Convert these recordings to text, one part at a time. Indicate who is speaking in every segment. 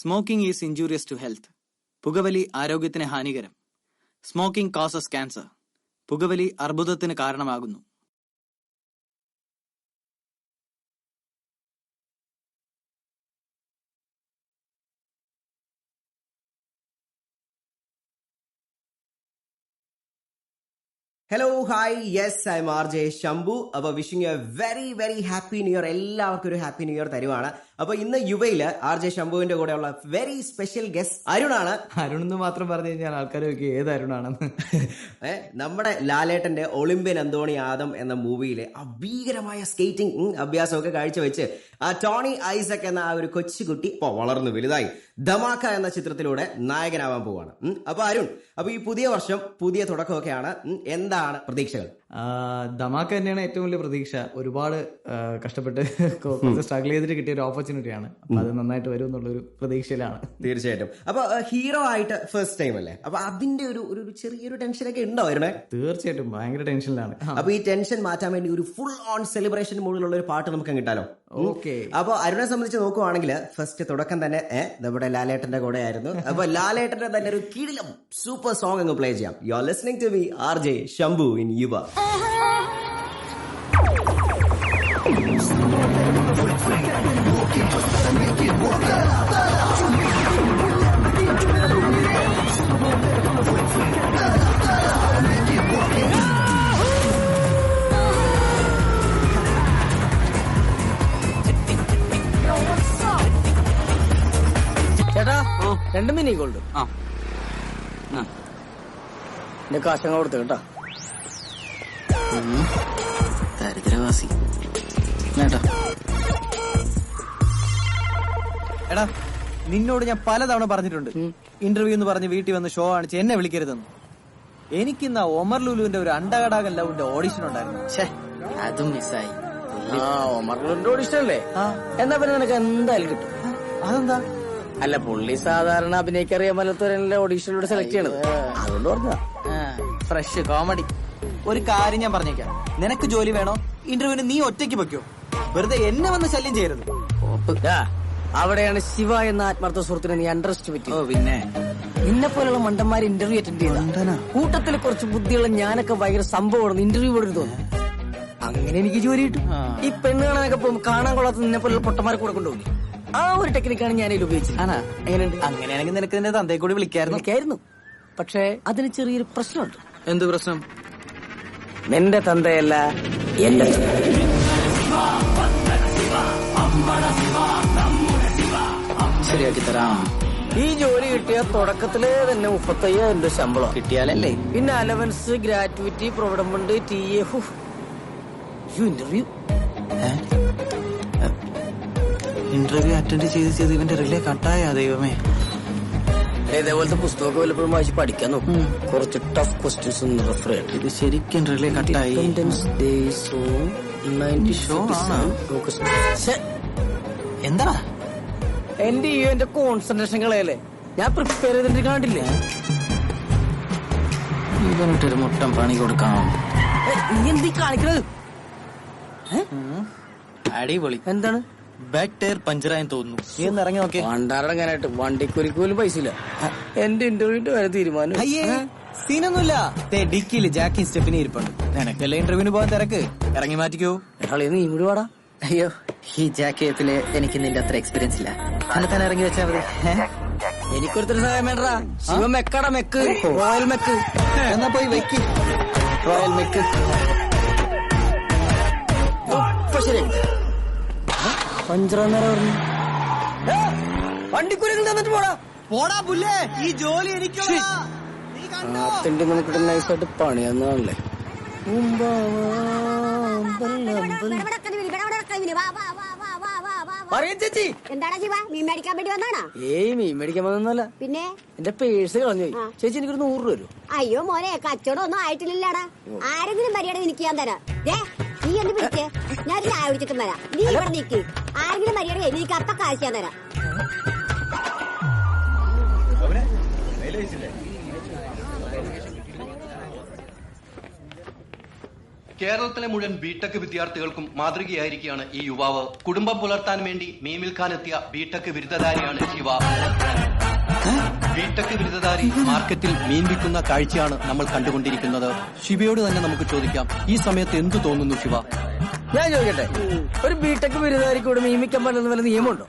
Speaker 1: Smoking is injurious to health. പുകവലി ആരോഗ്യത്തിന് ഹാനികരം. Smoking causes cancer. പുകവലി അർബുദത്തിന് കാരണമാകുന്നു.
Speaker 2: Hello hi yes I am RJ Shambhu. അപ്പോൾ wishing you a very very happy new year. എല്ലാവർക്കും ഒരു ഹാപ്പി ന്യൂ ഇയർ തരുവാണ്. അപ്പോൾ ഇന്ന് യുവയിൽ RJ ശംഭുവിന്റെ കൂടെയുള്ള വെരി സ്പെഷ്യൽ ഗസ്റ്റ് അരുണാണ്.
Speaker 3: അരുൺ എന്ന് മാത്രം പറഞ്ഞു കഴിഞ്ഞാൽ ആൾക്കാർ ഏത് അരുണാണെന്ന്.
Speaker 2: നമ്മുടെ ലാലേട്ടന്റെ ഒളിമ്പ്യൻ അന്തോണി ആദം എന്ന മൂവിയിലെ അഭീകരമായ സ്കേറ്റിംഗ് അഭ്യാസമൊക്കെ കാഴ്ചവെച്ച് ആ ടോണി ഐസക് എന്ന ആ ഒരു കൊച്ചുകുട്ടി ഇപ്പോൾ വളർന്നു വലുതായി ധമാക്ക എന്ന ചിത്രത്തിലൂടെ നായകനാവാൻ പോവാണ്. അപ്പൊ അരുൺ, അപ്പൊ ഈ പുതിയ വർഷം പുതിയ തുടക്കമൊക്കെയാണ്, എന്താണ് പ്രതീക്ഷകൾ?
Speaker 3: ധമാക്ക തന്നെയാണ് ഏറ്റവും വലിയ പ്രതീക്ഷ. ഒരുപാട് കഷ്ടപ്പെട്ട് കുറച്ച് സ്ട്രഗിൾ ചെയ്തിട്ട് കിട്ടിയ ഒരു ഓപ്പർച്യൂണിറ്റിയാണ്. അപ്പൊ അത് നന്നായിട്ട് വരും എന്നുള്ളൊരു പ്രതീക്ഷയിലാണ്.
Speaker 2: തീർച്ചയായിട്ടും. അപ്പൊ ഹീറോ ആയിട്ട് ഫസ്റ്റ് ടൈം അല്ലേ, അപ്പൊ അതിന്റെ ഒരു ചെറിയൊരു ടെൻഷനൊക്കെ ഉണ്ടോ അവരുടെ?
Speaker 3: തീർച്ചയായിട്ടും ഭയങ്കര ടെൻഷനിലാണ്.
Speaker 2: അപ്പൊ ഈ ടെൻഷൻ മാറ്റാൻ വേണ്ടി ഒരു ഫുൾ ഓൺ സെലിബ്രേഷൻ മൂഡിലുള്ള ഒരു പാട്ട് നമുക്ക് കിട്ടാലോ?
Speaker 3: ഓക്കെ.
Speaker 2: അപ്പൊ അരുണെ സംബന്ധിച്ച് നോക്കുവാണെങ്കിൽ ഫസ്റ്റ് തുടക്കം തന്നെ നമ്മുടെ ലാലേട്ടന്റെ കൂടെ ആയിരുന്നു. അപ്പൊ ലാലേട്ടന്റെ തന്നെ ഒരു കിടിലം സൂപ്പർ സോങ് അങ്ങ് പ്ലേ ചെയ്യാം. You are listening to me RJ Shambhu in Yuva.
Speaker 4: ചേട്ടാ 2 മിനി ഗോൾഡ്. എന്റെ കാശങ്ങ കൊടുത്തു കേട്ടാ.
Speaker 1: ദരിദ്രവാസി. എടാ, നിന്നോട് ഞാൻ പലതവണ പറഞ്ഞിട്ടുണ്ട്, ഇന്റർവ്യൂ എന്ന് പറഞ്ഞ് വീട്ടിൽ വന്ന് ഷോ കാണിച്ച് എന്നെ വിളിക്കരുതെന്ന്. എനിക്കിന്ന് ഒമർ ലുലുവിന്റെ ഒരു അണ്ടകടാകൻ ലവിന്റെ ഓഡിഷൻ ഉണ്ടായിരുന്നു.
Speaker 4: അതും മിസ്സായി. ഒമർ ലുലുവിന്റെ ഓഡിഷൻ അല്ലേ? എന്നാ പിന്നെ നിനക്ക് എന്തായാലും കിട്ടും.
Speaker 1: അതെന്താ?
Speaker 4: അല്ല, പുള്ളി സാധാരണ അഭിനയിക്കറിയാൻ പറ്റാത്തവരല്ലേ ഓഡീഷനിലൂടെ സെലക്ട് ചെയ്യണത്, അതുകൊണ്ട് പറഞ്ഞ.
Speaker 1: Fresh comedy. ഒരു കാര്യം ഞാൻ പറഞ്ഞേക്കാം, നിനക്ക് ജോലി വേണോ ഇന്റർവ്യൂവിന് നീ ഒറ്റയ്ക്ക് വെക്കോ, വെറുതെ എന്നെ വന്ന് ശല്യം ചെയ്യരുത്.
Speaker 4: അവിടെയാണ് ശിവ എന്ന ആത്മാർത്ഥ സുഹൃത്തിനെ നീ അണ്ടർ എസ്റ്റിമേറ്റ്.
Speaker 1: പിന്നെ
Speaker 4: നിന്നെ പോലുള്ള മണ്ടന്മാർ ഇന്റർവ്യൂ അറ്റൻഡ് ചെയ്ത കൂട്ടത്തിൽ കുറച്ച് ബുദ്ധിയുള്ള ഞാനൊക്കെ ഭയങ്കര സംഭവമാണ് ഇന്റർവ്യൂ പോലും തോന്നുന്നു. അങ്ങനെ എനിക്ക് ജോലി കിട്ടും. ഈ പെണ്ണ് കാണാനൊക്കെ പോകുമ്പോൾ കാണാൻ കൊള്ളാത്ത നിന്നെ പോലുള്ള പൊട്ടന്മാരെ കൂടെ കൊണ്ടുപോകില്ല. ആ ഒരു ടെക്നിക്കാണ് ഞാൻ ഇതിൽ ഉപയോഗിച്ചത്.
Speaker 1: എങ്ങനെയുണ്ട്? അങ്ങനെയാണെങ്കിൽ നിനക്ക് നിന്റെ തന്തയെ കൂടി വിളിക്കായിരുന്നു.
Speaker 4: പക്ഷേ അതിന് ചെറിയൊരു പ്രശ്നമുണ്ട്.
Speaker 1: എന്ത് പ്രശ്നം?
Speaker 4: നിന്റെ തന്തയല്ല, എന്റെ
Speaker 1: ശരിയാക്കി തരാം.
Speaker 4: ഈ ജോലി കിട്ടിയ തുടക്കത്തില് തന്നെ 35,000 രൂപ ശമ്പളം
Speaker 1: കിട്ടിയാലല്ലേ?
Speaker 4: പിന്നെ allowance, gratuity, provident fund, TA.
Speaker 1: Interview attend ചെയ്ത് ഇവന്റെ റിലേ കട്ടായ ദൈവമേ.
Speaker 4: ഇതേപോലത്തെ പുസ്തകമൊക്കെ വല്ലപ്പോഴും വായിച്ച് പഠിക്കാൻ നോക്കും. കുറച്ച് ടഫ് ക്വസ്റ്റ്യൻസ് ഒന്ന് റെഫർ ചെയ്യണം.
Speaker 1: ഇത് ശരിക്കും റിലേ കട്ടായി. എന്താ
Speaker 4: എന്റെ കോൺസെൻട്രേഷൻ കളയല്ലേ, ഞാൻ പ്രിപ്പയർ ചെയ്തിട്ട് കാണില്ലേ.
Speaker 1: ഇവനിട്ടൊരു മുട്ടം പണി കൊടുക്കാം.
Speaker 4: നീ എന്ത് കാണിക്കണത്?
Speaker 1: അടിപൊളി.
Speaker 4: എന്താണ്?
Speaker 1: ബാക്ക് ടയർ പഞ്ചറായെന്ന് തോന്നുന്നു. നീ ഒന്ന് ഇറങ്ങി നോക്കിയേ.
Speaker 4: പണ്ടാറടങ്ങാനായിട്ട് വണ്ടിക്കുരിക്ക് പോലും പൈസ ഇല്ല. എന്റെ ഇന്റർവ്യൂവിന്റെ വരെ തീരുമാനം.
Speaker 1: അയ്യേ, സീനൊന്നുമില്ല. ജാക്കിയും സ്റ്റെപ്പിനെ ഇരിപ്പുണ്ട്. നിനക്കല്ലേ ഇന്റർവ്യൂവിന് പോകാൻ തിരക്ക്, ഇറങ്ങി മാറ്റിക്കോ.
Speaker 4: നീ ഇവിടെ വാടാ.
Speaker 1: അയ്യോ, ഈ ജാക്കിയത്തില് എനിക്ക് നിന്റെ അത്ര എക്സ്പീരിയൻസ് ഇല്ല. തന്നെ ഇറങ്ങി വെച്ചാ മതി.
Speaker 4: എനിക്കൊരുത്തര സഹായം വേണ്ടാ. ശിവ മെക്കടാ, മെക്ക്, റോയൽ മെക്ക്.
Speaker 1: എന്നാ പോയി വെക്ക് റോയൽ മെക്ക്.
Speaker 4: ശരി, പഞ്ചറന്നേരം പറഞ്ഞു. വണ്ടിക്കുരകൾ തന്നിട്ട്
Speaker 1: പോടാ പുല്ലേ, ഈ ജോലി എനിക്ക്
Speaker 4: നമുക്കിട്ട് നൈസായിട്ട് പണിയാന്നല്ലേ. ചേച്ചി,
Speaker 5: എന്താണ് ശിവ, മീൻ മേടിക്കാൻ വേണ്ടി വന്നാണോ?
Speaker 4: ഏയ്, മീൻ മേടിക്കാൻ വന്നല്ല.
Speaker 5: പിന്നെ
Speaker 4: എന്റെ പേഴ്സ് കളഞ്ഞു പോയി. ചേച്ചി, എനിക്കൊരു 100 രൂപ തരും.
Speaker 5: അയ്യോ മോനെ, കച്ചവടം ഒന്നും ആയിട്ടില്ലടാ. ആരെങ്കിലും മര്യാദ എനിക്ക് ഞാൻ തരാം. നീ എന്ത് പിടിച്ചേ? ഞാൻ ചായ കുടിച്ചിട്ടും വരാം. നീ ഇവിടെ നിൽക്ക്. ആരെങ്കിലും മര്യാദ എനിക്ക് അപ്പ കാശ് ഞാൻ തരാം.
Speaker 6: കേരളത്തിലെ മുഴുവൻ ബിടെക് വിദ്യാർത്ഥികൾക്കും മാതൃകയായിരിക്കുകയാണ് ഈ യുവാവ്. കുടുംബം പുലർത്താൻ വേണ്ടി മീൻ വിൽക്കാനെത്തിയ ബിടെക് ബിരുദധാരിയാണ് ശിവ. ബിടെക് ബിരുദധാരി മാർക്കറ്റിൽ മീൻ വിൽക്കുന്ന കാഴ്ചയാണ് നമ്മൾ കണ്ടുകൊണ്ടിരിക്കുന്നത്. ശിവയോട് തന്നെ നമുക്ക് ചോദിക്കാം, ഈ സമയത്ത് എന്തു തോന്നുന്നു ശിവ?
Speaker 4: ഞാൻ ചോദിക്കട്ടെ, ഒരു ബിടെക് ബിരുദധാരിക്ക് ഇവിടെ മീൻ വിൽക്കാൻ പറ്റുന്ന വല്ല നിയമമുണ്ടോ?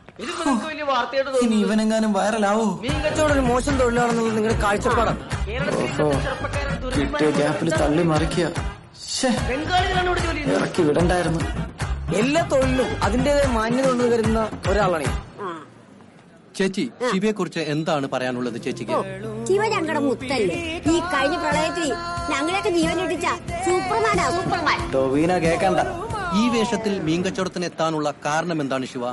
Speaker 4: വലിയ വാർത്തയായിട്ട് തോന്നുന്നു.
Speaker 1: ഇവനെങ്ങാനും വൈറലാവോ?
Speaker 4: മീൻ കച്ചവടം ഒരു മോശം തൊഴിലാണെന്നുള്ളത് നിങ്ങളുടെ കാഴ്ചപ്പാടാണ്.
Speaker 3: കിട്ടിയ ഗ്യാപ്പിൽ തള്ളി മറിക്കുക.
Speaker 4: ബംഗാളികളാണ് ഇവിടെ ജോലി ചെയ്യുന്നത്.
Speaker 3: ഇറക്കി വിടണ്ടായിരുന്നു.
Speaker 4: എല്ലാ തൊഴിലും അതിന്റേതായ മാന്യത കൊണ്ട് കരുതുന്ന ഒരാളാണ് ഞാൻ.
Speaker 6: ചേച്ചി, ശിവയെ കുറിച്ച് എന്താണ് പറയാനുള്ളത് ചേച്ചിക്ക്?
Speaker 5: ശിവ ഞങ്ങളുടെ മുത്തല്ലേ. ഈ കഴിഞ്ഞ പ്രളയത്തിൽ ഞങ്ങളെയൊക്കെ ജീവൻ രക്ഷിച്ച സൂപ്പർമാനാ സൂപ്പർമാൻ.
Speaker 1: ടോവിന കേക്കണ്ട.
Speaker 6: ഈ വേഷത്തിൽ മീൻ കച്ചവടത്തിന് എത്താനുള്ള കാരണം എന്താണ് ശിവ?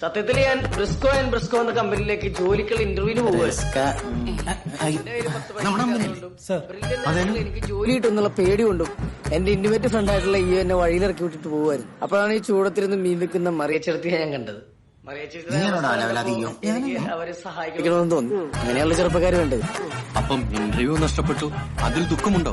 Speaker 4: സത്യത്തിൽ ഞാൻ ബ്രിസ്കോ ആൻഡ് ബ്രിസ്കോ എന്ന കമ്പനിയിലേക്ക് ജോലിക്കുള്ള ഇന്റർവ്യൂവിന് പോകുക. എനിക്ക് ജോലി കിട്ടുന്നുള്ള പേടി കൊണ്ടും എന്റെ ഇന്റിമേറ്റ് ഫ്രണ്ട് ആയിട്ടുള്ള ഈ എന്നെ വഴിയിലിറക്കി വിട്ടിട്ട് പോകുമായിരുന്നു. അപ്പോഴാണ് ഈ ചൂടത്തിരുന്ന് മീൻ വെക്കുന്ന മറിയച്ചെടുത്തിയെ ഞാൻ കണ്ടത്. അവരെ സഹായിക്കണമെന്ന് തോന്നി. അങ്ങനെയുള്ള ചെറുപ്പക്കാർ വേണ്ടത്.
Speaker 6: അപ്പം ഇന്റർവ്യൂ നഷ്ടപ്പെട്ടു, അതിൽ ദുഃഖമുണ്ടോ?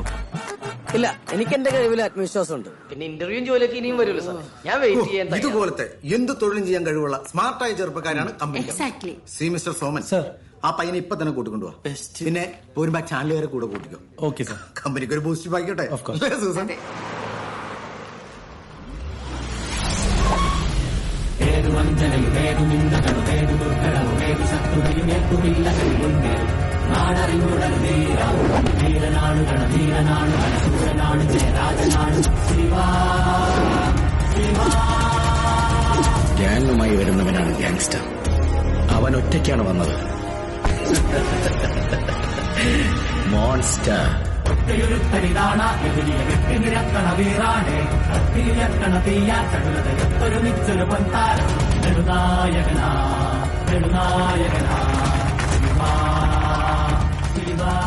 Speaker 4: ഇല്ല, എനിക്ക് എന്റെ കഴിവിൽ ആത്മവിശ്വാസമുണ്ട്. പിന്നെ ഇന്റർവ്യൂ ജോലിയൊക്കെ ഇനിയും വരുമല്ലോ സാർ. ഞാൻ വെയിറ്റ് ചെയ്യാൻ.
Speaker 7: ഇതുപോലത്തെ എന്ത് തൊഴിലും ചെയ്യാൻ കഴിവുള്ള സ്മാർട്ടായ ചെറുപ്പക്കാരാണ് company. See mister Soman sir, ആ പയ്യനെ ഇപ്പൊ തന്നെ കൂട്ടിക്കൊണ്ടുപോവാ. പിന്നെ പോരുമ്പോ ചാനലുകാരെ കൂടെ കൂട്ടിക്കോ. Okay sir. കമ്പനിക്ക് ഒരു ബൂസ്റ്റ് ആയിക്കോട്ടെ. സൂസൻ,
Speaker 8: ഗ്യാങ്ങുമായി വരുന്നവനാണ് ഗ്യാങ്സ്റ്റർ. അവൻ ഒറ്റയ്ക്കാണ് വന്നത്. മോൺസ്റ്റർ.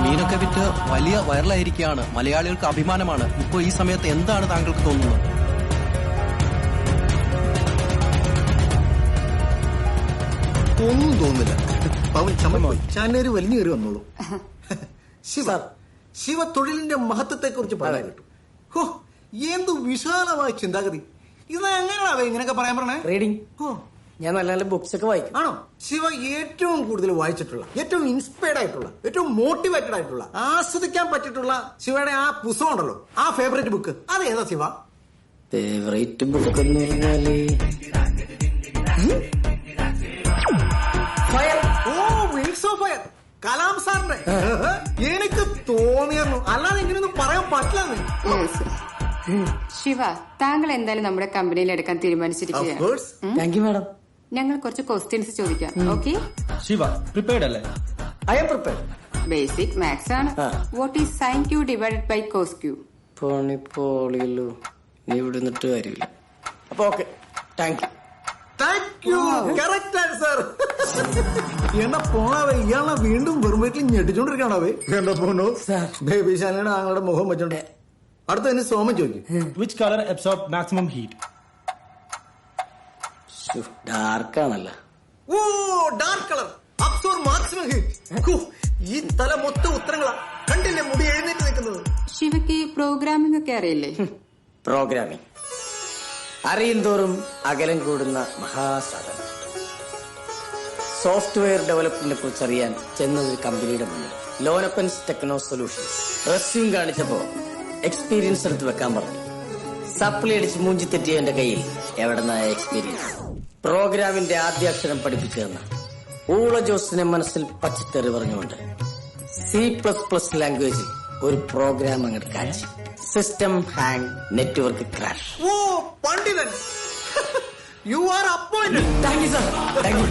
Speaker 6: മീനൊക്കെ വിറ്റ് വലിയ വൈറലായിരിക്കുകയാണ്. മലയാളികൾക്ക് അഭിമാനമാണ്. ഇപ്പോൾ ഈ സമയത്ത് എന്താണ് താങ്കൾക്ക് തോന്നുന്നത്?
Speaker 7: ഒന്നും തോന്നുന്നില്ല. പവൻ ചമൻ ചാനലുകാർ വലിഞ്ഞു കയറി വന്നോളൂ. ശിവ തൊഴിലിന്റെ മഹത്വത്തെ കുറിച്ച് പറയാൻ കേട്ടു. ഹോ, എന്ത് വിശാലമായ ചിന്താഗതി. ഇത് എങ്ങനെയാണോ ഇങ്ങനെയൊക്കെ പറയാൻ പറഞ്ഞേ?
Speaker 4: റീഡിങ്. ഞാൻ നല്ല നല്ല ബുക്സ് ഒക്കെ വായിക്കും.
Speaker 7: ആണോ? ശിവ ഏറ്റവും കൂടുതൽ വായിച്ചിട്ടുള്ള, ഏറ്റവും ഇൻസ്പയർഡ് ആയിട്ടുള്ള, ഏറ്റവും മോട്ടിവേറ്റഡ് ആയിട്ടുള്ള, ആസ്വദിക്കാൻ പറ്റിയിട്ടുള്ള ശിവയുടെ ആ പുസ്തകം ഉണ്ടല്ലോ, ആ ഫേവറേറ്റ് ബുക്ക്, അത് ഏതാ ശിവ?
Speaker 4: ഫേവറേറ്റ് ബുക്ക് എന്ന് പറഞ്ഞാല്
Speaker 7: fire. Oh, wings of fire, Kalam സാറിന്റെ. എനിക്ക് തോന്നിയിരുന്നു, അല്ലാതെ ഇങ്ങനെയൊന്നും പറയാൻ പറ്റില്ലെന്ന്.
Speaker 9: ശിവ, താങ്കൾ എന്തായാലും നമ്മുടെ കമ്പനിയിൽ എടുക്കാൻ തീരുമാനിച്ചിരിക്കുകയാണ്.
Speaker 4: Thank you madam.
Speaker 9: ഞങ്ങൾ കുറച്ച് ക്വസ്റ്റ്യൻസ് ചോദിക്കാം. ഓക്കെ?
Speaker 1: ശിവ പ്രിപ്പയർഡ് അല്ലേ?
Speaker 4: I am prepared.
Speaker 9: Basic maths ആണ്. What is sin q divided by cos q?
Speaker 4: പണിപ്പോളിയല്ലോ, നീ ഇവിടെ നിന്നിട്ട് കാര്യമില്ല. അപ്പൊ okay, thank you.
Speaker 7: Thank you. Correct answer. എന്നാ പോണാവേ, ഇയാളെ വീണ്ടും വെറും വീട്ടിൽ ഞെട്ടിച്ചോണ്ടിരിക്കണാവേ. എന്താ പോണോ ബേബി ശാലയുടെ ആങ്ങളുടെ മുഖം വെച്ചോണ്ട്. അടുത്ത തന്നെ സോമൻ ചോദിക്കും,
Speaker 1: which colour absorb maximum heat?
Speaker 4: ഡാർക്കാണല്ലോ.
Speaker 7: ഓ, dark colour absorb maximum heat. ഈ തല മൊത്തം ഉത്തരങ്ങളാ. കണ്ടില്ലേ മുടി എഴുന്നേറ്റ് നിൽക്കുന്നത്?
Speaker 9: ശിവയ്ക്ക് പ്രോഗ്രാമിംഗ് ഒക്കെ അറിയില്ലേ?
Speaker 4: പ്രോഗ്രാമിംഗ് അറിയും തോറും അകലം കൂടുന്ന മഹാസാധനം. സോഫ്റ്റ്വെയർ ഡെവലപ്മെന്റിനെ കുറിച്ച് അറിയാൻ ചെന്നൊരു കമ്പനിയുടെ മുന്നിൽ ലോനപ്പൻസ് ടെക്നോ സൊല്യൂഷൻസ് റെസ്യൂം കാണിച്ചപ്പോ എക്സ്പീരിയൻസ് എടുത്ത് വെക്കാൻ പറഞ്ഞു. സപ്ലി അടിച്ച് മൂഞ്ചി തെറ്റിയ എന്റെ കയ്യിൽ എവിടെന്നായ എക്സ്പീരിയൻസ്? പ്രോഗ്രാമിന്റെ ആദ്യ അക്ഷരം പഠിപ്പിച്ചു തന്ന ഊള ജോസിനെ മനസ്സിൽ പച്ചത്തെറി പറഞ്ഞുകൊണ്ട് C++ ലാംഗ്വേജിൽ ഒരു പ്രോഗ്രാം അങ്ങോട്ട് കാച്ചി. System hang, network crash.
Speaker 7: ഓ, പണ്ഡിതൻ. You are appointed.
Speaker 4: Thank you sir. Thank you.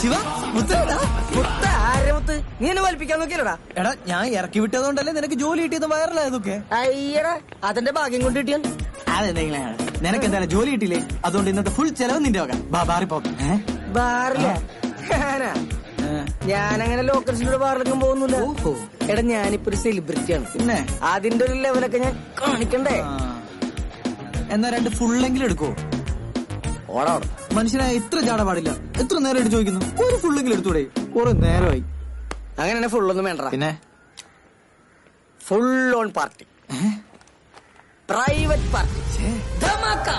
Speaker 1: Shiva മുത്തടാ.
Speaker 4: മുത്ത ആരെ മുത്ത്? നീ എന്നെ വലിപ്പിക്കാൻ നോക്കിയല്ലോടാ.
Speaker 1: എടാ, ഞാൻ ഇറക്കി വിട്ടതുകൊണ്ടല്ലേ നിനക്ക് ജോലി കിട്ടിയത് വൈറലായതൊക്കെ.
Speaker 4: അയ്യടാ, അതിന്റെ ഭാഗ്യം കൊണ്ട് കിട്ടിയാൽ.
Speaker 1: അതെന്തെങ്കിലും നിനക്ക് എന്തായാലും ജോലി കിട്ടിയില്ലേ? അതുകൊണ്ട് ഇന്നത്തെ ഫുൾ ചെലവ് നിന്റെ വക. ബാറി പോക്കാം.
Speaker 4: ഞാനങ്ങനെ ലോക്കൽസിലൂടെ ബാറിലൊന്നും പോകുന്നില്ല. എടാ, ഞാനിപ്പോ ഒരു സെലിബ്രിറ്റിയാണ്. പിന്നെ അതിന്റെ ഒരു ലെവലൊക്കെ ഞാൻ കാണിക്കണ്ടേ?
Speaker 1: എന്നാ 2 ഫുള്ളെങ്കിലും എടുക്കുവോ?
Speaker 4: ഓടാ.
Speaker 1: മനുഷ്യനായ ഇത്ര ചാട പാടില്ല. എത്ര നേരമായിട്ട് ചോദിക്കുന്നു, ഒരു ഫുള്ളെങ്കിലും എടുത്തൂടെ? കുറെ നേരമായി.
Speaker 4: അങ്ങനെയാണെ ഫുള്ളൊന്നും വേണ്ട.
Speaker 3: പിന്നെ
Speaker 4: full on party, private party, dhamaka.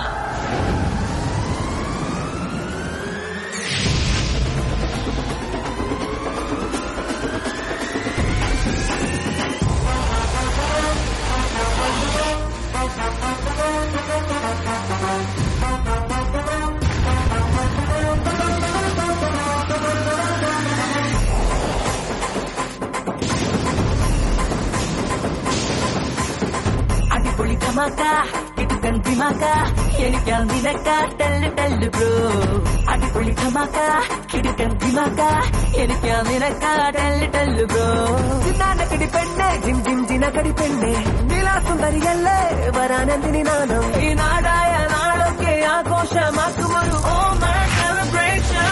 Speaker 10: അടിപൊളി ധമാക്ക, കിടുക്കൻ ധിമാക്ക, എനിക്കാ നിനക്ക ടെല്ല് ടെല്ല് ബ്രോ. അടിപൊളി ധമാക്ക, കിടുക്കൻ ധിമാക്ക, എനിക്കാ നിനക്ക ടെല്ല് ടെല്ല് ബ്രോ. ചിന്നാനക്കടി പെണ്ണെ, ജിം ജിം ജിനക്കടി പെണ്ണെ, നിലാസുന്ദരിയല്ലേ വരാനെന്തിനി നാണം. ഈ നാടായ നാളൊക്കെ ആഘോഷമാക്കുമൊരു ഓമന സെലിബ്രേഷൻ.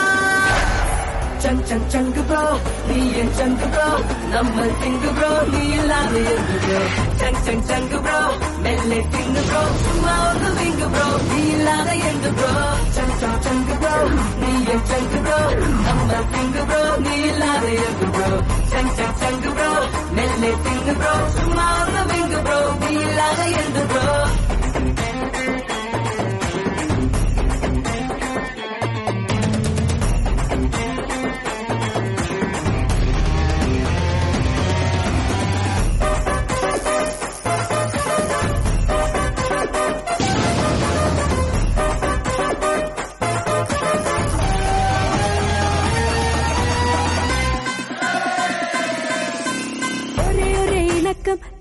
Speaker 10: ചങ് ചങ് ചങ്ക് ബ്രോ, നീ എൻ ചങ്ക് ബ്രോ, നമ്മൾ തിങ്ക് ബ്രോ, നീ ഇല്ലാതെ എന്ത് ബ്രോ. ചങ് ചങ് ചങ്ക് ബ്രോ, മെല്ലെ തിങ്ക് ബ്രോ, ചുമ്മാ ഒന്ന് തിങ്ക് ബ്രോ, നീ ഇല്ലാതെ എന്ത് ബ്രോ. ചങ് ചങ് ചങ്ക് ബ്രോ, നീ എൻ ചങ്ക് ബ്രോ, നമ്മൾ തിങ്ക് ബ്രോ, നീ ഇല്ലാതെ എന്ത് ബ്രോ. ചങ് ചങ് ചങ്ക് ബ്രോ, മെല്ലെ തിങ്ക് ബ്രോ, ചുമ്മാ ഒന്ന് തിങ്ക് ബ്രോ, നീ ഇല്ലാതെ എന്ത് ബ്രോ.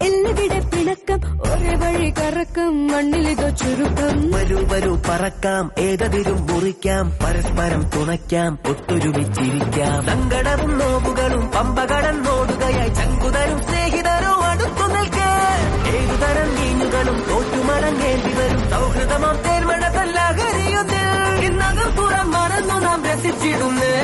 Speaker 10: എല്ലുകിടെ പിണക്കം, ഒരേ വഴി കറക്കം, മണ്ണിലിതോ ചുരുക്കം.
Speaker 11: വരൂ വരൂ പറക്കാം, ഏതതിരും മുറിക്കാം, പരസ്പരം തുണയ്ക്കാം, ഒത്തൊരുമിച്ചിരിക്കാം. സങ്കടവും നോവുകളും പമ്പകടന്നോടുകയായി ചങ്കുതരും സ്നേഹിതരോ അടുത്തു നിൽക്കേ. ഏതുതരം നീഞ്ഞുകളും തോറ്റുമടങ്ങേണ്ടി വരും സൗഹൃദമോ തേർമഴ തല്ലകരിയുന്നേ. ഇന്നകർപ്പുറം മറന്നു നാം രസിച്ചിടുന്നേ.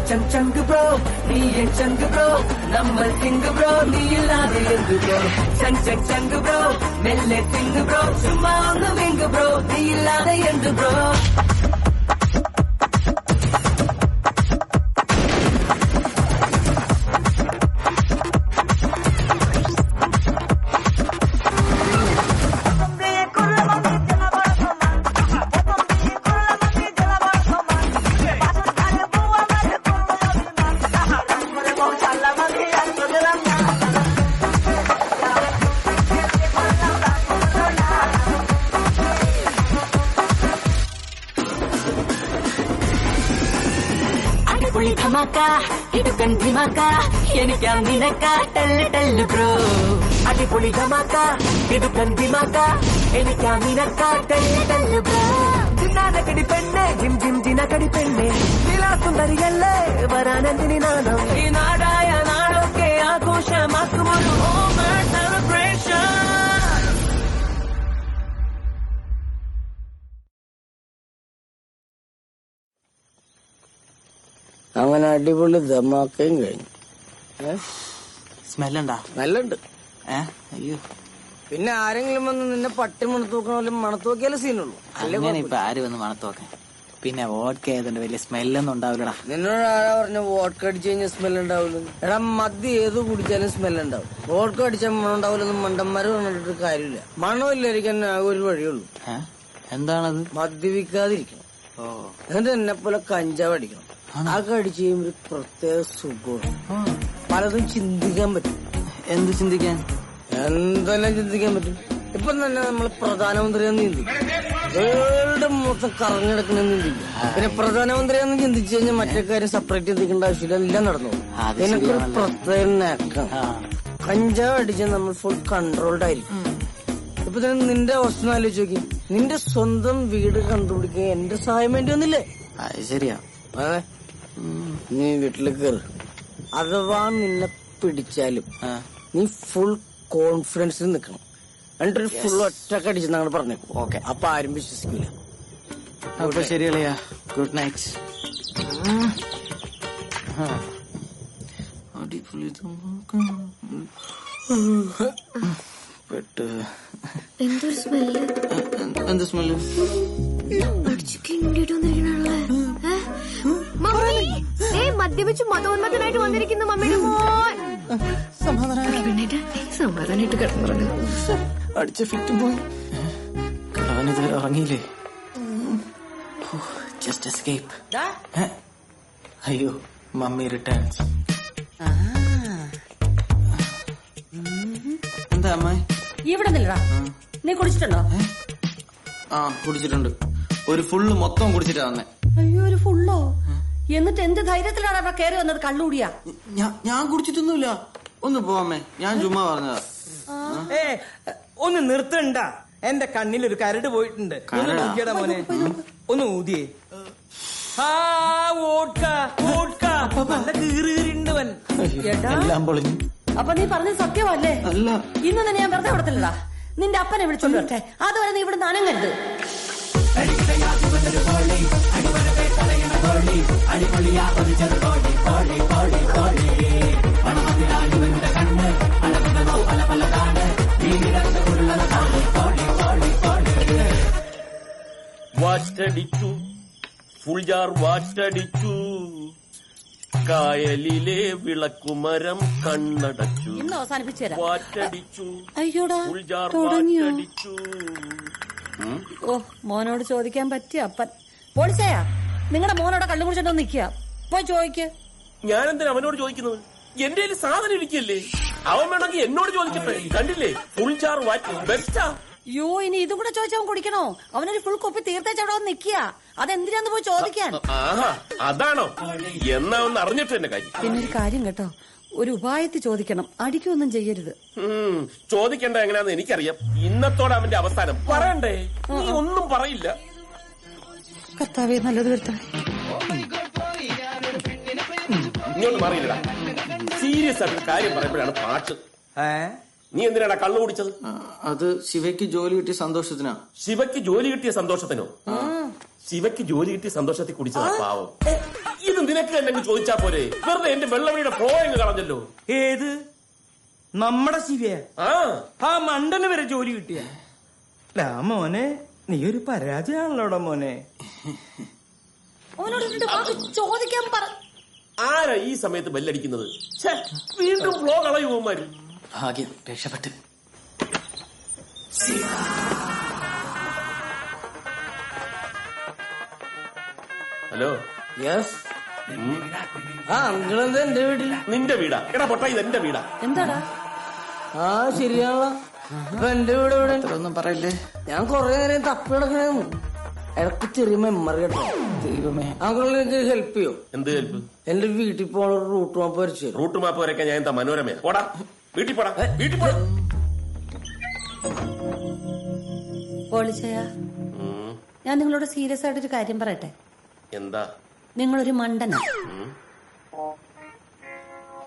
Speaker 11: ചങ് ചങ്ക് ബ്രോ, നീ എൻ ചങ്ക് ബ്രോ, നമ്മൾ തിങ്ക് ബ്രോ, നീ ഇല്ലാതെ എന്ത് ബ്രോ. ചങ് ചങ് ചങ്ക് ബ്രോ, മെല്ലെ തിങ്ക് ബ്രോ, ചുമ്മാ ഒന്ന് വിങ്ക് ബ്രോ, നീ ഇല്ലാതെ എന്ത് ബ്രോ. ധമാക്ക, കിടുക്കൻ ധിമാക്ക, എനിക്കാ നിനക്ക ടെല്ല് ടെല്ല് ബ്രോ. അടിപൊളി ധമാക്ക, കിടുക്കൻ ധിമാക്ക, എനിക്കാ നിനക്ക ടെല്ല് ടെല്ല് ബ്രോ. ചിന്നാനക്കടി പെണ്ണെ, ജിം ജിം ജിനക്കടി പെണ്ണെ, നിലാസുന്ദരിയല്ലേ വരാനെന്തിനി നാണം. ഈ നാടായ നാളൊക്കെ ആഘോഷമാക്കുമൊരു ഓമന സെലിബ്രേഷൻ.
Speaker 4: അങ്ങനെ അടിപൊളി ധമാക്കയും കഴിഞ്ഞു.
Speaker 1: സ്മെല്ലുണ്ടാ?
Speaker 4: നല്ലുണ്ട്.
Speaker 1: അയ്യോ,
Speaker 4: പിന്നെ ആരെങ്കിലും വന്ന് നിന്നെ പട്ടി മണത്ത് നോക്കണ പോലെ മണത്ത് നോക്കിയാലേ സീനുള്ളൂ.
Speaker 1: അങ്ങനെ ഇപ്പൊ ആര് വന്ന് മണത്ത് നോക്കാൻ? പിന്നെ വോഡ്ക ആയതുകൊണ്ട് വലിയ സ്മെല്ലൊന്നും ഉണ്ടാവില്ലടാ.
Speaker 4: നിന്നോട് ആരാ പറഞ്ഞ വോഡ്ക അടിച്ചു കഴിഞ്ഞാൽ സ്മെൽ ഉണ്ടാവില്ല? എടാ, മദ്യം ഏത് കുടിച്ചാലും സ്മെല്ലുണ്ടാവും. വോഡ്ക അടിച്ചാൽ മണം ഉണ്ടാവില്ലെന്ന് മണ്ടന്മാര് പറഞ്ഞിട്ട് കാര്യമില്ല. മണമില്ലായിരിക്കാൻ ആകെ ഒരു വഴിയുള്ളൂ.
Speaker 1: എന്താണത്?
Speaker 4: മദ്യപിക്കാതിരിക്കണം. എന്നിട്ട് എന്നെ പോലെ കഞ്ചാവ് അടിക്കണം. അതൊക്കെ അടിച്ചു കഴിയുമ്പോൾ ഒരു പ്രത്യേക സുഖമാണ്. പലതും ചിന്തിക്കാൻ പറ്റും.
Speaker 1: എന്ത് ചിന്തിക്കാൻ?
Speaker 4: എന്തെല്ലാം ചിന്തിക്കാൻ പറ്റും. ഇപ്പൊ തന്നെ നമ്മൾ പ്രധാനമന്ത്രിയെന്ന് ചിന്തിക്കും, വേൾഡ് മൊത്തം കറങ്ങിടക്കണെന്ന് ചിന്തിക്കും. പിന്നെ പ്രധാനമന്ത്രിയെന്ന് ചിന്തിച്ചു കഴിഞ്ഞാൽ മറ്റേ കാര്യം സെപ്പറേറ്റ് ചിന്തിക്കേണ്ട ആവശ്യമില്ല, എല്ലാം നടന്നു. എനിക്കൊരു പ്രത്യേക നേക്കാം. കഞ്ചാവ് അടിച്ചാൽ നമ്മൾ ഫുൾ കൺട്രോൾഡ് ആയിരിക്കും. ഇപ്പൊ തന്നെ നിന്റെ അവസ്ഥ ആലോചിച്ച് നോക്കി. നിന്റെ സ്വന്തം വീട് കണ്ടുപിടിക്കാൻ എന്റെ സഹായം വേണ്ടി വന്നില്ലേ?
Speaker 1: അത് ശരിയാ.
Speaker 4: അതെ, നീ വീട്ടിലേക്ക് കയറി. അഥവാ നിന്നെ പിടിച്ചാലും നീ ഫുൾ കോൺഫിഡൻസിൽ നിൽക്കണം. എന്നിട്ടൊരു ഫുൾ ഒറ്റക്ക് അടിച്ചെന്നാണ് പറഞ്ഞേക്കും. ഓക്കെ, അപ്പൊ ആരും വിശ്വസിക്കില്ല.
Speaker 1: അപ്പൊ ശരിയല്ലയാ. Good night. പെട്ട്
Speaker 5: എന്തൊരു സ്മെല്ല്?
Speaker 1: എന്ത് സ്മെല്ല്?
Speaker 5: അടിച്ചു കിണ്ടിട്ട് വന്നിരിക്കണല്ലേ?
Speaker 12: മദ്യപിച്ച് മതോന്മത്തനായിട്ട് വന്നിരിക്കുന്നു മമ്മിയുടെ മോൻ. സമാധാനായിട്ട് കിടന്നു.
Speaker 1: അടിച്ച ഫിറ്റും പോയി. അവനിതുവരെ ഉറങ്ങിയില്ലേ? Just escape. അയ്യോ, മമ്മി റിട്ടേൺസ്. എന്താ അമ്മായി?
Speaker 13: ഇവിടെ നില്ലടാ. നീ കുടിച്ചിട്ടുണ്ടോ?
Speaker 1: ആ, കുടിച്ചിട്ടുണ്ട്. ഒരു ഫുള്ള് മൊത്തം കുടിച്ചിട്ടാ വന്നേ.
Speaker 13: അയ്യോ, ഒരു ഫുള്ളോ? എന്നിട്ട് എന്ത് ധൈര്യത്തിലാണ് അവിടെ കയറി വന്നത്? കള്ളുകൂടിയാ?
Speaker 1: ഞാൻ കുടിച്ചിട്ടൊന്നുമില്ല. ഒന്ന് പോവാമേ, ഞാൻ ചുമ്മാ പറഞ്ഞതാ.
Speaker 4: ഒന്ന് നിർത്തണ്ട, എന്റെ കണ്ണിലൊരു കരട് പോയിട്ടുണ്ട്. മോനെ ഒന്ന് ഊതിയേ. നല്ല കീറിണ്ടവൻ.
Speaker 1: എല്ലാം പൊളിഞ്ഞു.
Speaker 13: അപ്പൊ നീ പറഞ്ഞത് സത്യമല്ലേ?
Speaker 1: അല്ല.
Speaker 13: ഇന്ന് തന്നെ ഞാൻ വെറുതെ വിടത്തില്ലടാ. നിന്റെ അപ്പനെ വിളിച്ചോണ്ട് വരട്ടെ. അതുവരെ നീ ഇവിടെ നനങ്ങരുത്.
Speaker 14: വാറ്റടിച്ചു, ഫുൾ ജാർ വാറ്റടിച്ചു, കായലിലെ വിളക്കുമരം കണ്ണടച്ചു.
Speaker 13: ഇന്ന് അവസാനിപ്പിച്ചു തരാം.
Speaker 14: വാറ്റടിച്ചു.
Speaker 13: അയ്യോടാ,
Speaker 14: ഫുൾ ജാർ
Speaker 13: തുടങ്ങിയോ?
Speaker 14: വാറ്റടിച്ചു.
Speaker 13: ഓ, മോനോട് ചോദിക്കാൻ പറ്റിയ അപ്പൻ. പോളിച്ചയാ, നിങ്ങളുടെ മോനോടെ കള്ളു കുടിച്ചിട്ട് നിക്കുക. പോയി ചോദിക്ക്.
Speaker 14: ഞാനെന്തിനാ അവനോട് ചോദിക്കുന്നത്? എന്റെ കയ്യിൽ സാധനം ഇരിക്കല്ലേ. അവൻ വേണമെങ്കിൽ എന്നോട് ചോദിക്കട്ടെ. കണ്ടില്ലേ, ഫുൾ ജാർ വാറ്റ് ബെസ്റ്റാ.
Speaker 13: യോ, ഇനി ഇതും കൂടെ ചോദിച്ചവൻ കുടിക്കണോ? അവനൊരു ഫുൾ കുപ്പി തീർത്തേച്ച് അവിടെ വന്ന് നിക്കുക. അതെന്തിനാന്ന് പോയി ചോദിക്കാൻ.
Speaker 14: ആഹാ, അതാണോ? എന്നാ ഒന്ന് അറിഞ്ഞിട്ട് തന്നെ കാര്യം.
Speaker 13: പിന്നെ ഒരു കാര്യം കേട്ടോ, ഒരു ഉപായത്തിൽ ചോദിക്കണം. അടിക്കൊന്നും ചെയ്യരുത്.
Speaker 14: ചോദിക്കേണ്ട എങ്ങനെയാന്ന് എനിക്കറിയാം. ഇന്നത്തോടെ അവന്റെ അവസാനം പറയണ്ടേ? നീ ഒന്നും പറയില്ല.
Speaker 13: കർത്താവേ, നല്ലത് വരുത്തണം.
Speaker 14: ഇങ്ങോട്ട് മാറിയില്ലടാ. സീരിയസ് ആയിട്ട് കാര്യം പറയുമ്പോഴാണ് പാട്ട്. നീ എന്തിനാടാ കള്ളു കുടിച്ചത്?
Speaker 1: അത് ശിവയ്ക്ക് ജോലി കിട്ടിയ സന്തോഷത്തിനാ.
Speaker 14: ശിവയ്ക്ക് ജോലി കിട്ടിയ സന്തോഷത്തിനോ? ശിവയ്ക്ക് ജോലി കിട്ടിയ സന്തോഷത്തിൽ കുടിച്ചതാ പാവം. ഇത് നിനക്ക് തന്നെ ചോദിച്ചാ പോരെ? വെറുതെ എന്റെ വെള്ളവഴിയുടെ ഫ്ലോ അങ്ങ് കളഞ്ഞല്ലോ.
Speaker 4: ഏത് നമ്മുടെ ശിവയ? ആ മണ്ടന് വരെ ജോലി കിട്ടിയ. മോനെ, നീ ഒരു പരാജയമാണല്ലോടാ മോനെ.
Speaker 13: ചോദിക്കാൻ പറ.
Speaker 14: ആരാ ഈ സമയത്ത് ബെല്ലടിക്കുന്നത്? വീണ്ടും ഫ്ലോ കളയുമാര്.
Speaker 1: ഭാഗ്യം, രക്ഷപ്പെട്ട്.
Speaker 14: ഹലോ.
Speaker 4: യെസ്. അങ്കിളെന്താ എന്റെ വീട്ടിൽ?
Speaker 14: നിന്റെ വീടാ? എടാ പൊട്ടാ, ഇത് എന്റെ വീടാ.
Speaker 13: എന്താടാ?
Speaker 4: ആ, ശരിയാണല്ലോ. അപ്പൊ എന്റെ വീട് ഇവിടെ
Speaker 1: ഒന്നും പറയില്ലേ.
Speaker 4: ഞാൻ കൊറേ നേരം തപ്പി കിടക്കണേന്നു. ഇടക്ക് ചെറിയ മെമ്മറി കേട്ടോ. ദൈവമേ, അങ്കിളിന് എനിക്ക് ഹെൽപ്പ് ചെയ്യോ?
Speaker 14: എന്ത് ഹെൽപ്പ്?
Speaker 4: എന്റെ വീട്ടിൽ പോണ റൂട്ട് മാപ്പ് വരച്ചു.
Speaker 14: റൂട്ട് മാപ്പ് വരയ്ക്കാൻ ഞാൻ എന്താ മനോരമയാ? പോടാ, വീട്ടിൽ പോടാ, വീട്ടിൽ പോടാ.
Speaker 13: പോളിച്ചയാ, ഞാൻ നിങ്ങളോട് സീരിയസ് ആയിട്ടൊരു കാര്യം പറയട്ടെ.
Speaker 14: എന്താ?
Speaker 13: നിങ്ങളൊരു മണ്ടനാ.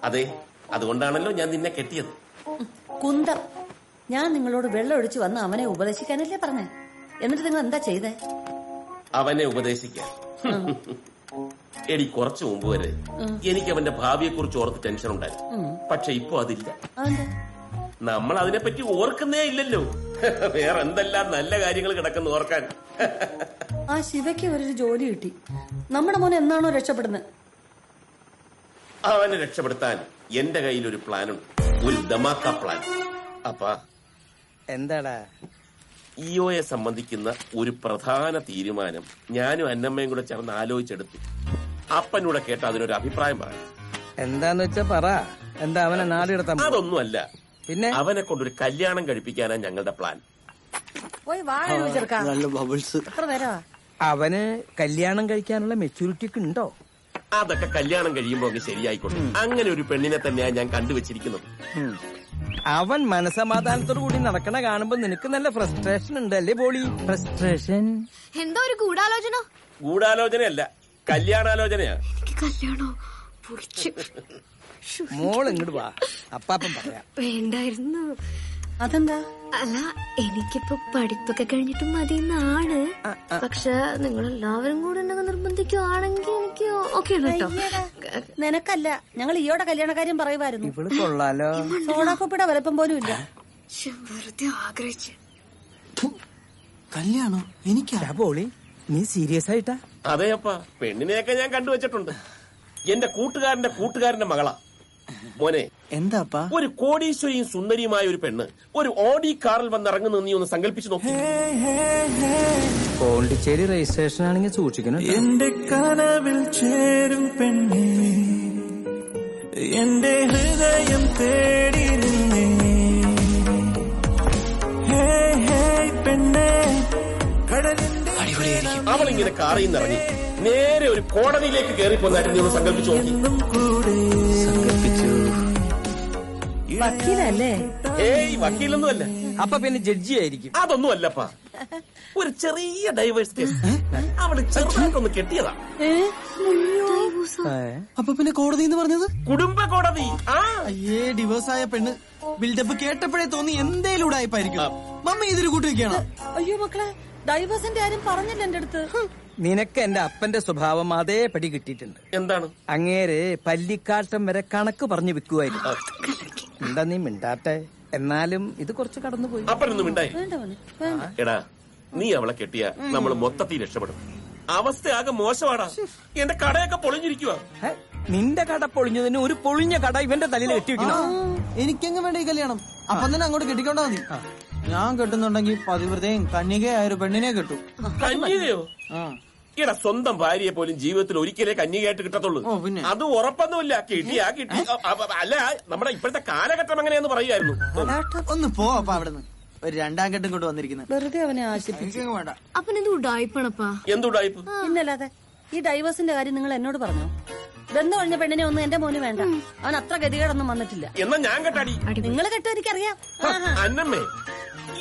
Speaker 14: അതെ, അതുകൊണ്ടാണല്ലോ ഞാൻ നിന്നെ കെട്ടിയത്.
Speaker 13: കുന്തം. ഞാൻ നിങ്ങളോട് വെള്ളം ഒഴിച്ചു വന്ന് അവനെ ഉപദേശിക്കാനല്ലേ പറഞ്ഞേ? എന്നിട്ട് നിങ്ങൾ എന്താ ചെയ്തേ?
Speaker 14: അവനെ ഉപദേശിക്കാൻ? എടി, കുറച്ചു മുമ്പ് വരെ എനിക്ക് അവന്റെ ഭാവിയെ കുറിച്ച് ഓർത്ത് ടെൻഷൻ ഉണ്ടായിരുന്നു. പക്ഷെ ഇപ്പൊ അതില്ല. നമ്മൾ അതിനെപ്പറ്റി ഓർക്കുന്നേ ഇല്ലല്ലോ. വേറെ എന്തെല്ലാം നല്ല കാര്യങ്ങൾ കിടക്കുന്നു ഓർക്കാൻ.
Speaker 13: ആ ശിവയ്ക്ക് ഒരു ജോലി കിട്ടി. നമ്മുടെ മോൻ എന്നാണോ രക്ഷപ്പെടുന്നത്?
Speaker 14: അവനെ രക്ഷപ്പെടുത്താൻ എന്റെ കയ്യിൽ ഒരു പ്ലാനുണ്ട്. ഒരു ധമാക്ക പ്ലാൻ. അപ്പാ,
Speaker 4: എന്താടാ?
Speaker 14: ഇയോയെ സംബന്ധിക്കുന്ന ഒരു പ്രധാന തീരുമാനം ഞാനും അന്നമ്മയും കൂടെ ചേർന്ന് ആലോചിച്ചെടുത്തു. അപ്പനൂടെ കേട്ട അതിനൊരു അഭിപ്രായം പറയാം.
Speaker 4: എന്താന്ന് വെച്ചാ പറ. എന്താ അവനെ നാടിടത്താൻ?
Speaker 14: അതൊന്നുമല്ല,
Speaker 4: പിന്നെ
Speaker 14: അവനെ കൊണ്ടൊരു കല്യാണം കഴിപ്പിക്കാനാണ് ഞങ്ങളുടെ പ്ലാൻ.
Speaker 13: പോയി വാഴ ചെറുക്കാ. എത്ര നേരമാ?
Speaker 4: അവന് കല്യാണം കഴിക്കാനുള്ള മെച്ചൂരിറ്റി ഒക്കെ ഉണ്ടോ?
Speaker 14: അതൊക്കെ കല്യാണം കഴിയുമ്പോ അങ്ങ് ശരിയായിക്കോട്ടെ. അങ്ങനെ ഒരു പെണ്ണിനെ തന്നെയാണ് ഞാൻ കണ്ടുവച്ചിരിക്കുന്നത്.
Speaker 4: അവൻ മനസമാധാനത്തോടു കൂടി നടക്കണ കാണുമ്പോ നിനക്ക് നല്ല ഫ്രസ്ട്രേഷൻ ഉണ്ട് അല്ലേ പോളി? ഫ്രസ്ട്രേഷൻ.
Speaker 12: എന്തോ ഒരു ഗൂഢാലോചന.
Speaker 14: ഗൂഢാലോചനയല്ല, കല്യാണാലോചനയാ.
Speaker 12: കല്യാണോ?
Speaker 4: മോൾ ഇങ്ങോട്ട് വാ, അപ്പാപ്പൻ പറയാം.
Speaker 12: വേണ്ടായിരുന്നു.
Speaker 13: അതെന്താ?
Speaker 12: അല്ല, എനിക്കിപ്പോ പഠിപ്പൊക്കെ കഴിഞ്ഞിട്ട് മതിയെന്നാണ്. പക്ഷെ നിങ്ങൾ എല്ലാവരും കൂടെ എന്നെ നിർബന്ധിക്കുവാണെങ്കിൽ എനിക്ക് ഓക്കെ ആണ് കേട്ടോ.
Speaker 13: നിനക്കല്ല, ഞങ്ങൾ ഈയോടെ കല്യാണക്കാര്യം പറയുമായിരുന്നു.
Speaker 4: ഇവള് കൊള്ളാലോ.
Speaker 13: സോഡാക്കോപ്പിയുടെ വലുപ്പം പോലും ഇല്ല.
Speaker 12: വെറുതെ ആഗ്രഹിച്ചു.
Speaker 1: കല്യാണോ? എനിക്കാ?
Speaker 4: പോളി, നീ സീരിയസ് ആയിട്ടാ?
Speaker 14: അതെയപ്പാ, പെണ്ണിനെയൊക്കെ ഞാൻ കണ്ടുവച്ചിട്ടുണ്ട്. എന്റെ കൂട്ടുകാരന്റെ മകളാ. മോനെ,
Speaker 1: എന്താപ്പാ?
Speaker 14: ഒരു കോടീശ്വരിയും സുന്ദരിയുമായ ഒരു പെണ്ണ് ഒരു ഓഡി കാറിൽ വന്നിറങ്ങുന്ന നീ ഒന്ന് സങ്കല്പിച്ചു നോക്കി.
Speaker 4: പോണ്ടിച്ചേരി രജിസ്ട്രേഷൻ ആണെങ്കിൽ സൂക്ഷിക്കണം.
Speaker 11: എന്റെ കനവിൽ ചേരും പെണ്ണേ, എന്റെ ഹൃദയം തേടി നിന്നേ പെണ്ണേ.
Speaker 14: അവളിങ്ങനെ കാറിൽ നിന്ന് ഇറങ്ങി നേരെ ഒരു കോടതിയിലേക്ക് കയറിപ്പോന്നായിട്ട് നീ ഒന്ന് സങ്കല്പിച്ചു നോക്കി.
Speaker 13: വക്കീലല്ലേ?
Speaker 14: ഏയ്, വക്കീലൊന്നും അല്ല.
Speaker 4: അപ്പൊ പിന്നെ ജഡ്ജി ആയിരിക്കും.
Speaker 14: അതൊന്നും അല്ലപ്പാ, ഒരു ചെറിയ ഡൈവേഴ്സ് കേസ്. അവള് ചെറുതായിട്ടൊന്ന് കെട്ടിയതാ.
Speaker 1: അപ്പൊ പിന്നെ കോടതി എന്ന് പറഞ്ഞത്
Speaker 14: കുടുംബ കോടതി.
Speaker 1: അയ്യേ, ഡിവോഴ്സ് ആയ പെണ്ണ് ബിൽഡപ്പ് കേട്ടപ്പോഴേ തോന്നി എന്തേലും ഉടായിപ്പായിരിക്കും. മമ്മി ഇതിൽ കൂട്ടി വെക്കണം.
Speaker 13: അയ്യോ മക്കളെ, ഡൈവേഴ്സിന്റെ ആരും പറഞ്ഞില്ല എന്റെ അടുത്ത്.
Speaker 4: നിനക്ക് എന്റെ അപ്പന്റെ സ്വഭാവം അതേപടി കിട്ടിയിട്ടുണ്ട്.
Speaker 14: എന്താണ്?
Speaker 4: അങ്ങേര് പല്ലിക്കാട്ടം വരെ കണക്ക് പറഞ്ഞു വെക്കുമായിരുന്നു. എന്താ നീ മിണ്ടാട്ടെ? എന്നാലും ഇത് കുറച്ച് കടന്നുപോയി.
Speaker 14: അപ്പനൊന്നും മിണ്ടായി. എടാ, നീ അവളെ കെട്ടിയ നമ്മൾ മൊത്തത്തിൽ രക്ഷപ്പെടും. അവസ്ഥ ആകെ മോശമാടാ. എന്റെ കടയൊക്കെ പൊളിഞ്ഞിരിക്കുക.
Speaker 4: നിന്റെ കട പൊളിഞ്ഞതിന് ഒരു പൊളിഞ്ഞ കട ഇവന്റെ തലയിൽ കെട്ടിവെക്കണം.
Speaker 1: എനിക്കെങ്ങ് വേണ്ട ഈ കല്യാണം. അപ്പം തന്നെ അങ്ങോട്ട് കെട്ടിക്കൊണ്ടാ മതി. ഞാൻ കെട്ടുന്നുണ്ടെങ്കിൽ പതിവ്രതയും കന്യകയായ ഒരു പെണ്ണിനെ കെട്ടു.
Speaker 14: കന്യകയോ? എടാ, സ്വന്തം ഭാര്യയെ പോലും ജീവിതത്തിൽ ഒരിക്കലേ കന്യകയായിട്ട് കിട്ടത്തുള്ളൂ. അത് ഉറപ്പൊന്നുമില്ല. കിട്ടിയാ കിട്ടി. അല്ല, നമ്മുടെ ഇപ്പോഴത്തെ കാലഘട്ടം എങ്ങനെയാന്ന് പറയുമായിരുന്നു.
Speaker 1: ഒന്ന് പോ അപ്പൊ അവിടുന്ന്. ഒരു രണ്ടാം കെട്ടും കൊണ്ട് വന്നിരിക്കുന്നത്
Speaker 13: വെറുതെ അവനെ ആശിപ്പിച്ചു.
Speaker 1: വേണ്ട.
Speaker 12: അപ്പൊ എന്ത് ഉടായിപ്പണപ്പാ?
Speaker 14: എന്തുടായിപ്പ്?
Speaker 13: ഇന്നല്ലാതെ ഈ ഡൈവേഴ്സിന്റെ കാര്യം നിങ്ങൾ എന്നോട് പറഞ്ഞോ? ബന്ധം കഴിഞ്ഞ പെണ്ണിനെ ഒന്നും എന്റെ മോന് വേണ്ട. അവൻ അത്ര ഗതികേടൊന്നും വന്നിട്ടില്ല.
Speaker 14: എന്നാ ഞാൻ കെട്ടാടി.
Speaker 13: നിങ്ങൾ കെട്ടോ എനിക്കറിയാം.
Speaker 14: അന്നമ്മേ,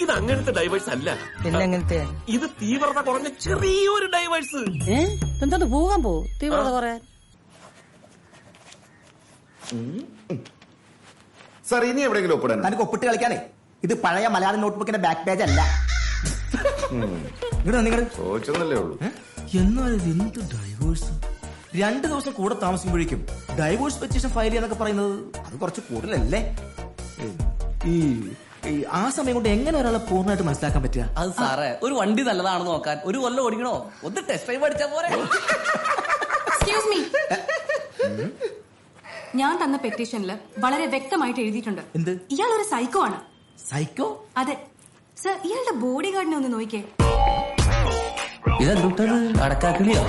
Speaker 14: ഇത് അങ്ങനത്തെ ഡൈവേഴ്സ് അല്ല.
Speaker 4: പിന്നെ എങ്ങനത്തെ?
Speaker 14: ഇത് തീവ്രത കുറഞ്ഞ ചെറിയൊരു ഡൈവേഴ്സ്.
Speaker 13: എന്താ പോകാൻ പോ തീവ്രത കുറയാൻ?
Speaker 7: സാർ, ഇനി എവിടെയെങ്കിലും ഒപ്പിടാൻ?
Speaker 2: തനിക്ക് ഒപ്പിട്ട് കളിക്കാനേ. ഇത് പഴയ മലയാളം നോട്ട്ബുക്കിന്റെ ബാക്ക് പേജ് അല്ല.
Speaker 7: ചോദിച്ചെന്നല്ലേ ഉള്ളൂ.
Speaker 2: എന്നാലും എന്ത് ഡൈവോഴ്സ്? 2 ദിവസം കൂടെ താമസിക്കുമ്പോഴേക്കും ഡൈവോഴ്സ് പെറ്റീഷൻ ഫയൽ ചെയ്യാന്നൊക്കെ പറയുന്നത് അത് കുറച്ച് കൂടുതലല്ലേ? ആ സമയം കൊണ്ട് എങ്ങനെ ഒരാളെ പൂർണ്ണമായിട്ട് മനസ്സിലാക്കാൻ പറ്റുക?
Speaker 4: അത് സാറേ, ഒരു വണ്ടി നല്ലതാണെന്ന് നോക്കാൻ 1 കൊല്ലം ഓടിക്കണോ? ഒന്ന് ടെസ്റ്റ് ഡ്രൈവ് അടിച്ചാ പോരെ?
Speaker 15: എക്സ്ക്യൂസ് മീ, ഞാൻ തന്ന പെറ്റീഷനിൽ വളരെ വ്യക്തമായിട്ട് എഴുതിയിട്ടുണ്ട്.
Speaker 2: എന്ത്?
Speaker 15: ഇയാൾ ഒരു സൈക്കോ ആണ്.
Speaker 2: സൈക്കോ?
Speaker 15: അതെ സർ. ഇയാളുടെ ബോഡി ഗാർഡിനെ ഒന്ന് നോക്കിക്കേ.
Speaker 4: ഇതെന്തുട്ടത്? അടക്കാക്കിളിയോ?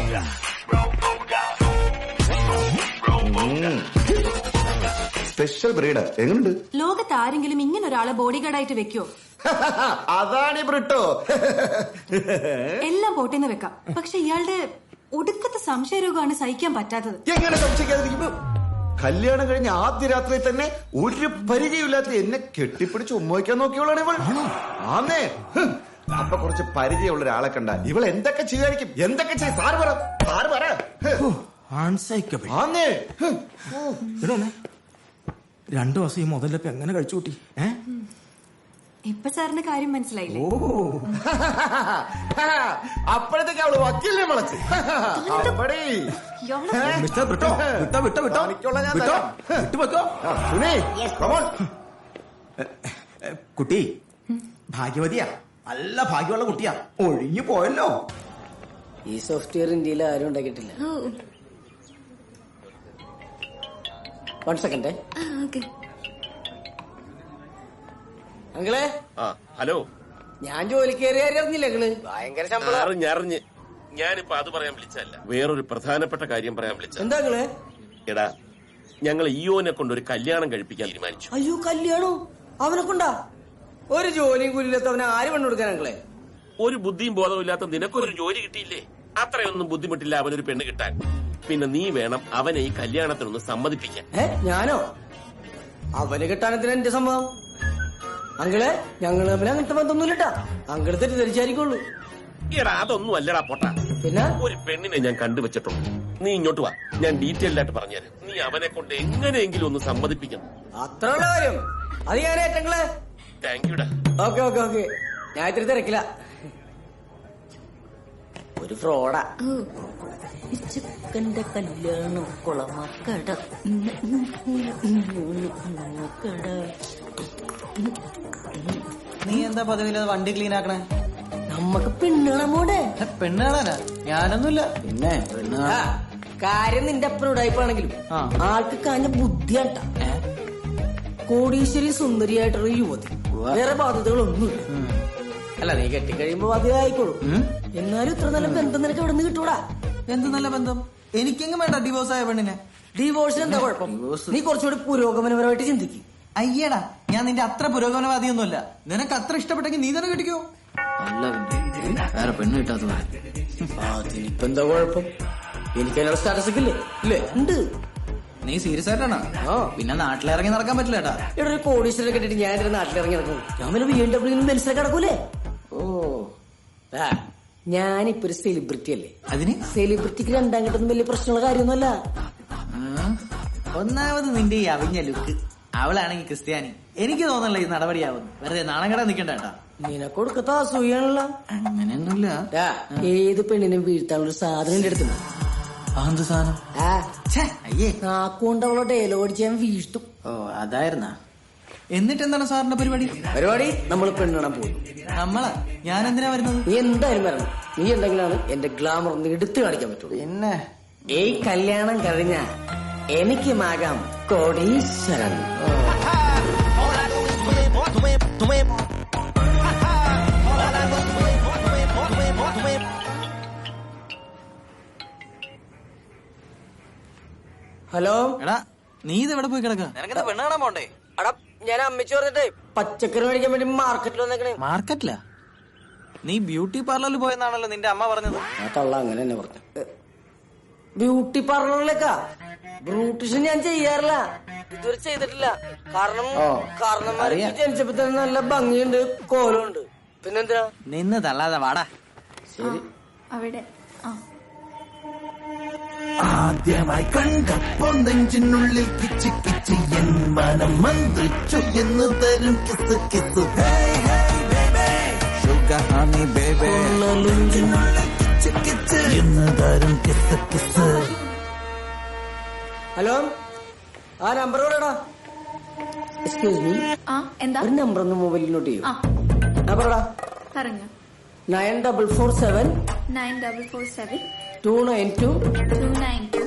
Speaker 7: Special breed. എങ്ങനെയുണ്ട്?
Speaker 15: ലോകത്ത് ആരെങ്കിലും ഇങ്ങനെ ഒരാളെ ബോഡി ഗാർഡായിട്ട് വെക്കോ?
Speaker 7: അതാണ് ബ്രിട്ടോ.
Speaker 15: എല്ലാം പോട്ടേന്ന് വെക്കാം. പക്ഷെ ഇയാളുടെ ഒടുക്കത്തെ സംശയരോഗമാണ് സഹിക്കാൻ പറ്റാത്തത്.
Speaker 7: എങ്ങനെ സംശയിക്കാതിരിക്കും? കല്യാണം കഴിഞ്ഞ ആദ്യ രാത്രി തന്നെ ഒരു പരിചയമില്ലാത്ത എന്നെ കെട്ടിപ്പിടിച്ച് ഉമ്മയ്ക്കാൻ നോക്കിയവളാണ് ഇവൾ. ആന്നേ, അപ്പൊ കുറച്ച് പരിചയമുള്ള ഒരാളെ കണ്ട ഇവൾ എന്തൊക്കെ ചെയ്യായിരിക്കും? എന്തൊക്കെ ചെയ്യും? സാറ് പറ.
Speaker 2: 2 ദിവസം ഈ മുതലൊക്കെ എങ്ങനെ കഴിച്ചു കൂട്ടി?
Speaker 15: ഇപ്പൊ സാറിന്റെ കാര്യം മനസ്സിലായില്ലേ?
Speaker 7: അപ്പോഴത്തേക്ക് അവള് വക്കീലിനെ വിളച്ച്.
Speaker 2: കുട്ടി ഭാഗ്യവതിയാ, നല്ല ഭാഗ്യമുള്ള കുട്ടിയാ. ഒഴിഞ്ഞു പോയല്ലോ.
Speaker 4: ഈ സോഫ്റ്റ്വെയർ ഇന്ത്യയിൽ ആരും ഉണ്ടാക്കിയിട്ടില്ല. 1 സെക്കൻഡ്. അങ്ങളെ.
Speaker 14: ഹലോ.
Speaker 4: ഞാൻ ജോലിക്ക് കയറി അറിഞ്ഞില്ല. ഭയങ്കര ശമ്പളം.
Speaker 14: അറിഞ്ഞ് ഞാനിപ്പോ അത് പറയാൻ വിളിച്ചല്ല, വേറൊരു പ്രധാനപ്പെട്ട കാര്യം പറയാൻ വിളിച്ച.
Speaker 4: എന്താ?
Speaker 14: എടാ, ഞങ്ങൾ ഇയോനെ കൊണ്ട് ഒരു കല്യാണം കഴിപ്പിക്കാൻ തീരുമാനിച്ചു.
Speaker 4: അയ്യോ, കല്യാണോ? അവനെ കൊണ്ടാ? ഒരു ജോലിയും കൂലിയില്ലാത്ത അവനെ ആര് പെണ്ണു കൊടുക്കാൻ? അങ്ങളെ,
Speaker 14: ഒരു ബുദ്ധിയും ബോധവും ഇല്ലാത്ത നിനക്കൊരു ജോലി കിട്ടിയില്ലേ? അത്രയൊന്നും ബുദ്ധിമുട്ടില്ല അവനൊരു പെണ്ണ് കിട്ടാൻ. പിന്നെ നീ വേണം അവനെ ഈ കല്യാണത്തിനൊന്ന് സമ്മതിപ്പിക്കാൻ.
Speaker 4: ഞാനോ? അവന് കിട്ടാനത്തിന് എന്റെ സമ്മതം? അങ്കിളെ, ഞങ്ങൾ തമ്മിൽ അങ്ങനത്തെ ബന്ധമൊന്നുമില്ലട്ടാ. അങ്കിള് തെറ്റിദ്ധരിച്ചായിരിക്കുള്ളൂ.
Speaker 14: എടാ, അതൊന്നും അല്ലടാ പൊട്ടാ.
Speaker 4: പിന്നെ
Speaker 14: ഒരു പെണ്ണിനെ ഞാൻ കണ്ടുവച്ചിട്ടുണ്ട്. നീ ഇങ്ങോട്ട് വാ, ഞാൻ ഡീറ്റെയിൽഡ് ആയിട്ട് പറഞ്ഞുതരാം. നീ അവനെ കൊണ്ട് എങ്ങനെയെങ്കിലും ഒന്ന് സമ്മതിപ്പിക്കണം.
Speaker 4: അത്രയുള്ള കാര്യം. അത് ഞാൻ ഏറ്റങ്ങളെ.
Speaker 14: താങ്ക് യുടാ.
Speaker 4: Okay okay okay. ഞാൻ ഇത്തിരി തിരക്കില്ല. ഒരു ഫ്രോഡാ.
Speaker 13: ചിക്കന്റെ കല്യാണം കുളമാക്കട.
Speaker 1: നീ എന്താ പതിവില്ലാതെ വണ്ടി ക്ലീൻ ആക്കണേ?
Speaker 4: നമ്മക്ക് പെണ്ണുകളെ മോടെ.
Speaker 1: പെണ്ണ് കാണാനാ? ഞാനൊന്നുമില്ല. പിന്നെ
Speaker 4: കാര്യം നിന്റെ അപ്പനോടായിപ്പാണെങ്കിലും ആൾക്ക് കാഞ്ഞ ബുദ്ധിയാട്ട. കോടീശ്വരി സുന്ദരിയായിട്ടൊരു യുവതി, വേറെ ബാധ്യതകളൊന്നുമില്ല. അല്ല, നീ കെട്ടിക്കഴിയുമ്പോ ബാധ്യതയായിക്കോളൂ. എന്നാലും ഇത്ര നല്ല ബന്ധം നിനക്ക് എവിടെ നിന്ന് കിട്ടൂടാ?
Speaker 1: എന്ത് നല്ല ബന്ധം? എനിക്കെങ്കിലും വേണ്ട ഡിവോഴ്സ് ആയ പെണ്ണിനെ.
Speaker 4: ഡിവോഴ്സിന് എന്താ കുഴപ്പം? നീ കുറച്ചുകൂടി പുരോഗമനപരമായിട്ട് ചിന്തിക്കും.
Speaker 1: അയ്യടാ, ഞാൻ നിന്റെ അത്ര പുരോഗമനവാദിയൊന്നുമല്ല. നിനക്ക് അത്ര ഇഷ്ടപ്പെട്ടെങ്കിൽ നീ തന്നെ കെട്ടിക്കോ.
Speaker 4: അല്ല, വേറെ പെണ്ണ് കിട്ടാത്ത അതിനിപ്പോ എന്താ കുഴപ്പം? എനിക്ക് അതിനുള്ള സ്റ്റാറ്റസ് ഒക്കെ ഇല്ലേ? ഇല്ലേ? ഉണ്ട്.
Speaker 1: നീ സീരിയസ് ആയിട്ടാണ്? പിന്നെ നാട്ടിലിറങ്ങി നടക്കാൻ പറ്റില്ല ഏട്ടാ.
Speaker 4: ഇവിടെ ഒരു കോടീശ്വരനെ കെട്ടിട്ട് ഞാൻ എന്റെ നാട്ടിലിറങ്ങി നടക്കുന്നു. ഞാൻ പിന്നെ BMW മനസ്സിലാക്കി നടക്കൂലേ? ഓ, ഞാനിപ്പൊ ഒരു സെലിബ്രിറ്റി അല്ലേ?
Speaker 1: അതിന്
Speaker 4: സെലിബ്രിറ്റിക്ക് രണ്ടാം ഘട്ടൊന്നും വലിയ പ്രശ്നമുള്ള കാര്യമൊന്നുമല്ല.
Speaker 1: ഒന്നാമത് നിന്റെ ഈ അവിഞ്ഞ ലുക്ക്, അവളാണെങ്കിൽ ക്രിസ്ത്യാനി. എനിക്ക് തോന്നല്ല ഈ നടപടിയാവുന്നു. വെറുതെ നാണം കെടാൻ നിക്കണ്ട ഏട്ടാ.
Speaker 4: നിനക്ക് കൊടുക്കത്ത അസൂയാണല്ലോ.
Speaker 1: അങ്ങനെയൊന്നുമില്ല.
Speaker 4: ഏത് പെണ്ണിനും വീഴ്ത്താനുള്ള സാധനം എന്റെ അടുത്തുണ്ട്.
Speaker 1: എന്ത് സാധനം?
Speaker 4: അയ്യേ, നാക്കൊണ്ട് അവളെ ഡയലോഗ് അടിച്ച് ഞാൻ വീഴ്ത്തും.
Speaker 1: ഓ, അതായിരുന്നാ? എന്നിട്ട് എന്താണ് സാറിന്റെ പരിപാടി?
Speaker 4: പരിപാടി നമ്മൾ പെണ്ണിടാൻ പോകും.
Speaker 1: നമ്മളാ? ഞാൻ എന്തിനാ വരുന്നത്?
Speaker 4: നീ എന്തായാലും വരണം. നീ എന്തെങ്കിലാണ് എന്റെ ഗ്ലാമർ ഒന്ന് എടുത്തു കാണിക്കാൻ പറ്റുള്ളൂ.
Speaker 1: പിന്നെ
Speaker 4: ഈ കല്യാണം കഴിഞ്ഞ എനിക്കുമാകാം കോടീശ്വരൻ. ഹലോ
Speaker 1: എടാ, നീ ഇത് എവിടെ പോയി കിടക്ക? നിനക്കെന്താ പെണ്ണ് കാണാൻ പോണ്ടേ?
Speaker 4: എടാ, ഞാൻ അമ്മച്ചി പറഞ്ഞിട്ടേ പച്ചക്കറി മേടിക്കാൻ വേണ്ടി മാർക്കറ്റിൽ വന്നേക്കണേ.
Speaker 1: മാർക്കറ്റിലാ? നീ ബ്യൂട്ടി പാർലറിൽ പോയെന്നാണല്ലോ നിന്റെ അമ്മ പറഞ്ഞത്.
Speaker 4: ആ തള്ള അങ്ങനെ തന്നെ പറഞ്ഞു. ബ്യൂട്ടി പാർലറിലേക്കാ? ബ്യൂട്ടീഷ്യൻ ഞാൻ ചെയ്യാറില്ല, ഇതുവരെ ചെയ്തിട്ടില്ല. കാരണം ജനിച്ചപ്പോ തന്നെ നല്ല ഭംഗിയുണ്ട്, കോലമുണ്ട്. പിന്നെന്തിനാ?
Speaker 1: നിന്ന് തള്ളാതെ വാടാ.
Speaker 4: ശരി.
Speaker 12: അവിടെ
Speaker 16: ആദ്യമായി കണ്ടപ്പോൾ നെഞ്ചിനുള്ളിൽ കിച്ച് കിച്ച് എൻ മനം മന്ത്രിച്ചു എന്ന് തരും kiss kiss. Sugar honey baby നെഞ്ചിനുള്ളിൽ കിച്ച് കിച്ച് എന്ന് തരും കിസ് കിസ്.
Speaker 4: ഹലോ, ആ നമ്പർ പറയടാ. എക്സ്ക്യൂസ് മീ,
Speaker 12: എന്താ
Speaker 4: ഒരു നമ്പർ ഒന്ന് മൊബൈലിൽ നോട്ട് ചെയ്യൂ. പറയടാ.
Speaker 12: പറഞ്ഞു.
Speaker 4: 9447
Speaker 12: 9447
Speaker 4: 292
Speaker 12: 292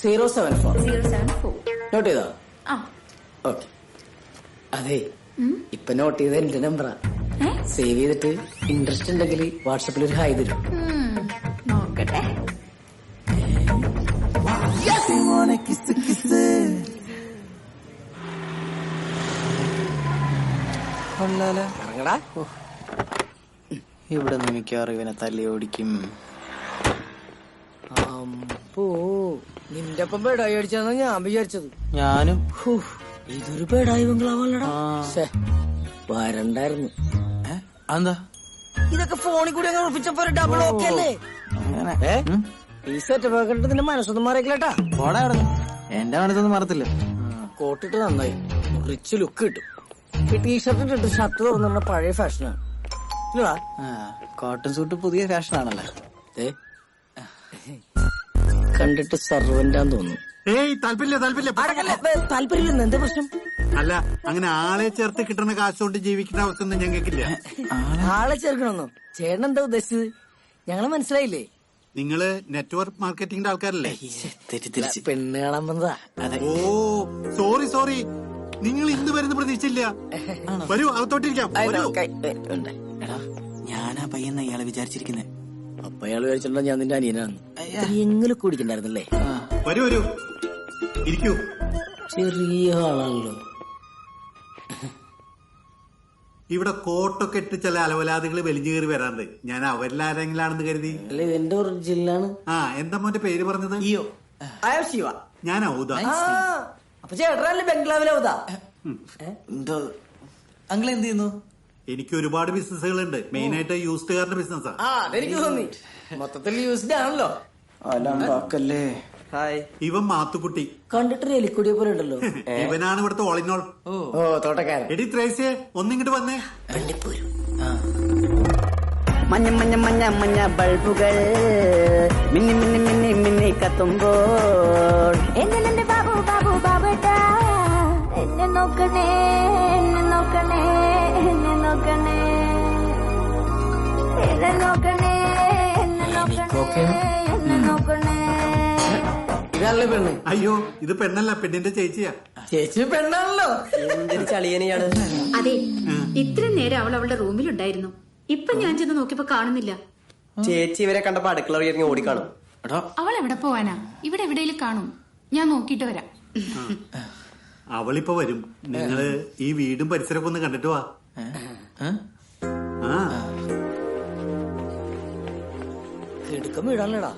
Speaker 4: 074.
Speaker 12: 074.
Speaker 4: നോട്ട് ചെയ്താ? ഓക്കെ. അതെ, ഇപ്പൊ നോട്ട് ചെയ്ത എന്റെ നമ്പറാ. സേവ് ചെയ്തിട്ട് ഇൻട്രസ്റ്റ് ഉണ്ടെങ്കിൽ വാട്സാപ്പിൽ ഒരു ഹായ് തരും.
Speaker 12: നോക്കട്ടെ.
Speaker 4: ഇറങ്ങടാ.
Speaker 1: ഇവിടെ മിക്കവാറും ഇവനെ തല്ലി ഓടിക്കും.
Speaker 4: നിന്റെ ഒപ്പം ബേഡായി അടിച്ചാന്നാ ഞാൻ വിചാരിച്ചത്.
Speaker 1: ഞാനും.
Speaker 4: ഇതൊരു ബേഡായി ബംഗ്ലാവല്ലടാ. വരണ്ടായിരുന്നു.
Speaker 1: എന്താ
Speaker 4: ഇതൊക്കെ ഫോണിൽ കൂടി അങ്ങ് ഉറപ്പിച്ചപ്പോ ഒരു ഡബിൾ ഓക്കെ അല്ലേ? ഈ സെറ്റപ്പ് കണ്ടിട്ട് നിന്റെ മനസ്സൊന്നും മാറിയില്ലേട്ടാ.
Speaker 1: പോടാ അവിടെ. എന്റെ മനസ്സൊന്നും മറത്തില്ല.
Speaker 4: കോട്ടിട്ട് നന്നായി, റിച്ച് ലുക്ക് കിട്ടും. ഈ ടീഷർട്ട് ഇട്ടിട്ട് ഷർട്ട് തുറന്ന പഴയ ഫാഷനാണ്.
Speaker 1: കോട്ടൺ സൂട്ട് പുതിയ ഫാഷൻ ആണല്ലേ?
Speaker 4: കണ്ടിട്ട് സർവന്റാന്ന് തോന്നുന്നു. താല്പര്യമില്ല. എന്താ പ്രശ്നം?
Speaker 7: അല്ല, അങ്ങനെ ആളെ ചേർത്ത് കിട്ടുന്ന കാശുകൊണ്ട് ജീവിക്കുന്ന അവസ്ഥയൊന്നും ഞങ്ങൾക്കില്ല.
Speaker 4: ആളെ ചേർക്കണമെന്നോ? ചേട്ടൻ എന്താ ഉദ്ദേശിച്ചത്? ഞങ്ങള് മനസ്സിലായില്ലേ?
Speaker 7: നിങ്ങള് നെറ്റ്വർക്ക് മാർക്കറ്റിംഗിന്റെ ആൾക്കാരല്ലേ?
Speaker 4: പെണ്ണ് കാണാൻ വന്നതാ.
Speaker 7: ഓ, സോറി. നിങ്ങൾ ഇന്ന് വരുന്ന പ്രതീക്ഷയില്ല. വരൂ, അകത്തോട്ടിരിക്കാം.
Speaker 1: ഞാനാ പയ്യെന്ന ഇയാളെ വിചാരിച്ചിരിക്കുന്നേ.
Speaker 4: അപ്പൊ അയാള് വിചാരിച്ചിട്ടുണ്ടോ ഞാൻ നിന്റെ അനിയനാണ്? എങ്ങനെ കുടിക്കണ്ടായിരുന്നല്ലേ?
Speaker 7: വരൂ ഇരിക്കൂ.
Speaker 4: ചെറിയ ആളാണല്ലോ.
Speaker 7: ഇവിടെ കോട്ടൊക്കെ ഇട്ട് ചില അലവലാദികൾ വലിഞ്ഞു കയറി വരാറുണ്ട്. ഞാൻ അവരിലാരെങ്കിലാണെന്ന് കരുതി.
Speaker 4: അല്ല, ഇതെന്റെ ഒറിജിനലാണ്.
Speaker 7: എന്താ മോന്റെ പേര് പറഞ്ഞത്?
Speaker 4: ശിവ.
Speaker 7: ഞാൻ ഔദ.
Speaker 4: അപ്പൊ ചേട്ടനല്ലേ ബംഗ്ലാവിൽ ഔദ?
Speaker 1: അങ്കിൾ എന്ത് ചെയ്യുന്നു?
Speaker 7: എനിക്ക് ഒരുപാട് ബിസിനസ്സുകളുണ്ട്. മെയിൻ ആയിട്ട് യൂസ്ഡ് കാറിന്റെ ബിസിനസ്സാ.
Speaker 4: അതെനിക്ക് തോന്നി. മൊത്തത്തിൽ യൂസ്ഡ് ആണല്ലോ.
Speaker 7: ഇവൻ മാത്തുക്കുട്ടി.
Speaker 4: കണ്ടിട്ട് എലിക്കുടിയെ പോലെ ഉണ്ടല്ലോ.
Speaker 7: ഇവനാണ് ഇവിടുത്തെ ഓളിനോൾ.
Speaker 4: തോട്ടക്കാരൻ.
Speaker 7: എടി ത്രേസ്യേ, ഒന്നിങ്ങോട്ട് വന്നേ.
Speaker 10: മഞ്ഞ മഞ്ഞ മഞ്ഞ മഞ്ഞ ബൾബുകൾ മിന്നി മിന്നി മിന്നി മിന്നി കത്തുമ്പോൾ
Speaker 12: എന്നെ ബാബു ബാബു ബാബേട്ടാ, എന്നെ നോക്കണേ, എന്നെ നോക്കണേ, എന്നെ നോക്കണേ, എന്നെ നോക്കണേ, എന്നെ നോക്കണേ, എന്നെ നോക്കണേ.
Speaker 4: ഇതല്ലേ പെണ്ണ്?
Speaker 7: അയ്യോ ഇത് പെണ്ണല്ല, പെണ്ണിന്റെ ചേച്ചിയാ.
Speaker 4: ചേച്ചി പെണ്ണാണല്ലോ. എന്തൊരു ചളിയനെയാണ്.
Speaker 15: അതെ, ഇത്രയും നേരം അവൾ അവളുടെ റൂമിലുണ്ടായിരുന്നു. ഇപ്പൊ ഞാൻ ചെന്ന് നോക്കിയപ്പോ കാണുന്നില്ല.
Speaker 4: ചേച്ചി ഇവരെ കണ്ടപ്പോ അടുക്കള വഴി ഇറങ്ങി ഓടിക്കാണും.
Speaker 15: അവൾ എവിടെ പോവാനാ? ഇവിടെ എവിടെയെങ്കിലും കാണും. ഞാൻ നോക്കിട്ട് വരാം.
Speaker 7: അവളിപ്പോ വരും. നിങ്ങള് ഈ വീടും പരിസരമൊക്കെ ഒന്ന് കണ്ടിട്ട് വാ.
Speaker 4: എടുക്കം വീടാണല്ലേടാ.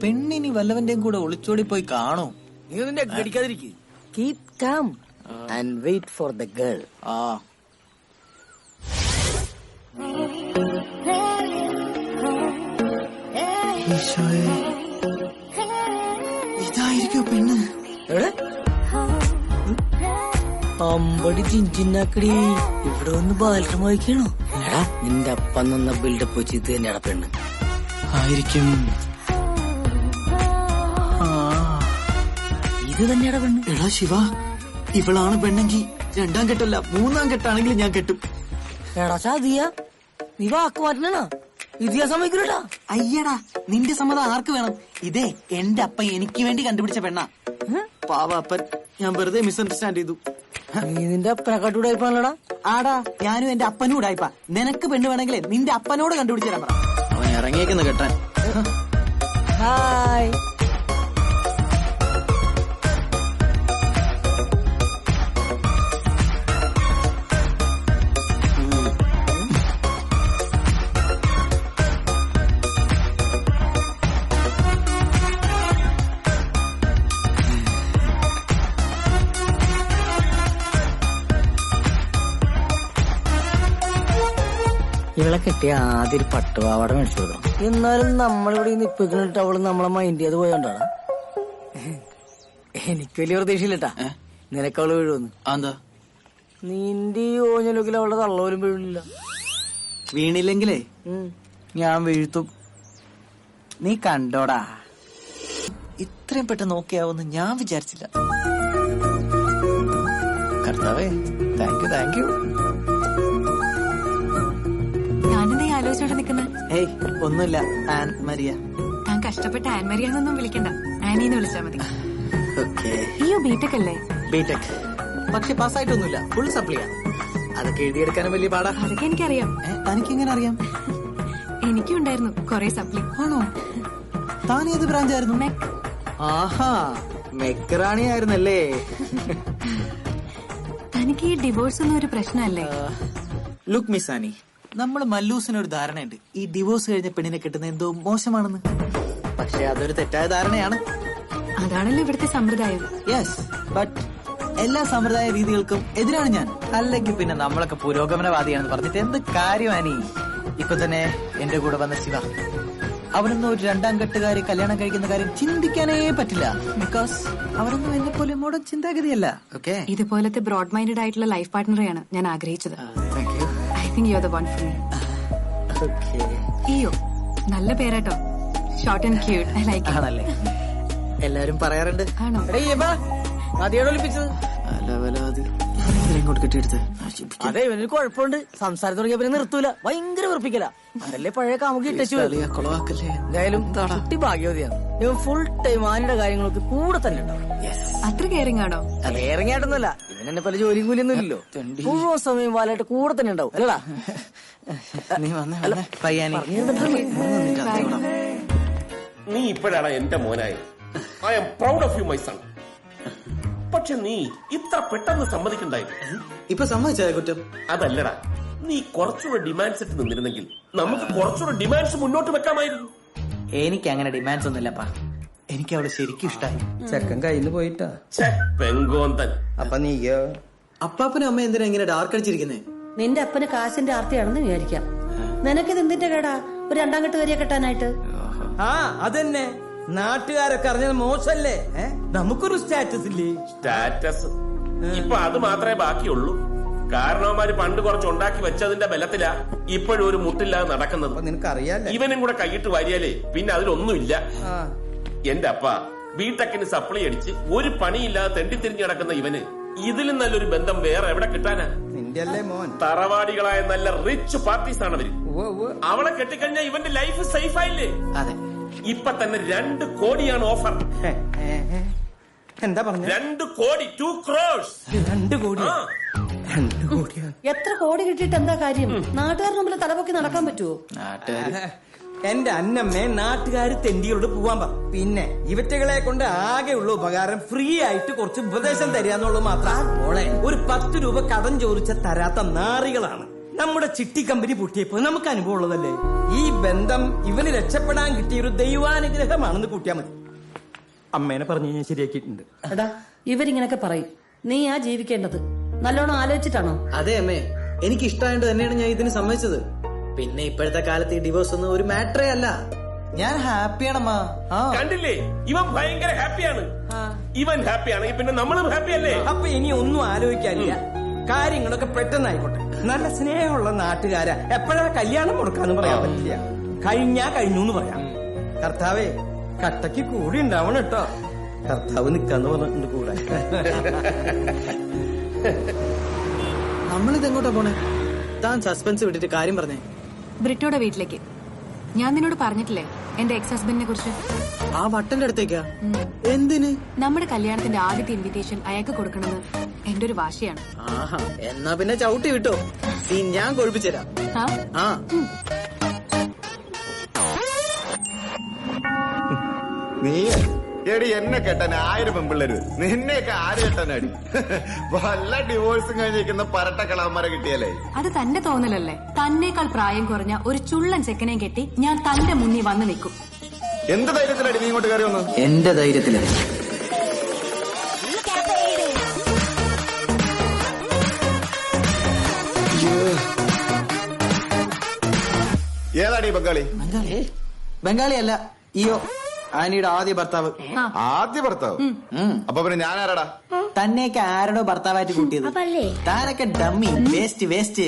Speaker 1: പെണ്ണിനി വല്ലവന്റെയും കൂടെ ഒളിച്ചോടി പോയി കാണോ?
Speaker 4: നീ നിന്റെ അടിക്കാതിരിക്കും. Keep calm and wait for the girl.
Speaker 1: ഇതായിരിക്കോ പെണ്ണ്?
Speaker 4: അമ്പടി ചിഞ്ചിന്നാക്കടി. ഇവിടെ ഒന്ന് ബാലം വായിക്കണോ? എടാ നിന്റെ അപ്പം നിന്ന ബിൽഡപ്പ് വെച്ച് ഇത് തന്നെയാടാ പെണ്ണ്.
Speaker 1: ആയിരിക്കും.
Speaker 4: ഇത് തന്നെയാടാ പെണ്ണ്.
Speaker 1: എടാ ശിവ, ഇവളാണ് പെണ്ണെങ്കി 2ാം കെട്ടല്ല 3ാം കെട്ടാണെങ്കിലും ഞാൻ കെട്ടും.
Speaker 4: എടാ ചാതിയ, നീ വാക്ക് മാറ്റണ. ഇതിയാ സമ്മതിക്കൂടാ.
Speaker 1: അയ്യടാ, നിന്റെ സമ്മതം ആർക്ക് വേണം? ഇതേ എന്റെ അപ്പ എനിക്ക് വേണ്ടി കണ്ടുപിടിച്ച പെണ്ണാ. പാവ അപ്പൻ, ഞാൻ വെറുതെ മിസ്അണ്ടർസ്റ്റാൻഡ് ചെയ്തു.
Speaker 4: നീ നിന്റെ അപ്പനെക്കാട്ട് ഉടായിപ്പാണല്ലോടാ.
Speaker 1: ആടാ, ഞാനും എന്റെ അപ്പനും ഉടായിപ്പാ. നിനക്ക് പെണ്ണ് വേണമെങ്കിലേ നിന്റെ അപ്പനോട് കണ്ടുപിടിച്ചു തരാൻ പറ. അവൻ ഇറങ്ങിയേക്കുന്ന കെട്ടാൻ.
Speaker 4: ഹായ്. ഇവളെ കെട്ടിയ ആദ്യം ഒരു പട്ടുപാവാട മേടിച്ചു കൊടുക്കണം. എന്നാലും നമ്മളിവിടെ നിപ്പിക്കിട്ട് അവള് നമ്മളെ മൈൻഡ് ചെയ്ത് പോയോണ്ടാണ്. എനിക്ക് വലിയ പ്രതീക്ഷയില്ലട്ടാ നിനക്ക് അവള് വീഴുവന്ന്.
Speaker 1: എന്താ
Speaker 4: നിന്റെ ഈ ഓഞ്ഞലൊക്കെ അവളുടെ തള്ളപോലും വീഴില്ല.
Speaker 1: വീണില്ലെങ്കിലേ ഞാൻ വീഴ്ത്തും. നീ കണ്ടോടാ, ഇത്രയും പെട്ടെന്ന് നോക്കിയാവുന്ന് ഞാൻ വിചാരിച്ചില്ല. കർത്താവേ, താങ്ക് യു.
Speaker 15: ഞാനെന്താ ആലോചിച്ചോണ്ട് നിക്കുന്നത്?
Speaker 1: ഏയ് ഒന്നുമില്ല, ആൻ മരിയ.
Speaker 15: താൻ കഷ്ടപ്പെട്ട ആൻ മരിയാന്നൊന്നും വിളിക്കണ്ട, ആനിന്ന് വിളിച്ചാ മതി. അയ്യോ, ബിടെക് അല്ലേ?
Speaker 1: ബിടെക്, പക്ഷെ പാസ്സായിട്ടൊന്നുമില്ല. ഫുൾ സപ്ലിയാ. അതൊക്കെ എഴുതിയെടുക്കാനും വലിയ പാടാ.
Speaker 15: അതൊക്കെ എനിക്കറിയാം.
Speaker 1: തനിക്കെങ്ങനെ അറിയാം?
Speaker 15: എനിക്കും ഉണ്ടായിരുന്നു കൊറേ സപ്ലി.
Speaker 1: ആണോ? താൻ ഏത് ബ്രാഞ്ചായിരുന്നു?
Speaker 15: മെക്.
Speaker 1: ആഹാ, മെക്റാണിയായിരുന്നല്ലേ.
Speaker 15: തനിക്ക് ഈ ഡിവോഴ്സ് ഒന്നും ഒരു പ്രശ്നമല്ലേ?
Speaker 1: ലുക്ക് മിസ് ആനി, നമ്മൾ മല്ലൂസിനൊരു ധാരണയുണ്ട് ഈ ഡിവോഴ്സ് കഴിഞ്ഞ പെണ്ണിനെ കിട്ടുന്ന എന്തോ മോശമാണെന്ന്. പക്ഷെ അതൊരു തെറ്റായ ധാരണയാണ്.
Speaker 15: അതാണല്ലോ ഇവിടുത്തെ സമ്പ്രദായം.
Speaker 1: യെസ്, ബട്ട് എല്ലാ സമ്പ്രദായ രീതികൾക്കും എതിരാണ് ഞാൻ. അല്ലെങ്കിൽ പിന്നെ നമ്മളൊക്കെ പുരോഗമനവാദിയാണെന്ന് പറഞ്ഞിട്ട് എന്ത് കാര്യമാനി? ഇപ്പൊ തന്നെ എന്റെ കൂടെ വന്ന ശിവ, അവനൊന്നും ഒരു 2ാം കെട്ടുകാരി കല്യാണം കഴിക്കുന്ന കാര്യം ചിന്തിക്കാനേ പറ്റില്ല. ബിക്കോസ് അവരൊന്നും എന്നെ പോലെ മോഡൽ ചിന്താഗതിയല്ല. ഓക്കെ,
Speaker 15: ഇതുപോലത്തെ ബ്രോഡ് മൈൻഡഡ് ആയിട്ടുള്ള ലൈഫ് പാർട്ട്ണറെയാണ് ഞാൻ ആഗ്രഹിച്ചത്. I think you are the one for me. ഇയോ, നല്ല പേരാട്ടോ. Short and cute. I like it.
Speaker 1: ആണല്ലേ? എല്ലാരും പറയാറുണ്ട്.
Speaker 15: ആണോ?
Speaker 4: മതിയോട് ഒളിപ്പിച്ചത്
Speaker 1: ഇങ്ങോട്ട് കെട്ടിയെടുത്ത്.
Speaker 4: അതെ, ഇവനൊരു കുഴപ്പമുണ്ട്. സംസാരം തുടങ്ങിയ പിന്നെ നിർത്തൂല. ഭയങ്കര വെറുപ്പിക്കല. അതല്ലേ പഴയ കാമുകി ഇട്ടു. എന്തായാലും കുട്ടി ഭാഗ്യവതിയാണ്. ഇവൻ ഫുൾ ടൈം ആനിയുടെ കാര്യങ്ങളൊക്കെ കൂടെ തന്നെ ഉണ്ടാവും.
Speaker 15: അത്ര കെയറിംഗ് ആണോ?
Speaker 4: കെയറിംഗ് ആയിട്ടൊന്നുമല്ല, ഇവനെന്നെ പല ജോലിയും കൂലിയൊന്നും ഇല്ലല്ലോ. മുഴുവൻ സമയം വാലായിട്ട് കൂടെ തന്നെ ഉണ്ടാവും. അല്ലടാ,
Speaker 1: നീ വന്നേ പയ്യാനി.
Speaker 14: നീ ഇപ്പോഴാണ് എന്റെ മോനായത്. I am proud of you my son. പക്ഷെ നീ ഇത്ര പെട്ടെന്ന് സമ്മതിക്കണ്ടായിരുന്നു.
Speaker 1: ഇപ്പൊ സമ്മതിച്ചായ കുറ്റം?
Speaker 14: അതല്ലടാ, നീ കുറച്ചുകൂടെ ഡിമാൻഡ്സ് ഇട്ട് നിന്നിരുന്നെങ്കിൽ നമുക്ക് കുറച്ചുകൂടെ ഡിമാൻഡ്സ് മുന്നോട്ട് വെക്കാമായിരുന്നു.
Speaker 1: എനിക്ക് അങ്ങനെ ഡിമാൻഡ്സ് ഒന്നുമില്ലപ്പാ. എനിക്ക് അവളെ ശരിക്കും ഇഷ്ടമായി.
Speaker 3: ചെക്കൻ കയ്യിൽ പോയിട്ടാ
Speaker 14: പെങ്കോന്തൻ.
Speaker 3: അപ്പൊ നീയോ?
Speaker 1: അപ്പാപ്പനും അമ്മ എന്തിനാ ഇങ്ങനെ ഡാർക്ക് അടിച്ചിരിക്കുന്നേ?
Speaker 13: നിന്റെ അപ്പന് കാശിന്റെ ആർത്തിയാണെന്ന് വിചാരിക്കാം. നിനക്കിത് എന്തിന്റെ കേടാ ഒരു 2ാം കെട്ട് വരിക കെട്ടാനായിട്ട്?
Speaker 4: ആ അതന്നെ, നാട്ടുകാരൊക്കെ അറിഞ്ഞത് മോശല്ലേ? നമുക്കൊരു സ്റ്റാറ്റസ് ഇല്ലേ?
Speaker 14: സ്റ്റാറ്റസ് ഇപ്പൊ അത് മാത്രമേ ബാക്കിയുള്ളൂ. കാരണവന്മാര് പണ്ട് കുറച്ച് ഉണ്ടാക്കി വെച്ചതിന്റെ ബലത്തിലാ ഇപ്പോഴും ഒരു മുട്ടില്ലാതെ നടക്കുന്നത്.
Speaker 3: നിനക്കറിയാലോ.
Speaker 14: ഇവനും കൂടെ കൈയിട്ട് വാരിയാലേ പിന്നെ അതിലൊന്നുമില്ല. എന്റെ അപ്പ ബിടെക്കിന് സപ്ലൈ അടിച്ച് ഒരു പണിയില്ലാതെ തെണ്ടിത്തിരിഞ്ഞ് നടക്കുന്ന ഇവന് ഇതിലും നല്ലൊരു ബന്ധം വേറെ എവിടെ കിട്ടാനാ?
Speaker 3: നിന്റെ അല്ലേ മോൻ?
Speaker 14: തറവാടികളായ നല്ല റിച്ച് പാർട്ടീസ് ആണ് അവര്. അവളെ കെട്ടിക്കഴിഞ്ഞാൽ ഇവന്റെ ലൈഫ് സേഫ് ആയില്ലേ?
Speaker 1: അതെ,
Speaker 14: ഇപ്പൊ തന്നെ 2 കോടിയാണ് ഓഫർ.
Speaker 4: എന്താ പറഞ്ഞ?
Speaker 14: 2 കോടി, 2 crores.
Speaker 4: 2 കോടി? 2 കോടിയാ?
Speaker 13: എത്ര കോടി കിട്ടിയിട്ട് എന്താ കാര്യം? നാട്ടുകാരുടെ മുമ്പിൽ തലപൊക്കി നടക്കാൻ പറ്റുമോ?
Speaker 4: എന്റെ അന്നമ്മേ, നാട്ടുകാര് തെണ്ടികളോട് പോവാൻ പറ. പിന്നെ ഇവറ്റകളെ കൊണ്ട് ആകെയുള്ള ഉപകാരം ഫ്രീ ആയിട്ട് കുറച്ച് ഉപദേശം തരാന്നുള്ളത് മാത്രം. മോളെ, ഒരു 10 രൂപ കടം ചോദിച്ച തരാത്ത നാറികളാണ്. നമ്മുടെ ചിട്ടി കമ്പനി പൊട്ടിയപ്പോ നമുക്ക് അനുഭവം ഉള്ളതല്ലേ. ഈ ബന്ധം ഇവന് രക്ഷപ്പെടാൻ കിട്ടിയൊരു ദൈവാനുഗ്രഹമാണെന്ന് കൂട്ടിയാൽ മതി. അമ്മേനെ പറഞ്ഞു ഞാൻ ശരിയാക്കിയിട്ടുണ്ട്.
Speaker 13: എടാ, ഇവരിങ്ങനൊക്കെ പറയും. നീ ആ ജീവിക്കേണ്ടത് നല്ലോണം ആലോചിച്ചിട്ടാണോ?
Speaker 1: അതെ അമ്മേ, എനിക്ക് ഇഷ്ടമായിട്ട് തന്നെയാണ് ഞാൻ ഇതിന് സമ്മതിച്ചത്. പിന്നെ ഇപ്പോഴത്തെ കാലത്ത് ഈ ഡിവോഴ്സ് ഒന്നും ഒരു മാറ്ററേ അല്ല. ഞാൻ ഹാപ്പിയാണമ്മ.
Speaker 14: കണ്ടില്ലേ, ഇവൻ ഭയങ്കര ഹാപ്പിയാണ്. ഇവൻ ഹാപ്പിയാണെങ്കിൽ പിന്നെ നമ്മളും ഹാപ്പി അല്ലേ?
Speaker 4: അപ്പൊ ഇനി ഒന്നും ആലോചിക്കാനില്ല, കാര്യങ്ങളൊക്കെ പെട്ടെന്നായിക്കോട്ടെ. നല്ല സ്നേഹമുള്ള നാട്ടുകാരാ, എപ്പോഴാ കല്യാണം മുടക്കാന്ന് പറയാൻ പറ്റില്ല. കഴിഞ്ഞാ കഴിഞ്ഞു എന്ന് പറയാം. കർത്താവേ, കട്ടയ്ക്ക് കൂടി ഉണ്ടാവണം കേട്ടോ. കർത്താവ് നിക്കാന്ന് പറഞ്ഞിട്ടുണ്ട് കൂടെ.
Speaker 1: നമ്മളിത് എങ്ങോട്ടാ പോണേ? താൻ സസ്പെൻസ് വിട്ടിട്ട് കാര്യം പറഞ്ഞേ.
Speaker 15: ബ്രിട്ടോയുടെ വീട്ടിലേക്ക്. ഞാൻ നിന്നോട് പറഞ്ഞിട്ടില്ലേ എന്റെ എക്സ് ഹസ്ബൻഡിനെ കുറിച്ച്?
Speaker 1: ആ വട്ടന്റെ അടുത്തേക്കാ? എന്തിന്?
Speaker 15: നമ്മുടെ കല്യാണത്തിന്റെ ആദ്യത്തെ ഇൻവിറ്റേഷൻ അയാൾക്ക് കൊടുക്കണമെന്ന് എന്റെ ഒരു വാശിയാണ്.
Speaker 1: ആഹാ, എന്നാ പിന്നെ ചവിട്ടി വിട്ടോ. സീൻ ഞാൻ കൊഴിപ്പിച്ചുതരാം. ആ
Speaker 17: നീ എടി എന്നെ കെട്ടാൻ 1000 പെമ്പിള്ളേര്, നിന്നെയൊക്കെ ആര് കെട്ടാനടി? വല്ല ഡിവോഴ്സും കഴിഞ്ഞിരിക്കുന്ന പരട്ട കളവന്മാരെ കിട്ടിയല്ലേ?
Speaker 15: അത് തന്റെ തോന്നലല്ലേ? തന്നേക്കാൾ പ്രായം കുറഞ്ഞ ഒരു ചുള്ളൻ ചെക്കനെയും കെട്ടി ഞാൻ തന്റെ മുന്നിൽ വന്ന് നിൽക്കും.
Speaker 17: എന്ത് ധൈര്യത്തിലടി നീ ഇങ്ങോട്ട് കയറി വന്നു?
Speaker 1: എന്റെ ധൈര്യത്തില്.
Speaker 17: ഏതാടി ബംഗാളി?
Speaker 1: ബംഗാളി അല്ല, ഇയോ ആനിയുടെ ആദ്യ ഭർത്താവ്.
Speaker 17: ആദ്യ ഭർത്താവ്? അപ്പൊ പിന്നെ ഞാൻ ആരാടാ?
Speaker 1: തന്നെയൊക്കെ ആരോടോ ഭർത്താവായിട്ട് കൂട്ടിയത്. താനൊക്കെ ഡമ്മി, വേസ്റ്റ് വേസ്റ്റ്.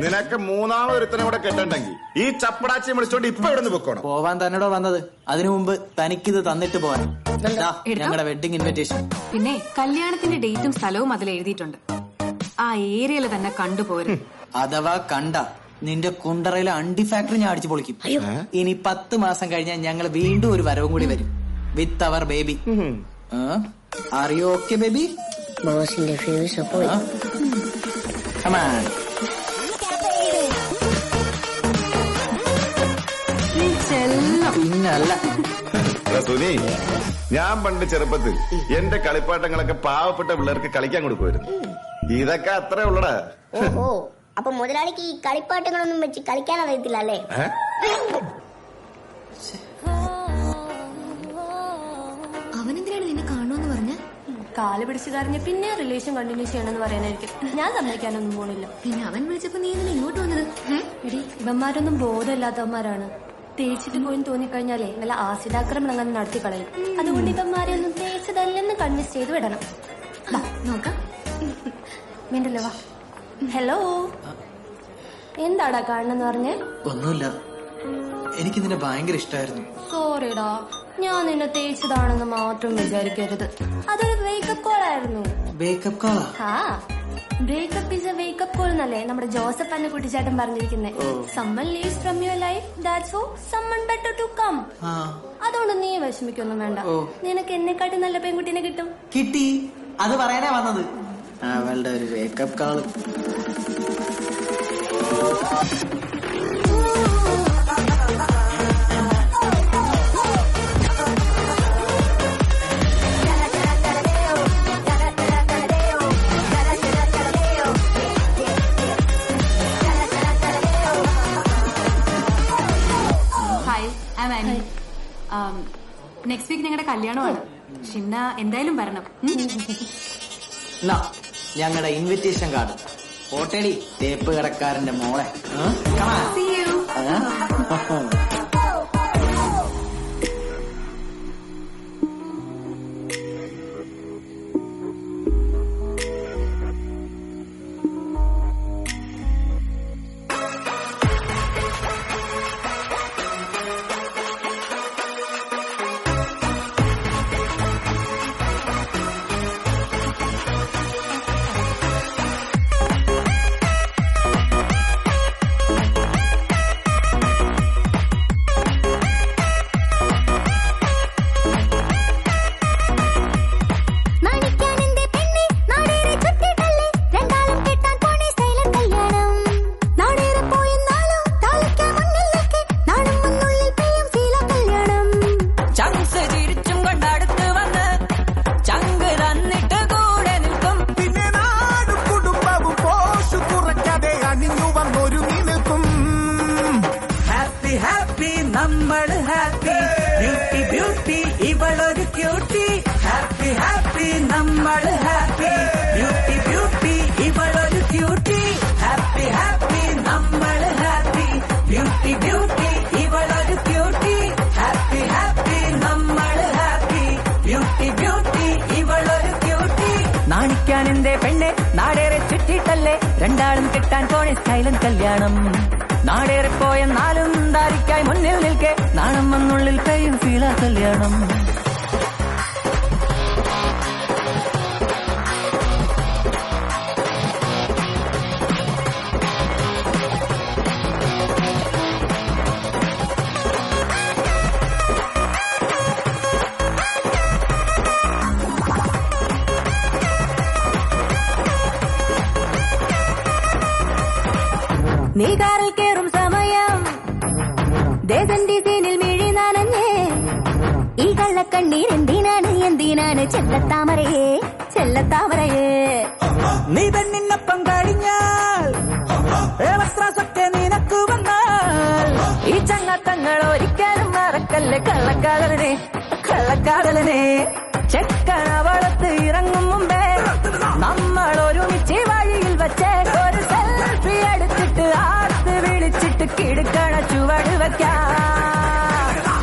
Speaker 17: നിനക്ക് 3-ആമത് ഒരുത്തനെ കൂടെ കെട്ടണ്ടെങ്കിൽ ഈ ചപ്പടാച്ചി വിളിച്ചോണ്ട് ഇപ്പൊ ഇവിടെ നിന്ന് പൊക്കോണം.
Speaker 1: പോവാൻ തന്നോടോ വന്നത്? അതിനു മുമ്പ് തനിക്കിത് തന്നിട്ട് പോവാൻ. ഞങ്ങളുടെ വെഡിങ് ഇൻവിറ്റേഷൻ.
Speaker 15: പിന്നെ കല്യാണത്തിന്റെ ഡേറ്റും സ്ഥലവും അതിൽ എഴുതിയിട്ടുണ്ട്. ആ ഏരിയയിൽ തന്നെ കണ്ടുപോരും.
Speaker 1: അഥവാ കണ്ട നിന്റെ കുണ്ടറയിലെ അണ്ടി ഫാക്ടറി ഞാൻ അടിച്ചു പൊളിക്കും. ഇനി 10 മാസം കഴിഞ്ഞാൽ ഞങ്ങൾ വീണ്ടും ഒരു വരവും കൂടി വരും with our baby. Are you okay baby?
Speaker 5: ബോസിന്റെ ഫ്യൂസ് പോയി.
Speaker 1: Come on. പിന്നല്ല
Speaker 17: സുനി, ഞാൻ പണ്ട് ചെറുപ്പത്തിൽ എന്റെ കളിപ്പാട്ടങ്ങളൊക്കെ പാവപ്പെട്ട പിള്ളേർക്ക് കളിക്കാൻ കൊടുക്കുമായിരുന്നു. ഇതൊക്കെ അത്രേ ഉള്ളടാ.
Speaker 5: ഓഹോ, അപ്പൊ മുതലാളിക്ക് ഈ കളിപ്പാട്ടങ്ങളൊന്നും വെച്ച് കളിക്കാൻ അറിയത്തില്ല അല്ലേ?
Speaker 12: അവനെന്തിനാണ് നിന്നെ കാണുമെന്ന് പറഞ്ഞ?
Speaker 18: കാല് പിടിച്ചു കറിഞ്ഞ പിന്നെ റിലേഷൻ കണ്ടിന്യൂ ചെയ്യണമെന്ന് പറയാനായിരിക്കും. ഞാൻ സമ്മതിക്കാനൊന്നും പോണില്ല.
Speaker 12: പിന്നെ അവൻ വിളിച്ചപ്പോ നീ എന്തിനാ ഇങ്ങോട്ട് വന്നത്?
Speaker 18: എടി, ഇവന്മാരൊന്നും ബോധമില്ലാത്തവന്മാരാണ്. തേച്ചിട്ട് പോയി തോന്നിക്കഴിഞ്ഞാലേ വല്ല ആസിഡാക്രമണം അങ്ങനെ നടത്തി കളയും. അതുകൊണ്ട് ഇവന്മാരെ ഒന്നും തേച്ചതല്ലെന്ന് കൺവിൻസ് ചെയ്ത് വിടണം.
Speaker 12: നോക്കാം.
Speaker 18: മിണ്ടല്ലോ, വാ. ഹലോ, എന്താടാ കാണണെന്ന് പറഞ്ഞേ?
Speaker 1: ഒന്നുമില്ല, എനിക്ക് നിന്നെ ഭയങ്കര ഇഷ്ടമായിരുന്നു.
Speaker 18: സോറിടാ, ഞാൻ നിന്നെ തേച്ചതാണെന്ന് മാത്രം വിചാരിക്കരുത്. അതൊരു വേക്കപ്പ് കോൾ ആയിരുന്നു.
Speaker 1: വേക്കപ്പ് കോളാ?
Speaker 18: ആ, breakup is a wake up call എന്നല്ലേ നമ്മുടെ ജോസഫ് എന്ന കുട്ടിച്ചാട്ടൻ പറഞ്ഞിരിക്കുന്നത്. Someone leaves from your life, that's how someone better to come. അതുകൊണ്ട് നീ വിഷമിക്കൊന്നും വേണ്ട. നിനക്ക് എന്നെക്കാട്ടി നല്ല പെൺകുട്ടീനെ കിട്ടും.
Speaker 1: കിട്ടി, അത് പറയാനാ വന്നത്. അവളുടെ ഒരു വേക്കപ്പ് കോള്.
Speaker 15: നെക്സ്റ്റ് വീക്ക് ഞങ്ങളുടെ കല്യാണമാണ്. ഷിംന എന്തായാലും വരണം.
Speaker 1: ഞങ്ങളുടെ ഇൻവിറ്റേഷൻ കാർഡ് ഓട്ടേടി തേപ്പ് കടക്കാരന്റെ മോളെ.
Speaker 10: നമ്മൾ ഹാപ്പി. ബ്യൂട്ടി ബ്യൂട്ടി ഇവളൊരു ക്യൂട്ടി. ഹാപ്പി ഹാപ്പി നമ്മൾ ഹാപ്പി. ബ്യൂട്ടി ബ്യൂട്ടി ഇവളൊരു ക്യൂട്ടി. ഹാപ്പി ഹാപ്പി നമ്മൾ ഹാപ്പി. ബ്യൂട്ടി ബ്യൂട്ടി ഇവളൊരു ക്യൂട്ടി. ഹാപ്പി ഹാപ്പി നമ്മൾ ഹാപ്പി. ബ്യൂട്ടി ബ്യൂട്ടി ഇവളൊരു ക്യൂട്ടി. നാണിക്കാൻ എന്റെ പെണ്ണെ നാടേറെ ചുറ്റിട്ടല്ലേ രണ്ടാളും കെട്ടാൻ പോണെ സൈലന്റ് കല്യാണം. നാടേറെ പോയെന്നാലും ദാരിക്കായി മുന്നിൽ നിൽക്കെ നാണം വന്നുള്ളിൽ പെയ്യും ഫീല കല്യാണം.
Speaker 11: നീ കാറിൽ കേറും സമയം ദേശന്റെ സീനിൽ മിഴി നനഞ്ഞേ. ഈ കള്ളക്കണ്ണീർ എന്തിനാണ് ചെല്ലത്താമരയേ ചെല്ലത്താമരയേ.
Speaker 10: നീ പെണ്ണിനൊപ്പം കഴിഞ്ഞാൽ വസ്ത്രസൊക്കെ നിനക്ക് വന്നാൽ ഈ ചങ്ങത്തങ്ങൾ ഒരിക്കലും മറക്കല്ലേ കള്ളക്കാതലനെ കള്ളക്കാതലനെ. ചെക്കനവളത്ത് ഇറങ്ങും മുമ്പേ നമ്മൾ ഒരുമിച്ച് വഴിയിൽ വച്ചേ ഒരു സെൽഫി എടുത്തിട്ട് ആർത്ത് വിളിച്ചിട്ട് കിടക്കണ ചുവട് വെക്കാം.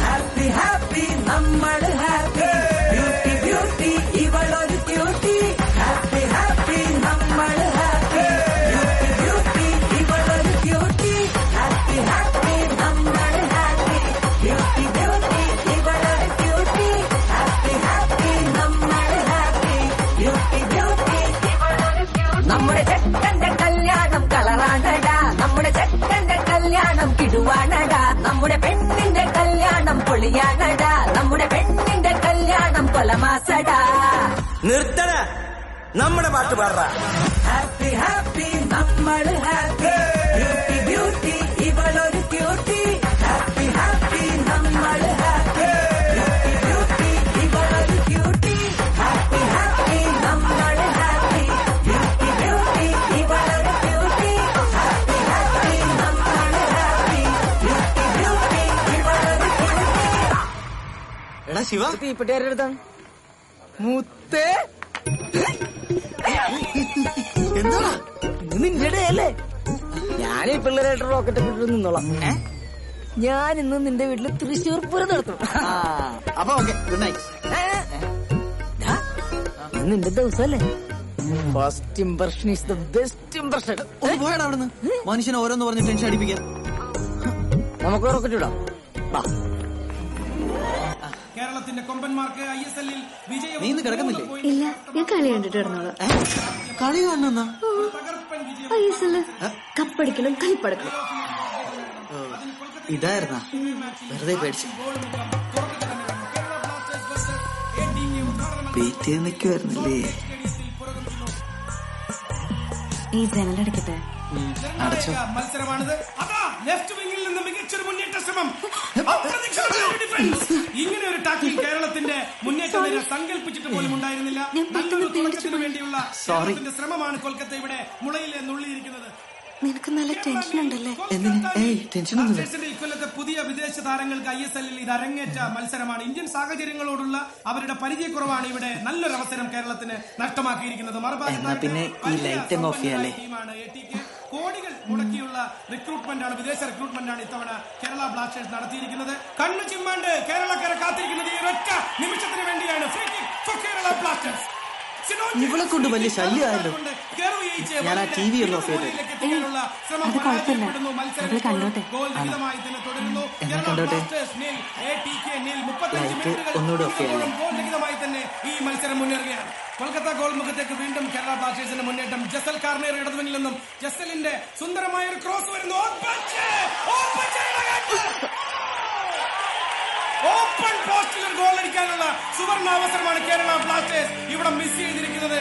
Speaker 10: ഹാപ്പി ഹാപ്പി നമ്മൾ ഹാപ്പി. ബ്യൂട്ടി ബ്യൂട്ടി ഇവളൊരു ക്യൂട്ടി. ഹാപ്പി ഹാപ്പി നമ്മൾ ഹാപ്പി. ബ്യൂട്ടി ബ്യൂട്ടി ഇവളൊരു ക്യൂട്ടി. ഹാപ്പി ഹാപ്പി നമ്മൾ ഹാപ്പി. ബ്യൂട്ടി ബ്യൂട്ടി ഇവളൊരു ക്യൂട്ടി. ഹാപ്പി ഹാപ്പി നമ്മൾ ഹാപ്പി. ബ്യൂട്ടി ബ്യൂട്ടി ഇവളൊരു ക്യൂട്ടി. നമ്മുടെ ചെക്കന്റെ കല്യാണം കളറാണടാ. നമ്മുടെ ചെക്കന്റെ കല്യാണം കിടുവാണടാ. നമ്മുടെ പെണ്ണിന്റെ കല്യാണം പൊളിയാണടാ. നമ്മുടെ പെണ്ണിന്റെ കല്യാണം കൊലമാസടാ.
Speaker 16: നിർത്തണ നമ്മുടെ പാട്ട് പാടുക.
Speaker 10: ഹാപ്പി ഹാപ്പി നമ്മൾ ഹാപ്പി. ബ്യൂട്ടി ബ്യൂട്ടി ഇവളൊരു ക്യൂട്ടി. ഹാപ്പി ഹാപ്പി നമ്മൾ ഹാപ്പി. ബ്യൂട്ടി ബ്യൂട്ടി ഇവളൊരു ക്യൂട്ടി. ഹാപ്പി ഹാപ്പി നമ്മൾ ഹാപ്പി. ബ്യൂട്ടി ബ്യൂട്ടി ഇവളൊരു ക്യൂട്ടി. ഹാപ്പി ഹാപ്പി നമ്മൾ ഹാപ്പി. ബ്യൂട്ടി ബ്യൂട്ടി ഇവളൊരു ക്യൂട്ടി.
Speaker 1: എടാ ശിവ
Speaker 4: തീപ്പെട്ടിയാരുടെ അടുത്താണ്
Speaker 1: മുത്തേ.
Speaker 4: എന്താ നിന്റെ അല്ലേ? ഞാൻ ഈ പിള്ളേരായിട്ട് റോക്കറ്റ് ഒക്കെ ഇട്ട് നിന്നോളാം. ഞാൻ ഇന്ന് നിന്റെ വീട്ടില് തൃശ്ശൂർ പൂരം നടത്തും.
Speaker 1: അപ്പൊ ഓക്കെ, ഗുഡ് നൈറ്റ്.
Speaker 4: നിന്റെ ദിവസമല്ലേ? First impression is the best impression.
Speaker 1: ഒന്ന് പോയടാ അവിടുന്ന്. മനുഷ്യനെ ഓരോന്ന് പറഞ്ഞ് ടെൻഷൻ അടിപ്പിക്കാൻ.
Speaker 4: നമുക്ക് റോക്കറ്റ് ഇടാം.
Speaker 19: കേരളത്തിന്റെ കൊമ്പന്മാർക്ക് ISL വിജയം.
Speaker 1: നീ ഇന്ന് കിടക്കുന്നില്ലേ?
Speaker 12: ഇല്ല, ഞാൻ കളി കണ്ടിട്ട് കിടന്നോളാം.
Speaker 1: കളി കാണുന്ന
Speaker 12: ISL കപ്പടിക്കണം കലിപ്പടക്കണം.
Speaker 1: ഇതായിരുന്നാ വെറുതെ പേടിച്ചു വെയിറ്റ് ചെയ്ത് നിൽക്കുവായിരുന്നല്ലേ.
Speaker 15: ഈ ജനലടക്കട്ടെ.
Speaker 1: അടച്ചോ.
Speaker 19: മത്സരമാണിത്. അതാ ലെഫ്റ്റ് വിംഗിൽ നിന്ന് മികച്ചൊരു മുന്നേറ്റ ശ്രമം. അപ്രതീക്ഷിതമായ ഡിഫൻസ്. ഇങ്ങനെ ഒരു ടാക്കിൽ കേരളത്തിന്റെ മുന്നേറ്റ നിര സങ്കല്പിച്ചിട്ട് പോലും ഉണ്ടായിരുന്നില്ല. നല്ലൊരു തുടക്കത്തിന് വേണ്ടിയുള്ള കേരളത്തിന്റെ ശ്രമമാണ് കൊൽക്കത്ത ഇവിടെ മുളയിലെ നുള്ളിയിരിക്കുന്നത്.
Speaker 12: നിനക്ക് നല്ല ടെൻഷൻ ഉണ്ടല്ലേ?
Speaker 19: ഇക്കൊല്ലത്തെ പുതിയ വിദേശ താരങ്ങൾക്ക് ISL ഇത് അരങ്ങേറ്റ മത്സരമാണ്. ഇന്ത്യൻ സാഹചര്യങ്ങളോടുള്ള അവരുടെ പരിചയക്കുറവാണ് ഇവിടെ നല്ലൊരു അവസരം കേരളത്തിന് നഷ്ടമാക്കിയിരിക്കുന്നത്. ടീമാണ് ATK. കോടികൾ മുടക്കിയുള്ള റിക്രൂട്ട്മെന്റ് ആണ്, വിദേശ റിക്രൂട്ട്മെന്റ് ആണ് ഇത്തവണ കേരള ബ്ലാസ്റ്റേഴ്സ് നടത്തിയിരിക്കുന്നത്. കണ്ണു ചിമ്മാണ്ട് കേരളക്കരെ കാത്തിരിക്കുന്നത് ഈ ഒറ്റ നിമിഷത്തിന് വേണ്ടിയാണ്. Free kick for Kerala Blasters.
Speaker 1: ഇവളെ കൊണ്ട് വലിയ ശല്യമായല്ലോ. ഞാൻ ആ TV ഒന്ന് ഓഫ് ചെയ്തു.
Speaker 15: അത് കുഴപ്പമില്ല, അവള് കണ്ടോട്ടെ.
Speaker 1: എന്നാ കണ്ടോട്ടെ. ലൈറ്റ് ഒന്നുകൂടെ ഓഫ് ചെയ്യാല്ലേ?
Speaker 19: തന്നെ ഈ മത്സരം മുന്നേറുകയാണ്. കൊൽക്കത്ത ഗോൾ മുഖത്തേക്ക് വീണ്ടും കേരള ബ്ലാസ്റ്റേഴ്സിന്റെ മുന്നേറ്റം. ജസൽ കാർണർ ഇടതുവനിൽ നിന്നും ജസലിന്റെ സുന്ദരമായ ഒരു ക്രോസ് വരുന്നു. ഓപ്പൺ പോസ്റ്റിൽ ഒരു ഗോൾ അടിക്കാനുള്ള സുവർണ അവസരമാണ് കേരള ബ്ലാസ്റ്റേഴ്സ് ഇവിടെ മിസ് ചെയ്തിരിക്കുന്നത്.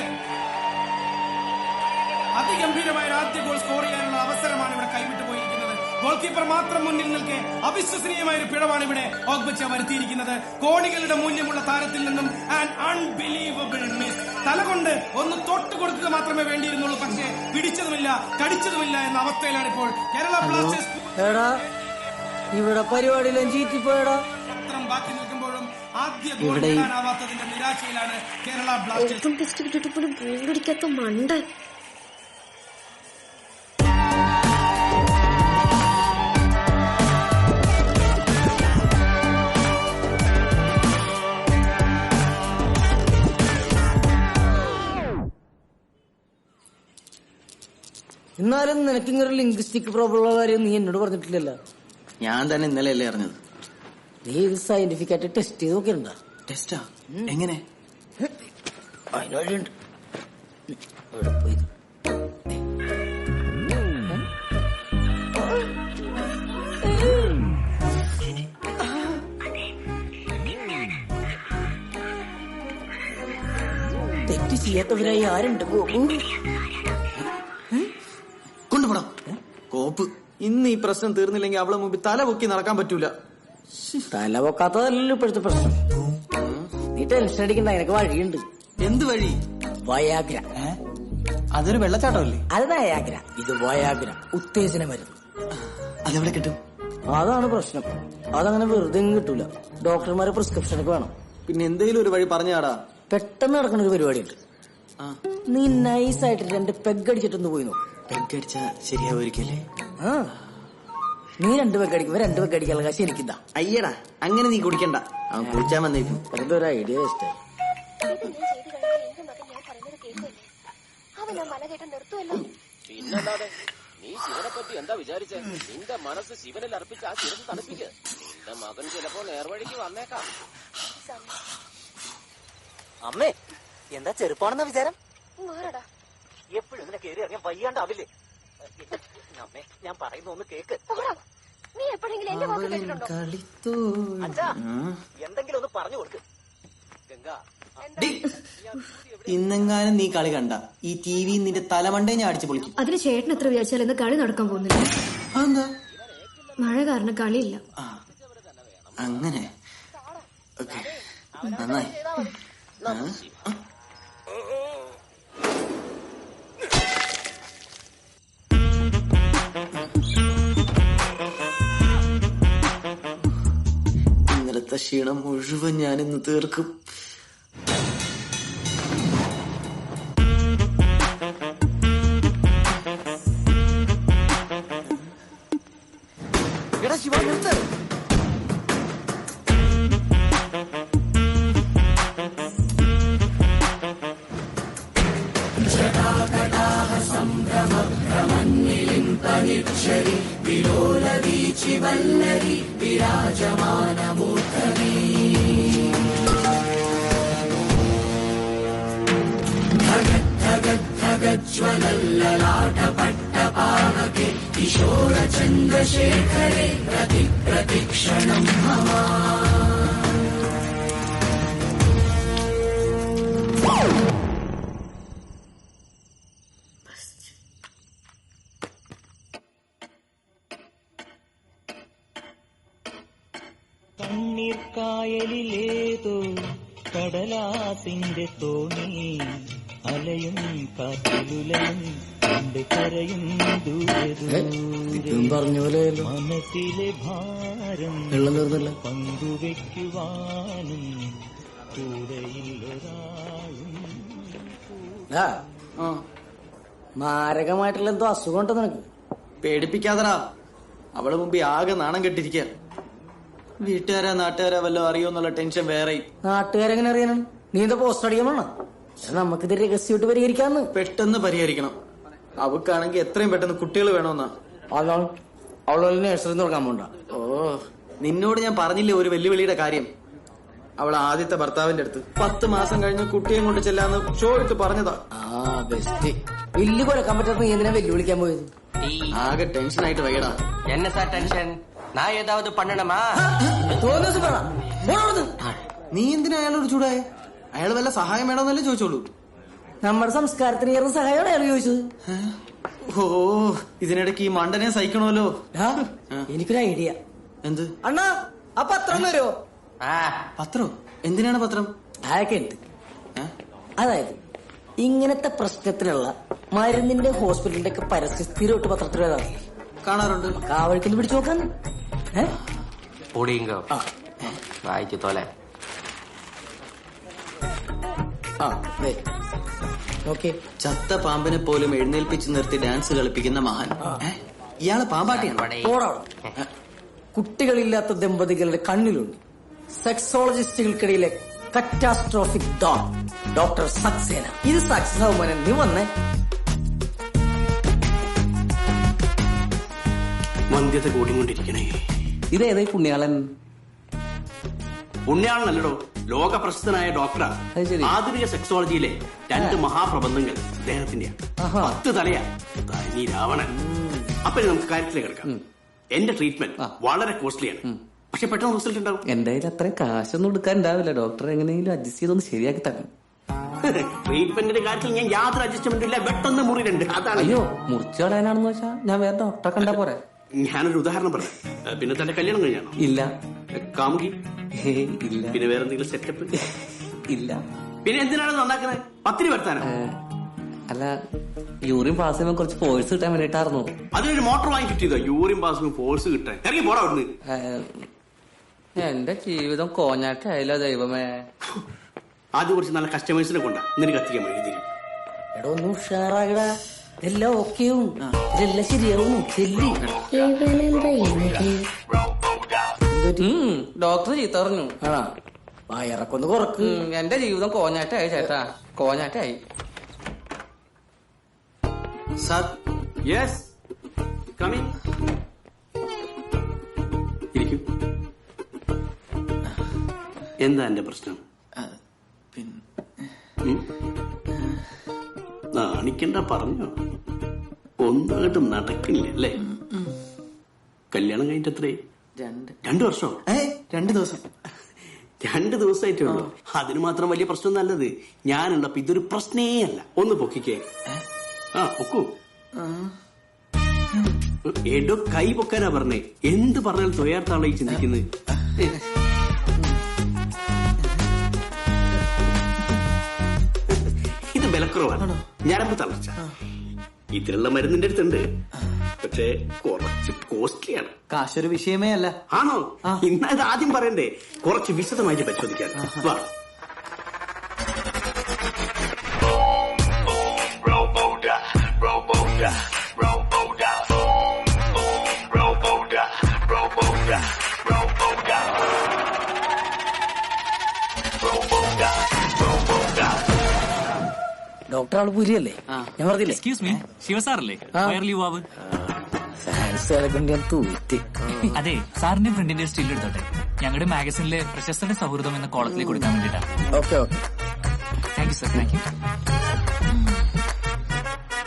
Speaker 19: അതിഗംഭീരമായ ആദ്യ ഗോൾ സ്കോർ ചെയ്യാനുള്ള അവസരമാണ് ഇവിടെ കൈവിട്ടു പോയിരിക്കുന്നത്. ഗോൾ കീപ്പർ മാത്രം മുന്നിൽ നിൽക്കെ അവിശ്വസനീയമായ ഒരു പിഴവാണ് ഇവിടെ ഓഗ്ബച്ച വരുത്തിയിരിക്കുന്നത്. കോടികളുടെ മൂല്യമുള്ള താരത്തിൽ നിന്നും ആൻ അൺബിലീവബിൾ മിസ്. തലകൊണ്ട് ഒന്ന് തൊട്ട് കൊടുക്കുക മാത്രമേ വേണ്ടിയിരുന്നുള്ളൂ, പക്ഷേ പിടിച്ചതുമില്ല കടിച്ചതുമില്ല എന്ന അവസ്ഥയിലാണ് ഇപ്പോൾ കേരള ബ്ലാസ്റ്റേഴ്സ്.
Speaker 4: ഇവിടെ പരിപാടിയിലും ചീറ്റിപ്പോയടാ.
Speaker 19: പത്രം ബാക്കി നിൽക്കുമ്പോഴും ആദ്യ ഗോൾ നേടാനാവാത്തതിന്റെ നിരാശയിലാണ് കേരള ബ്ലാസ്റ്റേഴ്സ്.
Speaker 12: ടെസ്റ്റ് കിട്ടിയിട്ട് പോലും ഗോൾ അടിക്കാത്ത മണ്ടൻ.
Speaker 4: എന്നാലും നിനക്കിങ്ങൊരു ലിംഗ്വിസ്റ്റിക് പ്രോബ്ലം ഉള്ള കാര്യം നീ എന്നോട് പറഞ്ഞിട്ടില്ലല്ലോ.
Speaker 1: ഞാൻ തന്നെ ഇന്നലെ അല്ലേ അറിഞ്ഞത്.
Speaker 4: നീ ഇത് സയന്റിഫിക് ആയിട്ട് ടെസ്റ്റ് ചെയ്ത് നോക്കിയിട്ടുണ്ടോ?
Speaker 1: ടെസ്റ്റാ? എങ്ങനെ?
Speaker 4: അതിന് വഴിയുണ്ട്. എവിടെ പോയി? തെറ്റ് ചെയ്യാത്തവരായി ആരുണ്ട്?
Speaker 1: കൊണ്ടുപോടാ കോപ്പ്. ഇന്ന് ഈ പ്രശ്നം തീർന്നില്ലെങ്കിൽ അവളെ മുമ്പിൽ തല പൊക്കി നടക്കാൻ പറ്റൂല.
Speaker 4: തല പൊക്കാത്തതല്ലല്ലോ ഇപ്പോഴത്തെ പ്രശ്നം. നീ ടെൻഷൻ അടിക്കണ്ട, അതിനൊക്കെ വഴിയുണ്ട്.
Speaker 1: എന്ത് വഴി?
Speaker 4: വയാഗ്ര.
Speaker 1: അതൊരു വെള്ളച്ചാട്ടമല്ലേ?
Speaker 4: അത് വയാഗ്ര, ഇത് വയാഗ്ര, ഉത്തേജന മരുന്ന്.
Speaker 1: അതെവിടെ കിട്ടും?
Speaker 4: അതാണ് പ്രശ്നം. അതങ്ങനെ വെറുതെ കിട്ടൂല, ഡോക്ടർമാരെ പ്രിസ്ക്രിപ്ഷൻ ഒക്കെ വേണം.
Speaker 1: പിന്നെ എന്തെങ്കിലും ഒരു വഴി പറഞ്ഞാടാ.
Speaker 4: പെട്ടെന്ന് നടക്കുന്ന ഒരു പരിപാടിയുണ്ട്. നീ നൈസായിട്ട് 2 പെഗ് അടിച്ചിട്ടൊന്ന് പോയി നോക്കും.
Speaker 1: പെഗ് അടിച്ചാ ശരിയാവുമായിരിക്കല്ലേ?
Speaker 4: നീ 2 പെഗ് അടിക്കുമ്പോ 2 പെഗ് അടിക്കാനുള്ള കാശ് എനിക്കിതാ.
Speaker 1: അയ്യടാ, അങ്ങനെ നീ കുടിക്കണ്ട. അവൻ കുടിച്ചാൻ വന്നേക്കും.
Speaker 4: എന്തൊരു ഐഡിയ വേസ്റ്റ്.
Speaker 14: പിന്നല്ലാതെ നീ ശിവനെ പറ്റി എന്താ വിചാരിച്ചേ? നിന്റെ മനസ്സ് ശിവനിൽ അർപ്പിച്ച് ആ ശിവൻ തണുപ്പിക്ക്. എന്റെ മകൻ ചിലപ്പോ നേർവഴിക്ക് വന്നേക്കാം.
Speaker 4: അമ്മേ, എന്താ ചെറുപ്പാണെന്ന വിചാരം? എപ്പോഴും ഇങ്ങനെ കയറി അറിയാൻ വയ്യാണ്ടാവില്ലേ? അമ്മേ, ഞാൻ പറയുന്ന ഒന്ന് കേക്ക്.
Speaker 18: നീ എപ്പോഴെങ്കിലും എന്റെ വാക്ക് കേട്ടിട്ടുണ്ടോ?
Speaker 4: അച്ഛാ, എന്തെങ്കിലും ഒന്ന് പറഞ്ഞു കൊടുക്ക്. ഗംഗ,
Speaker 1: ഇന്നെങ്ങാനും നീ കളി കണ്ട ഈ ടി.വി നിന്റെ തലമണ്ടേ ഞാൻ അടിച്ചു പൊളിക്കും.
Speaker 12: അതിന് ചേട്ടൻ എത്ര വിചാരിച്ചാൽ ഇന്ന് കളി നടക്കാൻ പോകുന്നില്ല.
Speaker 1: എന്താ?
Speaker 12: മഴ കാരണം കളിയില്ല.
Speaker 1: അങ്ങനെ നന്നായി. ഇന്നലത്തെ ക്ഷീണം മുഴുവൻ ഞാനിന്ന് തീർക്കും.
Speaker 4: എടാ ശിവ, നിർത്ത്.
Speaker 11: കിശോര ചന്ദ്രശേഖരേ പ്രതിക്ഷണം
Speaker 10: കണ്ണീർ കായലിലേതോ കടലാസിന്റെ തോണി അലയും കാറ്റിലുലയും കണ്ട് കരയും
Speaker 4: പറഞ്ഞ പോലെ
Speaker 10: മനസ്സിലെ ഭാരം പങ്കുവെക്കുവാനും കൂടെയില്ലൊരാളും.
Speaker 4: മാരകമായിട്ടുള്ള എന്തോ അസുഖം ഉണ്ടോ നിനക്ക്?
Speaker 1: പേടിപ്പിക്കാതടാ. അവള് മുമ്പ് ആകെ നാണം കെട്ടിരിക്ക. വീട്ടുകാരാ നാട്ടുകാരാ വല്ലതും അറിയോന്നുള്ള ടെൻഷൻ വേറെ.
Speaker 4: നാട്ടുകാരെങ്ങനെ അറിയാനാണ്? നീ എന്താ പോസ്റ്റ് അടിക്കാൻ വേണം? നമുക്കിത് രഹസ്യമായിട്ട് പരിഹരിക്കാന്ന്.
Speaker 1: പെട്ടെന്ന് പരിഹരിക്കണം. അവക്കാണെങ്കിൽ എത്രയും പെട്ടെന്ന് കുട്ടികൾ വേണമെന്നാ.
Speaker 4: അവളെ നഴ്സറി തുടങ്ങാൻ പോണ്ട.
Speaker 1: ഓ, നിന്നോട് ഞാൻ പറഞ്ഞില്ലേ ഒരു വെല്ലുവിളിയുടെ കാര്യം. അവൾ ആദ്യത്തെ ഭർത്താവിന്റെ അടുത്ത് 10 മാസം കഴിഞ്ഞ് കുട്ടിയെ കൊണ്ട് ചെല്ലാന്ന് ഷോ ഇട്ട് പറഞ്ഞതാ.
Speaker 4: ബെസ്റ്റ്. വില്ല് കൊലക്കാൻ പറ്റാത്ത നീ എന്തിനാ വെല്ലുവിളിക്കാൻ പോയത്?
Speaker 1: ആകെ ടെൻഷനായിട്ട് വയ്യടാ.
Speaker 4: എന്നെ സാർ ടെൻഷൻ? ഞാൻ ഏതാവത് പണ്ണണമാ?
Speaker 1: നീ എന്തിനാ അയാളോട് ചൂടായ? അയാൾ വല്ല സഹായം വേണമെന്നല്ലേ ചോദിച്ചോളൂ.
Speaker 4: നമ്മുടെ സംസ്കാരത്തിന് ഏറെ സഹായമാണ് അയാൾ ചോദിച്ചത്.
Speaker 1: ഓ, ഇതിനിടയ്ക്ക് ഈ മണ്ടനെ സഹിക്കണമല്ലോ.
Speaker 4: എനിക്കൊരു ഐഡിയ.
Speaker 1: എന്ത്?
Speaker 4: അണ്ണാ, ആ പത്രം തരുമോ?
Speaker 1: പത്രോ? എന്തിനാണ് പത്രം?
Speaker 4: അതൊക്കെ ഉണ്ട്. അതായത് ഇങ്ങനത്തെ പ്രശ്നത്തിനുള്ള മരുന്നിന്റെ ഹോസ്പിറ്റലിന്റെ ഒക്കെ പരസ്യം സ്ഥിരമായിട്ട് പത്രത്തിൽ കാണാറുണ്ട്. ആ വഴിക്കൊന്ന് പിടിച്ചു നോക്കാന്ന്.
Speaker 20: പൊടിയുങ്കോ വായിച്ചു തോലെ.
Speaker 1: ചത്ത പാമ്പിനെ പോലും എഴുന്നേൽപ്പിച്ച് നിർത്തി ഡാൻസ് കളിപ്പിക്കുന്ന മഹാൻ. ഇയാള് പാമ്പാട്ടിയാണ്.
Speaker 4: കുട്ടികളില്ലാത്ത ദമ്പതികളുടെ കണ്ണിലുണ്ട് സെക്സോളജിസ്റ്റുകൾക്കിടയിലെ കറ്റാസ്ട്രോഫിക് ഡോക്ടർ സക്സേന. ഇത് സക്സസ് ആവുമ്പോൾ നീ വന്നേ.
Speaker 8: വന്ധ്യത കൂടിക്കൊണ്ടിരിക്കണേ.
Speaker 4: ഇതേതായി പുണ്യാളൻ?
Speaker 8: പുണ്യാളനല്ലോ, ലോക പ്രസിദ്ധനായ ഡോക്ടറാണ്. ആധുനിക സെക്സോളജിയിലെ 2 മഹാപ്രബന്ധങ്ങൾ അദ്ദേഹത്തിന്റെ 10 തലയാ. നീ രാവണൻ. അപ്പൊ നമുക്ക് കാര്യത്തിലേക്ക് കിടക്കാം. എന്റെ ട്രീറ്റ്മെന്റ് വളരെ കോസ്റ്റ്ലിയാണ്, പക്ഷെ പെട്ടെന്ന് റിസൾട്ട് ഉണ്ടാവും.
Speaker 4: എന്റെ കയ്യിൽ അത്ര കാശൊന്നും എടുക്കാൻ ഉണ്ടാവില്ല. ഡോക്ടർ എങ്ങനെയെങ്കിലും അഡ്ജസ്റ്റ് ചെയ്തൊന്ന് ശരിയാക്കി തരണം.
Speaker 8: ട്രീറ്റ്മെന്റിന്റെ കാര്യത്തിൽ ഞാൻ യാതൊരു അഡ്ജസ്റ്റ്മെന്റും ഇല്ല. വെട്ടൊന്ന് മുറിയിലുണ്ട്. അതാണ്.
Speaker 4: അയ്യോ, മുറിച്ചു കളയാനാണെന്ന് വെച്ചാ ഞാൻ വേറെ ഡോക്ടറെ കണ്ടാ പോരെ.
Speaker 8: ഞാനൊരു ഉദാഹരണം പറയാം. പിന്നെ തന്റെ കല്യാണം കഴിഞ്ഞാണോ?
Speaker 4: ഇല്ല.
Speaker 8: കാമുകി?
Speaker 4: ഇല്ല.
Speaker 8: പിന്നെ വേറെ എന്തെങ്കിലും സെറ്റപ്പ്?
Speaker 4: ഇല്ല.
Speaker 8: പിന്നെ എന്തിനാണ് നന്നാക്കുന്നത്? പത്തിരി വരുത്താനോ?
Speaker 4: അല്ല, യൂറിൻ പാസ് ചെയ്യുമ്പോൾ കുറച്ച് ഫോഴ്സ് കിട്ടാൻ വേണ്ടിട്ടായിരുന്നു.
Speaker 8: അതിനൊരു മോട്ടോർ വാങ്ങി കിട്ടിയതോ? യൂറിൻ പാസ് ഫോഴ്സ് കിട്ടാൻ? ഇറങ്ങി പോടാ അവിടുന്ന്.
Speaker 4: എന്റെ ജീവിതം കോഞ്ഞാട്ടായില്ല ദൈവമേ.
Speaker 8: ആദ്യം കുറച്ച് നല്ല കസ്റ്റമേഴ്സിനെ കൊണ്ടാ നിനക്ക് കത്തിക്കാൻ വേണ്ടി തരും.
Speaker 4: എടോ ഒന്ന് ഉഷാറാകടാ. എല്ലാം ഓക്കെയും ഇതെല്ലാം ശരിയാവും. ഡോക്ടർ ചീത്ത പറഞ്ഞു. വയറക്കൊന്ന് കുറക്ക്. എന്റെ ജീവിതം കോഞ്ഞാട്ടായി ചേട്ടാ, കോഞ്ഞാട്ടായി.
Speaker 8: സാർ. Yes, coming. ഇരിക്കൂ. എന്താ എന്റെ പ്രശ്നം? നാണിക്കണ്ട, പറഞ്ഞോ. ഒന്നായിട്ട് നടക്കില്ല അല്ലേ? കല്യാണം കഴിഞ്ഞിട്ട് എത്രേ? 2 വർഷം.
Speaker 1: 2 ദിവസം.
Speaker 8: 2 ദിവസമായിട്ടേ ഉള്ളൂ. അതിന് മാത്രം വലിയ പ്രശ്നം നല്ലത് ഞാനുണ്ടപ്പോ ഇതൊരു പ്രശ്നേ അല്ല. ഒന്ന് പൊക്കിക്കേ. പൊക്കൂ. എടോ, കൈ പൊക്കാനാ പറഞ്ഞേ. എന്ത് പറഞ്ഞാലും തൊയ്യാർത്താണോ ഈ ചിന്തിക്കുന്നത്? ഇത് ബലക്കുറവാണ്, ഞരമ്പ് തളർച്ച. ഇതിനുള്ള മരുന്നിന്റെ അടുത്തുണ്ട്, പക്ഷേ കുറച്ച് കോസ്റ്റ്ലിയാണ്.
Speaker 1: കാശൊരു വിഷയമേ അല്ല.
Speaker 8: ആണോ? ഇന്നാ ഇത് ആദ്യം പറയണ്ടേ? കുറച്ച് വിശദമായിട്ട് പരിശോധിക്കാൻ വാ.
Speaker 4: ഡോക്ടർ ആള് പുരിയല്ലേ? ഞാൻ പറഞ്ഞില്ലേ?
Speaker 21: എക്സ്ക്യൂസ് മീ, ശിവസാറല്ലേ വയർലി യുവാവ്? അതെ, സാറിന്റെ ഫ്രണ്ടിന്റെ സ്റ്റിൽ എടുത്തോട്ടെ. ഞങ്ങളുടെ മാഗസിനിലെ പ്രശസ്തരുടെ സൗഹൃദം എന്ന കോളത്തിലേക്ക് കൊടുക്കാൻ വേണ്ടിട്ടാ.
Speaker 4: Okay okay,
Speaker 21: thank you sir. Thank you.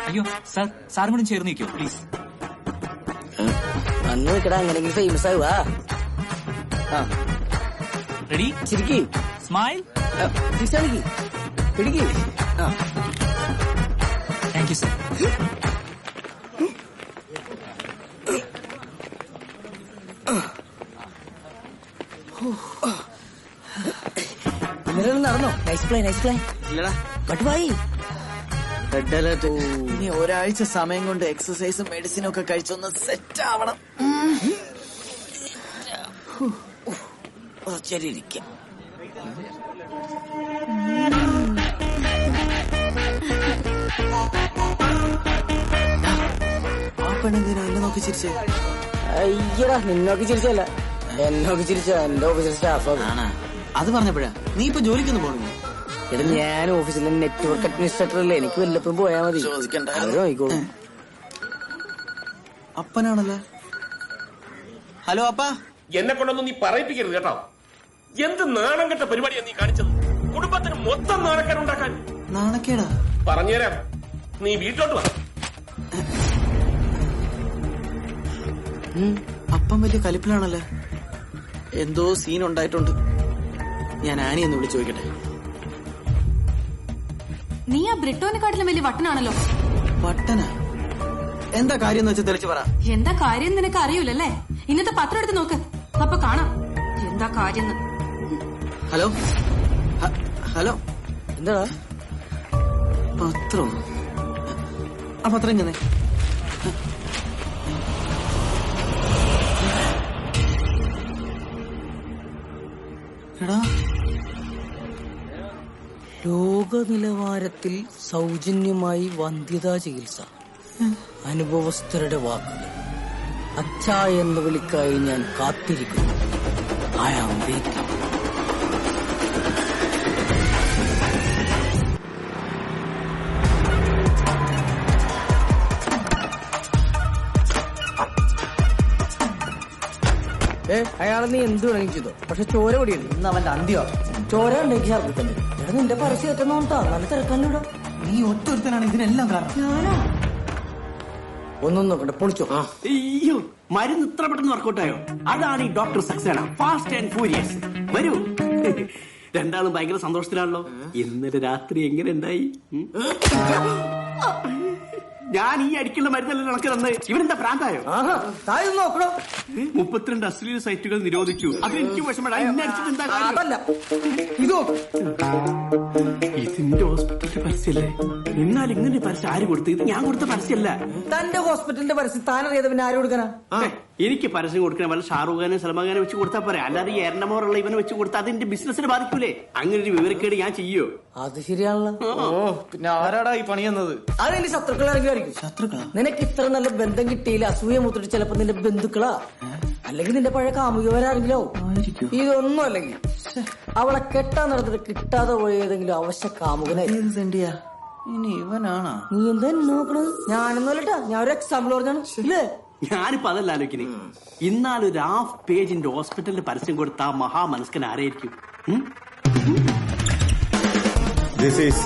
Speaker 21: അയ്യോ സാർ, സാറും കൂടെ ചേർന്ന് നിൽക്കോ പ്ലീസ്?
Speaker 4: അന്ന് നിൽക്കടാ, അങ്ങനെയെങ്കിലും ഫേമസ് ആവുക.
Speaker 21: റെഡി?
Speaker 4: ചിരിക്കി,
Speaker 21: സ്മൈൽ,
Speaker 4: തിരിച്ചടിക്ക്, പിടിക്ക്.
Speaker 21: Thank you sir.
Speaker 4: നടന്നോ? Nice play, nice play.
Speaker 1: ഇല്ലടാ,
Speaker 4: കട്ടുവായി.
Speaker 1: Red alert. ഇനി ഒരാഴ്ച സമയം കൊണ്ട് എക്സസൈസും മെഡിസിനും ഒക്കെ കഴിച്ചൊന്ന് സെറ്റ് ആവണം.
Speaker 4: ശരിയിരിക്കാം.
Speaker 1: ആ പെണ്ണെന്തിനാ എന്നെ നോക്കി ചിരിച്ചേ?
Speaker 4: അയ്യടാ, നിന്നോക്കി ചിരിച്ചല്ല, എന്നോക്കി ചിരിച്ച. എന്റെ ഓഫീസിലെ സ്റ്റാഫ്
Speaker 1: അത് പറഞ്ഞപ്പോഴാ. നീ ഇപ്പൊ ജോലിക്കൊന്നും പോകണോ?
Speaker 4: എടാ, ഞാൻ ഓഫീസിലെ നെറ്റ്വർക്ക് അഡ്മിനിസ്ട്രേറ്റർ അല്ലേ, എനിക്ക് വല്ലപ്പോഴും പോയാൽ മതി. അവര് നോക്കിക്കോളും.
Speaker 1: അപ്പനാണല്ലോ. ഹലോ അപ്പ.
Speaker 14: എന്നെ കൊണ്ടൊന്നും നീ പറയിപ്പിക്കരുത് കേട്ടോ. എന്ത് നാണം കെട്ട പരിപാടിയാണ് നീ കാണിച്ചത്. കുടുംബത്തിന് മൊത്തം നാണക്കേടുണ്ടാക്കാൻ.
Speaker 1: നാണക്കേടാ?
Speaker 14: പറഞ്ഞുതരാം, നീ വീട്ടിലോട്ട് വാ.
Speaker 1: അപ്പം വലിയ കലിപ്പിലാണല്ലോ. എന്തോ സീൻ ഉണ്ടായിട്ടുണ്ട്. ഞാൻ ആനി എന്ന് വിളിച്ചു ചോദിക്കട്ടെ.
Speaker 15: നീ ആ ബ്രിട്ടോനെക്കാട്ടിലും വലിയ വട്ടനാണല്ലോ.
Speaker 1: വട്ടനാ? എന്താ കാര്യം എന്ന് വെച്ചാൽ തെളിച്ചു പറ.
Speaker 15: എന്താ കാര്യം നിനക്ക് അറിയൂലല്ലേ? ഇന്നത്തെ പത്രം എടുത്ത് നോക്ക്, അപ്പൊ കാണാം എന്താ കാര്യം.
Speaker 1: ഹലോ ഹലോ,
Speaker 4: എന്താ
Speaker 1: പത്രം? ആ പത്രം ഇങ്ങനെ
Speaker 4: ലോക നിലവാരത്തിൽ സൗജന്യമായി വന്ധ്യതാ ചികിത്സ. അനുഭവസ്ഥരുടെ വാക്കുകൾ. അച്ഛാ എന്ന് വിളിക്കായി ഞാൻ കാത്തിരിക്കുന്നു. I am waiting. അയാളെ നീ എന്ത് വേണമെങ്കിൽ ചെയ്തോ, പക്ഷെ ചോര പൊടിയുണ്ട്. ഇന്ന് അവന്റെ അന്ത്യോ ചോര ഉണ്ടെങ്കിൽ ഛർദ്ദിക്കണ്ടേ? എടാ നിന്റെ പരസ്യം ഏറ്റെന്നോട്ടാ, നല്ല തിരക്കാനിവിടെ.
Speaker 1: നീ ഒറ്റൊരുത്തനാണ് ഇതിനെല്ലാം കാരണം.
Speaker 4: ഞാനോ? ഒന്നും നോക്കണ്ട, പൊളിച്ചോ.
Speaker 8: അയ്യോ, മരുന്ന് ഇത്ര പെട്ടെന്ന് വർക്കൗട്ടായോ? അതാണ് ഈ doctor Saxena, fast and furious. വരൂ. രണ്ടാളും ഭയങ്കര സന്തോഷത്തിലാണല്ലോ. ഇന്നലെ രാത്രി എങ്ങനെ ഉണ്ടായി? ഞാൻ ഈ അടിക്കുള്ള മരുന്നല്ല നടക്ക് തന്നെ. ഇവനെന്താ പ്രാന്തായോ?
Speaker 4: നോക്കണോ?
Speaker 8: 32 അശ്ലീല സൈറ്റുകൾ നിരോധിച്ചു. അത് എനിക്ക് വിഷമടാ. എന്നെ അടിച്ചിട്ട് എന്താ കാര്യം? ഇതിന്റെ ഹോസ്പിറ്റലിന്റെ പരസ്യല്ലേ? എന്നാൽ ഇങ്ങനെ പരസ്യം ആര് കൊടുത്തു? ഇത് ഞാൻ കൊടുത്ത പരസ്യമല്ല.
Speaker 4: തന്റെ ഹോസ്പിറ്റലിന്റെ പരസ്യം താനറിയാതെ പിന്നെ ആര് കൊടുക്കാനാ?
Speaker 8: എനിക്ക് പരസ്യം കൊടുക്കണം വല്ല ഷാറൂഖ് ഖാനെ സൽമാൻ ഖാനെ വെച്ച് കൊടുത്താൽ പോരെ. അല്ലാതെ ഈ എറണമോറുള്ള ഇവനെ വെച്ച് കൊടുത്താൽ അതിന്റെ ബിസിനസിനെ ബാധിക്കൂലേ? അങ്ങനെ ഒരു വിവരക്കേട് ഞാൻ ചെയ്യോ?
Speaker 4: അത് ശരിയാണല്ലോ.
Speaker 3: പിന്നെ ആരാടാ ഈ പണി എന്നത്?
Speaker 4: അതെന്റെ ശത്രുക്കളായിരിക്കും. ശത്രുക്കളാ? നിനക്ക് ഇത്ര നല്ല ബന്ധം കിട്ടിയില്ല, അസൂയ മുത്തിട്ട് ചിലപ്പോ നിന്റെ ബന്ധുക്കളാ, അല്ലെങ്കിൽ നിന്റെ പഴയ കാമുകവരാരെങ്കിലോ. ഇതൊന്നും അല്ലെങ്കിൽ അവളെ കെട്ടാൻ നടത്തിട്ട് കിട്ടാതെ പോയ ഏതെങ്കിലും അവശ്യ കാമുകനായിരിക്കും.
Speaker 1: ഇനി ഇവനാണോ?
Speaker 4: നീ എന്താ നോക്കണത്? ഞാനൊന്നുമല്ലട്ടാ, ഞാൻ ഒരു എക്സാമ്പിൾ പറഞ്ഞാണ്. ഇല്ലേ?
Speaker 8: ഞാനിപ്പോ അതല്ല ആലോചിക്കണേ. ഇന്നാലൊരു ഹാഫ് പേജിന്റെ ഹോസ്പിറ്റലിന്റെ പരസ്യം കൊടുത്ത ആ മഹാമനസ്കൻ ആരായിരിക്കും?
Speaker 17: ദിസ് ഈസ്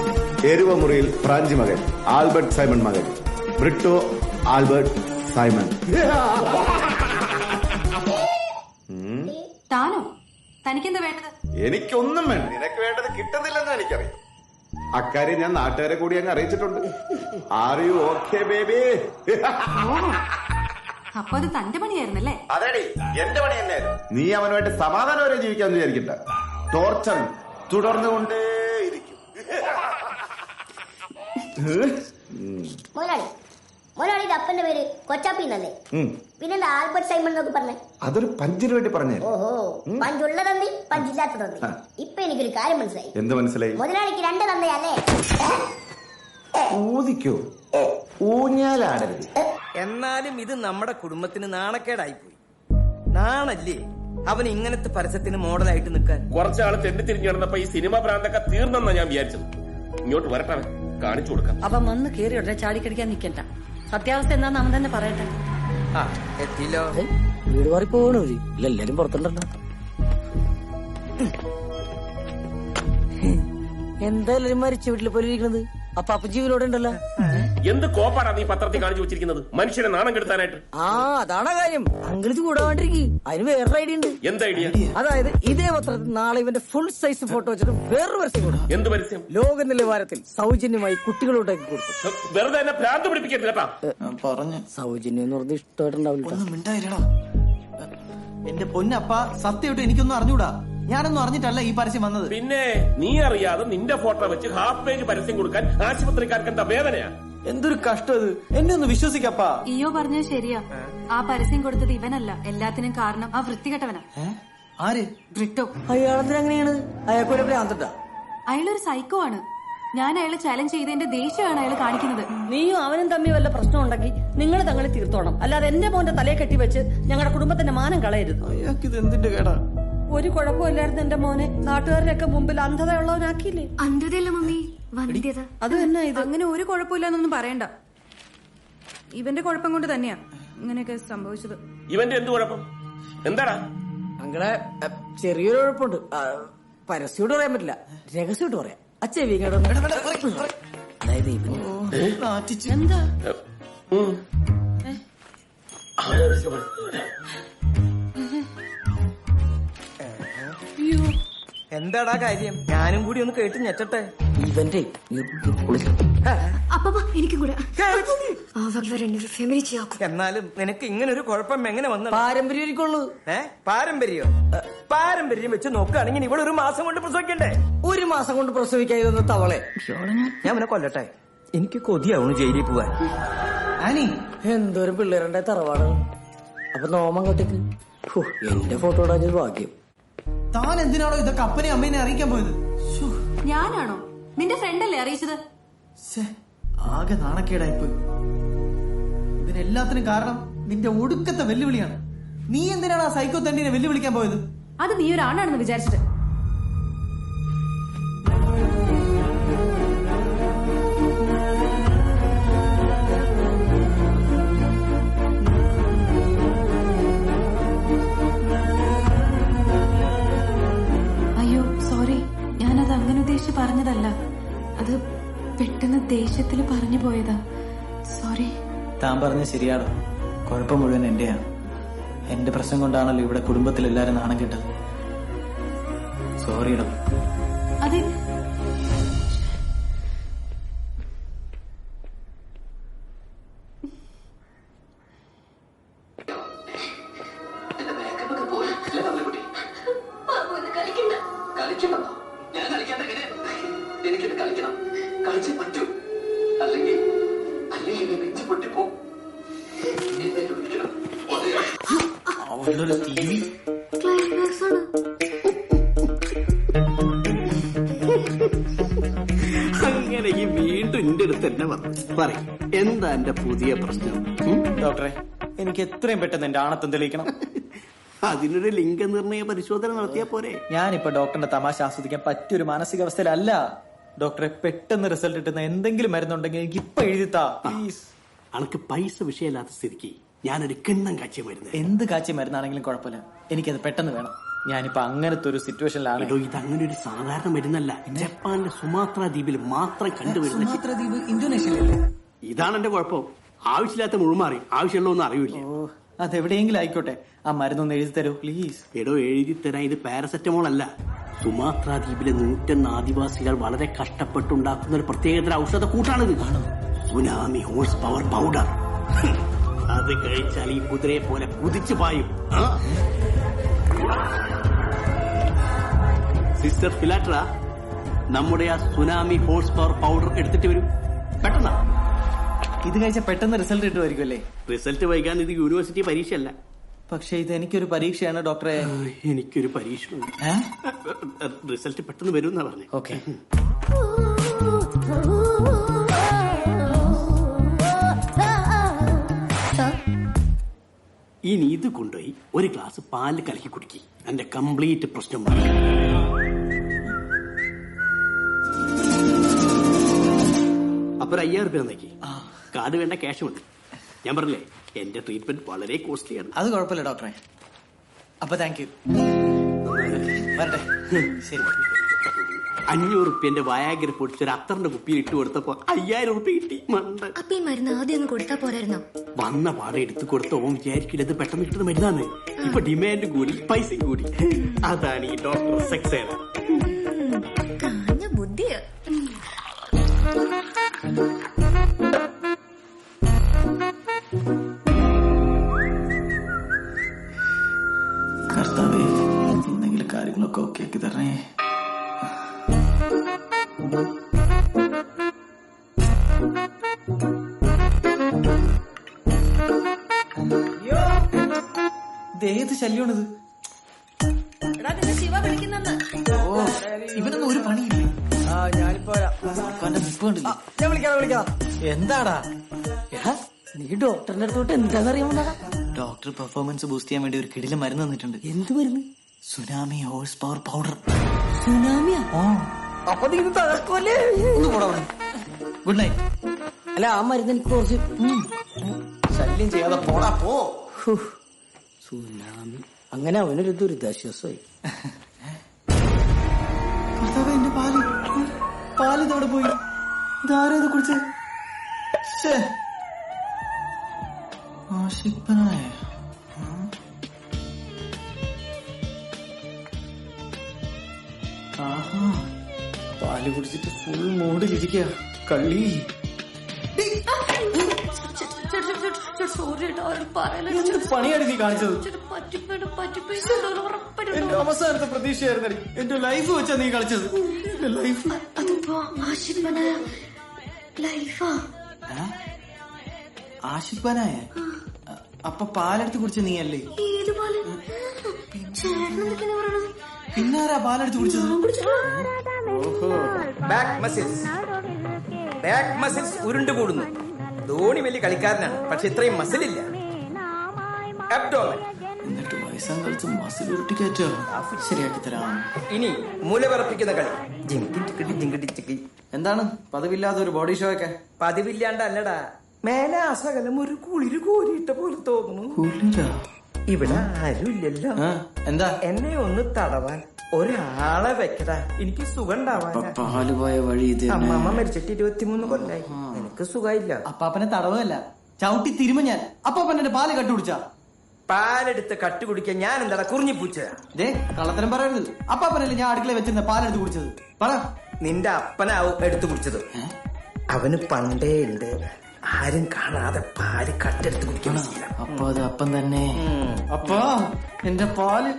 Speaker 17: എരുവമുറിയിൽ ഫ്രാഞ്ചി മകൻ ആൽബർട്ട് സൈമൺ മകൻ ബ്രിട്ടോ ആൽബർട്ട് സൈമൺ.
Speaker 15: താനോ? തനിക്കെന്താ വേണ്ടത്?
Speaker 17: എനിക്കൊന്നും വേണ്ട. നിനക്ക് വേണ്ടത് കിട്ടുന്നില്ലെന്ന് എനിക്കറിയാം. അക്കാര്യം ഞാൻ നാട്ടുകാരെ കൂടി അങ്ങ് അറിയിച്ചിട്ടുണ്ട്. R you okay baby?
Speaker 15: അപ്പൊ അത് തന്റെ പണിയായിരുന്നല്ലേ?
Speaker 17: അതേടി, എന്റെ പണി തന്നെയായിരുന്നു. നീ അവനുമായിട്ട് സമാധാനവരെ ജീവിക്കാന്ന് വിചാരിക്കണ്ട. ടോർച്ചർ തുടർന്നുകൊണ്ടേയിരിക്കും.
Speaker 5: മുതലാളി അപ്പന്റെ പേര് കൊച്ചാപ്പി എന്നല്ലേ? പിന്നെ ആൽബർട്ട് സൈമൺ എന്നൊക്കെ പറഞ്ഞേ?
Speaker 17: അതൊരു പഞ്ചിന് വേണ്ടി പറഞ്ഞു.
Speaker 5: ഓഹോ, പഞ്ചുള്ള തന്തി പഞ്ചില്ലാത്ത തന്തി. ഇപ്പൊ എനിക്കൊരു കാര്യം മനസ്സിലായി.
Speaker 17: എന്ത് മനസ്സിലായി?
Speaker 5: മുതലാളിക്ക് 2 തന്തയല്ലേ?
Speaker 17: ഊതിക്കോ, ഊഞ്ഞാലാടരുത്.
Speaker 4: എന്നാലും ഇത് നമ്മുടെ കുടുംബത്തിന് നാണക്കേടായി പോയി. നാണല്ലേ അവൻ ഇങ്ങനത്തെ പരസ്യത്തിന് മോഡലായിട്ട് നിൽക്കാൻ?
Speaker 14: കുറച്ചാള് തെണ്ടിത്തിരിഞ്ഞു കിടന്നപ്പോ ഈ സിനിമ ഭ്രാന്തൊക്കെ തീർന്നെന്നാ ഞാൻ വിചാരിച്ചത്. ഇങ്ങോട്ട് വരട്ടെ, കാണിച്ചു കൊടുക്കാം.
Speaker 13: അവൻ വന്ന് കയറി ഉടനെ ചാടിക്കടിക്കാൻ നിൽക്കണ്ട. സത്യാവസ്ഥ എന്താന്ന് അവൻ തന്നെ പറയട്ടെ.
Speaker 4: എത്തിയില്ലോ. വീട് മാറി പോകണോ? എല്ലാരും പുറത്തുണ്ടല്ലോ. എന്താ എല്ലാരും മരിച്ച വീട്ടിൽ പോലെ ഇരിക്കുന്നത്? അപ്പൊ അപ്പ ജീവനോടെ ഉണ്ടല്ലോ.
Speaker 14: എന്ത് കോപ്പാടാ നീ പത്രത്തിൽ കാണിച്ചു വെച്ചിരിക്കുന്നത്? മനുഷ്യനെ നാണം കെടുത്താനായിട്ട്.
Speaker 4: അതാണ് കാര്യം. അങ്കിളിച്ച് കൂടാണ്ടിരിക്കും. അതിന് വേറൊരു ഐഡിയ ഉണ്ട്.
Speaker 14: എന്ത് ഐഡിയ?
Speaker 4: അതായത് ഇതേ പത്രത്തിൽ നാളെ ഇവന്റെ ഫുൾ സൈസ് ഫോട്ടോ വെച്ചിട്ട് വേറൊരു പരസ്യം കൊടുക്കും.
Speaker 14: എന്ത് പരസ്യം?
Speaker 4: ലോക നിലവാരത്തിൽ സൗജന്യമായി കുട്ടികളോട്ടേക്ക് കൊടുക്കും.
Speaker 14: വെറുതെ എന്നെ ഭ്രാന്ത് പിടിപ്പിക്കരുത് കേട്ടാ.
Speaker 1: പറഞ്ഞു
Speaker 4: സൗജന്യം എന്ന് പറഞ്ഞത് ഇഷ്ടമായിട്ടുണ്ടാവില്ല.
Speaker 1: ഒന്നും മിണ്ടായിരടാ. എന്റെ പൊന്നപ്പ, സത്യമായിട്ട് എനിക്കൊന്നും അറിഞ്ഞൂടാ. ഞാനൊന്നും അറിഞ്ഞിട്ടല്ല ഈ പരസ്യം വന്നത്.
Speaker 14: പിന്നെ നീ അറിയാതെ നിന്റെ ഫോട്ടോ വെച്ച് ഹാഫ് പേജ് പരസ്യം കൊടുക്കാൻ ആശുപത്രിക്കാർക്ക് എന്താ വേദനയാ?
Speaker 3: എന്തൊരു കഷ്ടം ഇത്. എന്നെ ഒന്ന് വിശ്വസിക്കപ്പാ.
Speaker 15: ഇയോ പറഞ്ഞത് ശരിയാ. ആ പരസ്യം കൊടുത്തത് ഇവനല്ല, എല്ലാത്തിനും കാരണം ആ വൃത്തികെട്ടവനാ.
Speaker 1: ആര്?
Speaker 15: ബ്രിട്ടോ.
Speaker 4: അയാളത്തിന് എങ്ങനെയാണ്? അയാൾക്കൊരു ഭ്രാന്തട്ടാ.
Speaker 15: അയാളൊരു സൈക്കോ ആണ്. ഞാൻ അയാളെ ചാലഞ്ച് ചെയ്തതിന്റെ ദേഷ്യമാണ് അയാൾ കാണിക്കുന്നത്.
Speaker 13: നീയും അവനും തമ്മിൽ വല്ല പ്രശ്നം ഉണ്ടെങ്കിൽ നിങ്ങൾ തങ്ങളെ തീർത്തോണം. അല്ലാതെ എന്റെ മോന്റെ തലയെ കെട്ടി വെച്ച് ഞങ്ങളുടെ കുടുംബത്തിന്റെ മാനം കളയരുത്.
Speaker 3: അയാൾക്കിത് എന്തിന്റെ കേടാ?
Speaker 13: ഒരു കുഴപ്പമില്ലായിരുന്നു എന്റെ മോനെ നാട്ടുകാരുടെയൊക്കെ മുമ്പിൽ അന്ധതയുള്ളവനാക്കിയില്ലേ?
Speaker 12: അന്ധതയല്ല മമ്മി, വന്ധ്യത.
Speaker 13: അത് തന്നെ ഇത്.
Speaker 15: അങ്ങനെ ഒരു കുഴപ്പമില്ലെന്നൊന്നും പറയണ്ട. ഇവന്റെ കുഴപ്പം കൊണ്ട് തന്നെയാ ഇങ്ങനെയൊക്കെ സംഭവിച്ചത്.
Speaker 14: ഇവന്റെ എന്ത് കുഴപ്പം? എന്താടാ?
Speaker 4: അങ്ങളെ ചെറിയൊരു കുഴപ്പമുണ്ട്. പരസ്യോട് പറയാൻ പറ്റില്ല, രഹസ്യമായിട്ട് പറയാം. അച്ഛവി അതായത്
Speaker 13: എന്താ
Speaker 4: എന്താടാ കാര്യം? ഞാനും കൂടി ഒന്ന് കേട്ട് ഞെച്ചട്ടെ. ഇവന്റെ
Speaker 12: അപ്പ എനിക്കും കൂടെ ഫാമിലി ചെയ്യാം.
Speaker 4: എന്നാലും നിനക്ക് ഇങ്ങനെ ഒരു കുഴപ്പം എങ്ങനെ വന്നു? പാരമ്പര്യമായിരിക്കുള്ളൂ. പാരമ്പര്യം വെച്ച് നോക്കുകയാണെങ്കിൽ ഇവിടെ 1 മാസം കൊണ്ട് പ്രസവിക്കണ്ടേ? 1 മാസം കൊണ്ട് പ്രസവിക്കാതെ തവളെ ഞാൻ അവനെ കൊല്ലട്ടെ. എനിക്ക് കൊതിയാവണു ജയിലിൽ പോവാൻ. എന്തോരം പിള്ളേരുണ്ടായ തറവാടാണ്. അപ്പൊ നോമം കെട്ടിക്ക്. എന്റെ ഫോട്ടോ ഇടാൻ ഭാഗ്യം.
Speaker 3: താൻ എന്തിനാണോ ഇതൊക്കെ അപ്പനെയും അമ്മേനെ അറിയിക്കാൻ പോയത്?
Speaker 15: ഞാനാണോ? നിന്റെ ഫ്രണ്ടല്ലേ അറിയിച്ചത്?
Speaker 3: ആകെ നാണക്കേടായിപ്പോയി. ഇതിനെല്ലാത്തിനും കാരണം നിന്റെ ഒടുക്കത്തെ വെല്ലുവിളിയാണ്. നീ എന്തിനാണ് ആ സൈക്കോ തണ്ടിനെ വെല്ലുവിളിക്കാൻ പോയത്?
Speaker 15: അത് നീ ഒരാണാണെന്ന് വിചാരിച്ചിട്ട്. അയ്യോ സോറി, ഞാനത് അങ്ങനെ ഉദ്ദേശിച്ച് പറഞ്ഞതല്ല. അത് പെട്ടെന്ന് ദേഷ്യത്തില് പറഞ്ഞു പോയതാ. സോറി.
Speaker 3: താൻ പറഞ്ഞത് ശരിയാണ്. കുഴപ്പം മുഴുവൻ എന്റെയാണ്. എന്റെ പ്രശ്നം കൊണ്ടാണല്ലോ ഇവിടെ കുടുംബത്തിൽ എല്ലാരും നാണം കേട്ടത്. സോറിയിടം.
Speaker 15: അതെ,
Speaker 6: എനിക്കിത് കളിക്കണം. കളിച്ചേ പറ്റൂ. അല്ലെങ്കിൽ നെഞ്ച് പൊട്ടിപ്പോ.
Speaker 8: അങ്ങനെ ഈ വീണ്ടും എന്റെ അടുത്ത് തന്നെ വന്നു പറയും, എന്താ എന്റെ പുതിയ പ്രശ്നം?
Speaker 3: ഡോക്ടറെ, എനിക്ക് എത്രയും പെട്ടെന്ന് എന്റെ ആണത്വം തെളിയിക്കണം.
Speaker 8: അതിനൊരു ലിംഗനിർണയ പരിശോധന നടത്തിയാ പോരെ?
Speaker 3: ഞാനിപ്പോ ഡോക്ടറിന്റെ തമാശ ആസ്വദിക്കാൻ പറ്റിയൊരു മാനസികാവസ്ഥയിലല്ല. ഡോക്ടറെ, പെട്ടെന്ന് റിസൾട്ട് കിട്ടുന്ന എന്തെങ്കിലും മരുന്നുണ്ടെങ്കിൽ എനിക്ക് ഇപ്പൊ എഴുതിത്താ പ്ലീസ്.
Speaker 8: അനക്ക് പൈസ വിഷയമില്ലാത്ത സ്ഥിതിക്ക് ഞാനൊരു കിണ്ണം കാച്ചിയ മരുന്ന്.
Speaker 3: എന്ത് കാച്ചിയ മരുന്നാണെങ്കിലും കുഴപ്പമില്ല, എനിക്കത് പെട്ടെന്ന് വേണം. ഞാനിപ്പോ അങ്ങനത്തെ ഒരു സിറ്റുവേഷനിലാണ്.
Speaker 8: ഇത് അങ്ങനെ ഒരു സാധാരണ മരുന്നല്ല. ജപ്പാനിലെ സുമാത്ര ദ്വീപിൽ മാത്രം കണ്ടുവരുന്ന.
Speaker 3: സുമാത്ര ദ്വീപ് ഇന്തോനേഷ്യയിലല്ലേ?
Speaker 8: ഇതാണ് എന്റെ കുഴപ്പം. ആവശ്യമില്ലാത്ത മുഴുമാറി, ആവശ്യമുള്ളതൊന്നും അറിയില്ല.
Speaker 3: അതെവിടെയെങ്കിലും ആയിക്കോട്ടെ, ആ മരുന്നൊന്ന് എഴുതി തരൂ പ്ലീസ്.
Speaker 8: എടോ, എഴുതി തരാൻ ഇത് പാരസെറ്റമോൾ അല്ല. സുമാത്ര ദ്വീപിലെ 101 ആദിവാസികൾ വളരെ കഷ്ടപ്പെട്ടുണ്ടാക്കുന്ന ഒരു പ്രത്യേകതര ഔഷധ കൂട്ടാണിത്. Tsunami horse power powder. അത് കഴിച്ചാൽ ഈ കുതിരയെ പോലെ കുതിച്ചു പായും. സിസ്റ്റർ ഫിലാട്ര, നമ്മുടെ ആ സുനാമി ഹോഴ്സ് പവർ പൗഡർ എടുത്തിട്ട് വരും പെട്ടെന്ന്.
Speaker 3: ഇത് കഴിച്ചാൽ പെട്ടെന്ന് റിസൾട്ട് കിട്ടുമായിരിക്കും അല്ലേ?
Speaker 8: റിസൾട്ട് വൈകാൻ ഇത് യൂണിവേഴ്സിറ്റി പരീക്ഷയല്ല.
Speaker 3: പക്ഷെ ഇത് എനിക്കൊരു പരീക്ഷയാണ് ഡോക്ടറെ.
Speaker 8: എനിക്കൊരു പരീക്ഷ. റിസൾട്ട് പെട്ടെന്ന് വരും എന്നാ പറഞ്ഞത്.
Speaker 3: ഓക്കെ.
Speaker 8: ഇനി ഇത് കൊണ്ടുപോയി ഒരു ഗ്ലാസ് പാല് കലക്കി കുടിക്കി. എന്റെ കംപ്ലീറ്റ് പ്രശ്നം മാറി. അപ്പൊ 5000 രൂപ നോക്കി. കാർഡ് വേണ്ട, ക്യാഷ് മതി. ഞാൻ പറഞ്ഞില്ലേ, എന്റെ ട്രീറ്റ്മെന്റ് വളരെ കോസ്റ്റ്ലിയാണ്.
Speaker 3: അത് കുഴപ്പമില്ല ഡോക്ടറെ. അപ്പൊ താങ്ക് യു. വരട്ടെ. ശരി.
Speaker 8: 500 റുപ്യന്റെ വയാഗ്ര പൊടിച്ചൊരു അത്തറിന്റെ കുപ്പിയിൽ ഇട്ട് കൊടുത്തപ്പോ 5000 റുപ്യ കിട്ടി. മണ്ട.
Speaker 12: അപ്പൊ ഈ മരുന്ന് ആദ്യം ഒന്ന് കൊടുത്താ പോരായിരുന്നോ?
Speaker 8: വന്ന പാടെ എടുത്തു കൊടുത്ത ഓൻ വിചാരിക്കില്ല ഇത് പെട്ടെന്ന് കിട്ടുന്ന മരുന്നാണ്. ഇപ്പൊ ഡിമാൻഡ് കൂടി, പൈസയും കൂടി. അതാണ് ഈ ഡോക്ടർ സക്സേന.
Speaker 12: കാഞ്ഞ ബുദ്ധിയാ.
Speaker 3: കർത്താവേ, എന്തെങ്കിലും കാര്യങ്ങളൊക്കെ ഓക്കെ ആക്കി തരണേ. ഏത് ശല്യമാണിത്?
Speaker 13: ശിവ വിളിക്കുന്നെന്ന്.
Speaker 3: ഇവനൊന്നും ഒരു പണിയില്ലേ?
Speaker 4: ഞാനിപ്പോ ഞാൻ വിളിക്കാം.
Speaker 3: എന്താടാ
Speaker 4: നീ ഡോക്ടറിന്റെ അടുത്തോട്ട് എന്താണെന്നറിയാമോ?
Speaker 3: ഡോക്ടർ പെർഫോമൻസ് ബൂസ്റ്റ് ചെയ്യാൻ വേണ്ടി ഒരു കിടിലം മരുന്ന് തന്നിട്ടുണ്ട്.
Speaker 4: എന്ത് മരുന്ന്?
Speaker 3: Tsunami horse power powder.
Speaker 4: സുനാമിയാ? അപ്പൊ നീ ഇത് തകർക്കുമല്ലേ?
Speaker 3: Good night.
Speaker 4: അല്ല, ആ മരുന്ന് എനിക്ക് കുറച്ച്
Speaker 3: ശല്യം ചെയ്യാതെ പോടാ പോ.
Speaker 4: സുനാമി. അങ്ങനെ അവനൊരു ദുരിതാശ്വാസമായി.
Speaker 3: എന്റെ പാല് ഇതോടെ പോയി. ഇതാരാ ഇത് കുടിച്ചത്? ആഷിപ്പനായ പാല് കുടിച്ചിട്ട് ഫുൾ മൂഡിലിരിക്കുക കള്ളി. എന്ത് പണിയാണ് നീ കാണിച്ചത്? എന്റെ അവസാനത്തെ പ്രതീക്ഷയായിരുന്നടി. എന്റെ ലൈഫ് വെച്ചാ നീ കളിച്ചത്. ലൈഫ് ആഷിപ്പനായ. അപ്പൊ പാലെടുത്ത് കുടിച്ച നീ അല്ലേ?
Speaker 1: പിന്നാരാ പാലെടുത്ത് കുടിച്ചത്?
Speaker 4: Back muscles ഉരുണ്ടുകൂടുന്നു. ധോണി വലിയ കളിക്കാരനാണ്, പക്ഷെ ഇത്രയും മസിലില്ല. അബ്ഡോമൻ.
Speaker 1: എന്നിട്ട് വയസ്സാം കാലത്ത് മസിൽ ഉരുട്ടിക്കയറ്റോ? ശരിയാക്കി തരാം.
Speaker 4: ഇനി മൂലവിറപ്പിക്കുന്ന കളി.
Speaker 3: എന്താണ് പതിവില്ലാത്ത ഒരു ബോഡി ഷോ ഒക്കെ?
Speaker 4: പതിവില്ലാണ്ടല്ലടാ, മേലെ അസകലം ഒരു കുളിര് കോരിയിട്ട പോലെ തോന്നുന്നു. ഇവിടെ ആരുമില്ലല്ലോ.
Speaker 3: എന്താ?
Speaker 4: എന്നെ ഒന്ന് തടവാൻ ഒരാളെ വെക്കടാ, എനിക്ക് സുഖം ഉണ്ടാവാൻ.
Speaker 1: പാല് പോയ വഴി ഇത്.
Speaker 4: അമ്മമ്മ മരിച്ചിട്ട് 23 കൊല്ലായി, എനിക്ക് സുഖമില്ല.
Speaker 3: അപ്പാപ്പനെ തടവല്ല, ചവിട്ടി തിരുമ ഞാൻ. അപ്പാപ്പനെ പാല് കട്ടുപിടിച്ചാ?
Speaker 4: പാലെടുത്ത് കട്ടു കുടിക്കാൻ ഞാൻ എന്താടാ കുറിഞ്ഞിപ്പൂച്ച?
Speaker 3: കള്ളത്തരം പറയരുത്. അപ്പാപ്പനല്ലേ ഞാൻ അടുക്കള വെച്ചിരുന്ന പാലെടുത്ത് കുടിച്ചത്? പറ.
Speaker 4: നിന്റെ അപ്പനാവും എടുത്തു കുടിച്ചത്. അവന് പണ്ടേ ഉണ്ട് ആരും കാണാതെ പാല് കട്ടെടുത്ത് കുടിക്കണം.
Speaker 1: അപ്പൊ അത് അപ്പം തന്നെ.
Speaker 3: അപ്പാ എന്റെ പാല്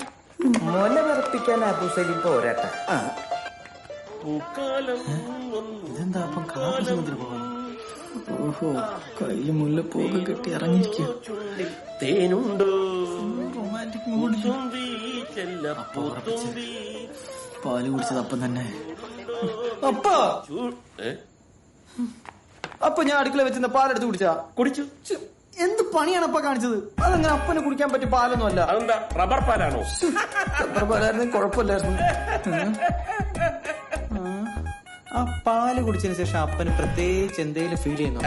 Speaker 4: മോനെ വിറപ്പിക്കാൻ അബുസലി പോരാട്ട.
Speaker 1: ഇതെന്താ അപ്പം കാപ്പിൽ പോകണം? ഓഹോ, കയ്യില് മുല്ലപ്പൂക്കെ കെട്ടി ഇറങ്ങിയിരിക്കുക. Romantic mood. പാല് കുടിച്ചത് അപ്പം തന്നെ.
Speaker 3: അപ്പാ അപ്പൊ ഞാൻ അടുക്കള വെച്ചിരുന്ന പാലെടുത്ത് കുടിച്ചു. എന്ത് പണിയാണ് അപ്പ കാണിച്ചത്? അതങ്ങനെ അപ്പന് കുടിക്കാൻ പറ്റിയ പാലൊന്നും അല്ല.
Speaker 14: അതെന്താ റബ്ബർ പാലാണോ?
Speaker 3: റബ്ബർ പാലായിരുന്നു, കുഴപ്പമില്ലായിരുന്നു. ആ പാല് കുടിച്ചതിന് ശേഷം അപ്പന് പ്രത്യേകിച്ച് എന്തെങ്കിലും ഫീൽ ചെയ്യുന്നു?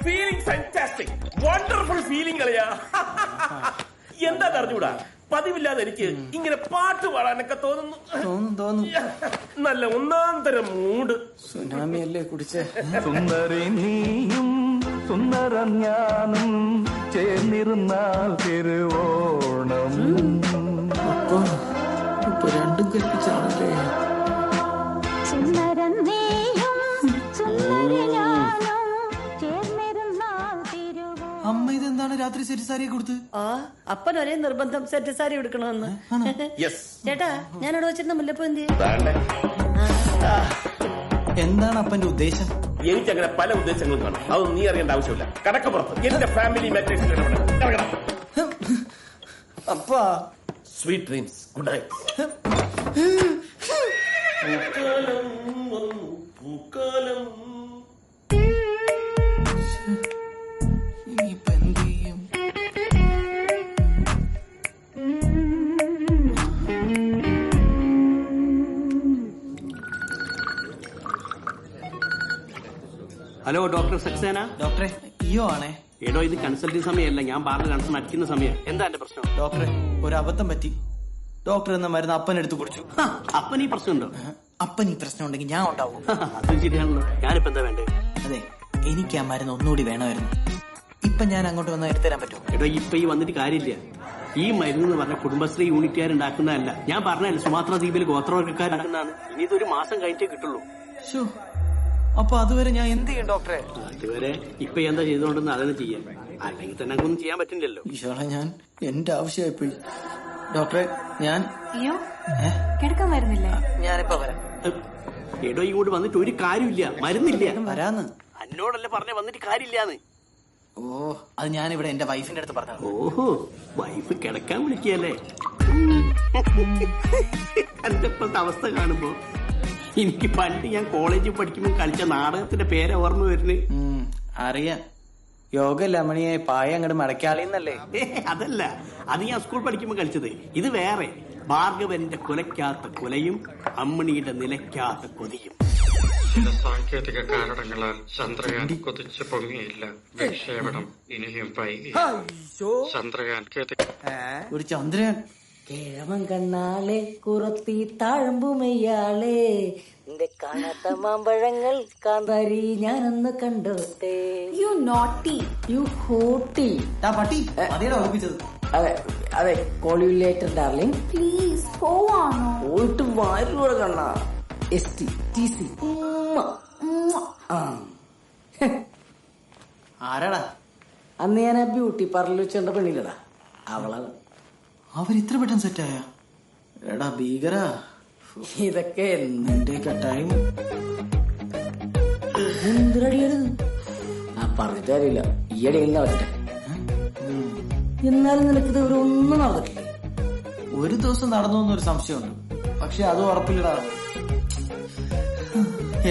Speaker 14: ഫീലിംഗ് ഫാന്റാസ്റ്റിക്, വണ്ടർഫുൾ ഫീലിംഗ് കളിയാ. എന്താ അറിഞ്ഞൂടാ, പതിവില്ലാതെ എനിക്ക് ഇങ്ങനെ പാട്ട് പാടാനൊക്കെ തോന്നുന്നു. നല്ല ഒന്നാം തരം മൂഡ്.
Speaker 1: സുനാമി അല്ലേ കുടിച്ചേ?
Speaker 16: സുന്ദരി നീയും സുന്ദരം ഞാനും ചേർന്നിരുന്നാൽ തിരുവോണം.
Speaker 1: ഇപ്പൊ രണ്ടും കൽപ്പിച്ചാണല്ലേ. അമ്മ ഇതെന്താണ് രാത്രി സെറ്റ് സാരിയെ കൊടുത്ത്?
Speaker 13: അപ്പൻ ഒരേ നിർബന്ധം സെറ്റ് സാരി എടുക്കണമെന്ന്. ചേട്ടാ, ഞാൻ അവിടെ വെച്ചിരുന്ന മുല്ലപ്പൂ എന്ത്?
Speaker 3: എന്താണ് അപ്പന്റെ ഉദ്ദേശം?
Speaker 14: എനിക്കങ്ങനെ പല ഉദ്ദേശങ്ങളും കാണും, അതൊന്നും നീ അറിയേണ്ട ആവശ്യമില്ല. കടക്കപ്പുറത്ത് എന്റെ ഫാമിലി മാറ്റേഴ്സ്.
Speaker 3: അപ്പാ
Speaker 14: സ്വീറ്റ് ഡ്രീംസ്, ഗുഡ് നൈറ്റ്. പൂക്കാലം
Speaker 1: ഇനിയിപ്പൊ എന്ത് ചെയ്യും?
Speaker 8: Hello, doctor Saxena.
Speaker 3: ഡോക്ടറെ, ഇയോ ആണേ.
Speaker 8: എടോ, ഇത് കൺസൾട്ടിംഗ് സമയമല്ല, ഞാൻ ബാറിൽ കൺസൾട്ട് അടിക്കുന്ന സമയം. എന്താ എന്റെ പ്രശ്നം?
Speaker 3: ഡോക്ടറെ, ഒരു അബദ്ധം പറ്റി. ഡോക്ടർ എന്ന മരുന്ന് അപ്പനെടുത്ത് കുടിച്ചു.
Speaker 8: അപ്പൻ ഈ പ്രശ്നമുണ്ടോ?
Speaker 3: അപ്പൻ ഈ പ്രശ്നം ഉണ്ടെങ്കിൽ ഞാൻ ഉണ്ടാവും.
Speaker 8: അത് ശരിയാണല്ലോ. ഞാനിപ്പോ എന്താ വേണ്ടേ?
Speaker 3: അതെ, എനിക്ക് ആ മരുന്ന് ഒന്നുകൂടി വേണമായിരുന്നു. ഇപ്പൊ ഞാൻ അങ്ങോട്ട് വന്നാൽ എടുത്തുതരാൻ പറ്റുമോ?
Speaker 8: എടോ, ഇപ്പൊ ഈ വന്നിട്ട് കാര്യമില്ല. ഈ മരുന്ന് എന്ന് പറഞ്ഞ കുടുംബശ്രീ യൂണിറ്റുകാരുണ്ടാക്കുന്നതല്ല. ഞാൻ പറഞ്ഞല്ല, സുമാത്ര ദ്വീപിൽ ഗോത്രവർഗ്ഗക്കാരുണ്ടാക്കുന്നതാണ്. ഇനി ഇതൊരു മാസം കഴിഞ്ഞിട്ടേ കിട്ടുള്ളൂ.
Speaker 3: അപ്പൊ അതുവരെ ഞാൻ എന്ത് ചെയ്യും ഡോക്ടറെ?
Speaker 8: അതുവരെ ഇപ്പൊ എന്താ ചെയ്തോണ്ടെന്ന് അതന്നെ ചെയ്യാം. അല്ലെങ്കിൽ തന്നെ ഒന്നും ചെയ്യാൻ പറ്റില്ലല്ലോ.
Speaker 3: ഈശോളെ, ഞാൻ എന്റെ ആവശ്യമായിപ്പോയി. ഡോക്ടറെ, ഞാൻ
Speaker 15: കിടക്കാൻ വരുന്നില്ലേ?
Speaker 3: ഞാനിപ്പോ വരാം.
Speaker 8: എടോ, ഇങ്ങോട്ട് വന്നിട്ട് ഒരു കാര്യമില്ല, മരുന്നില്ല.
Speaker 3: വരാന്ന്
Speaker 8: എന്നോടല്ലേ പറഞ്ഞ വന്നിട്ട് കാര്യമില്ലാന്ന്.
Speaker 3: ഓ, അത് ഞാനിവിടെ എന്റെ വൈഫിന്റെ അടുത്ത് പറഞ്ഞു.
Speaker 8: ഓഹോ, വൈഫ് കിടക്കാൻ വിളിക്കല്ലേ? എന്റെ ഇപ്പോഴത്തെ അവസ്ഥ കാണുമ്പോ എനിക്ക് പണ്ട് ഞാൻ കോളേജിൽ പഠിക്കുമ്പോൾ കളിച്ച നാടകത്തിന്റെ പേര് ഓർമ്മ വരുന്നത്.
Speaker 3: അറിയാം, യോഗ ലമണിയായി പായ അങ്ങോട്ട് മടക്കാളിന്നല്ലേ?
Speaker 8: അതല്ല, അത് ഞാൻ സ്കൂൾ പഠിക്കുമ്പോൾ കളിച്ചത്. ഇത് വേറെ. ഭാർഗവന്റെ കുലയ്ക്കാത്ത കുലയും അമ്മണിയുടെ നിലയ്ക്കാത്ത കൊതിയും.
Speaker 9: ചില സാങ്കേതിക കാരണങ്ങളാൽ ചന്ദ്രയാൻ കുതിച്ചു പൊങ്ങിയില്ല. വിക്ഷേപണം ഇനിയും വൈകി. ചന്ദ്രയാൻ
Speaker 3: ഒരു ചന്ദ്രയാൻ
Speaker 13: കിഴവൻ കണ്ണാളെ കുറത്തി താഴമ്പുമയ്യാളെ എന്റെ കാണാത്ത മാമ്പഴങ്ങൾ കാന്താരി ഞാനൊന്ന് കണ്ടോട്ടെ.
Speaker 15: You naughty,
Speaker 13: you hottie.
Speaker 3: പട്ടി അതേടാ ഓർപ്പിച്ചത്.
Speaker 13: അതെ അതെ, call you later darling.
Speaker 15: Please പോവാണോ?
Speaker 13: പോയിട്ട് വാരൂടെ കണ്ണ. STTC.
Speaker 3: ആരാടാ?
Speaker 13: അന്ന് ഞാൻ ആ ബ്യൂട്ടി പാർലർ വെച്ചേണ്ട പെണ്ണില്ലടാ, അവളാണ്.
Speaker 3: അവരിത്ര പെട്ടെന്ന് സെറ്റായ? എടാ ഭീകര,
Speaker 13: ഇതൊക്കെ
Speaker 3: എന്റെയൊക്കെ ടൈം.
Speaker 13: എന്തിനടിയായിരുന്നു? പറഞ്ഞിട്ട് കാര്യമില്ല, ഈയടെ നടക്കട്ടെ. എന്നാലും നിനക്കിത് ഒന്നും നടന്നിട്ടില്ലേ?
Speaker 1: ഒരു ദിവസം നടന്നു എന്നൊരു സംശയമുണ്ട്, പക്ഷെ അതും ഉറപ്പില്ലടാ.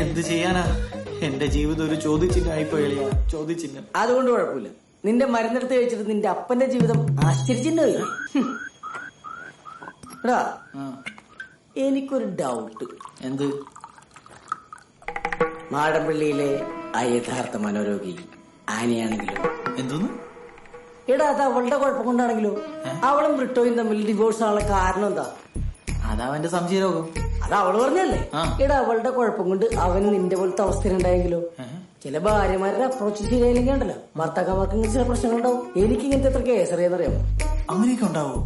Speaker 1: എന്ത് ചെയ്യാനാ, എന്റെ ജീവിതം ഒരു ചോദ്യചിഹ്നമായിപ്പോയാ. ചോദ്യചിഹ്നം.
Speaker 4: അതുകൊണ്ട് കുഴപ്പമില്ല, നിന്റെ മരുന്നെടുത്ത് കഴിച്ചിട്ട് നിന്റെ അപ്പന്റെ ജീവിതം ആശ്ചര്യച്ചിട്ടുണ്ടായി. എടാ, എനിക്കൊരു ഡൗട്ട്.
Speaker 1: എന്ത്?
Speaker 4: മാടമ്പള്ളിയിലെ ആ യഥാർത്ഥ മനോരോഗി ആനയാണെങ്കിലോ?
Speaker 1: എന്തോന്ന്?
Speaker 4: എടാ, അത് അവളുടെ കുഴപ്പം കൊണ്ടാണെങ്കിലോ? അവളും ബ്രിട്ടോയും തമ്മിൽ ഡിവോഴ്സ് ആണുള്ള കാരണം എന്താ?
Speaker 1: അതവന്റെ സംശയരോഗം.
Speaker 4: അത് അവള് പറഞ്ഞല്ലേ? എടാ, അവളുടെ കുഴപ്പം കൊണ്ട് അവന് നിന്റെ പോലത്തെ അവസ്ഥയിലുണ്ടായെങ്കിലോ? ചില ഭാര്യമാരുടെ അപ്രോച്ച് ശരിയായില്ലെങ്കിൽ ഉണ്ടല്ലോ, ഭർത്താക്കന്മാർക്ക് ഇങ്ങനെ ചില പ്രശ്നങ്ങളുണ്ടാവും. എനിക്ക് ഇങ്ങനത്തെ എത്ര കേസറിയാന്നറിയാമോ?
Speaker 1: അങ്ങനെയൊക്കെ ഉണ്ടാവോ?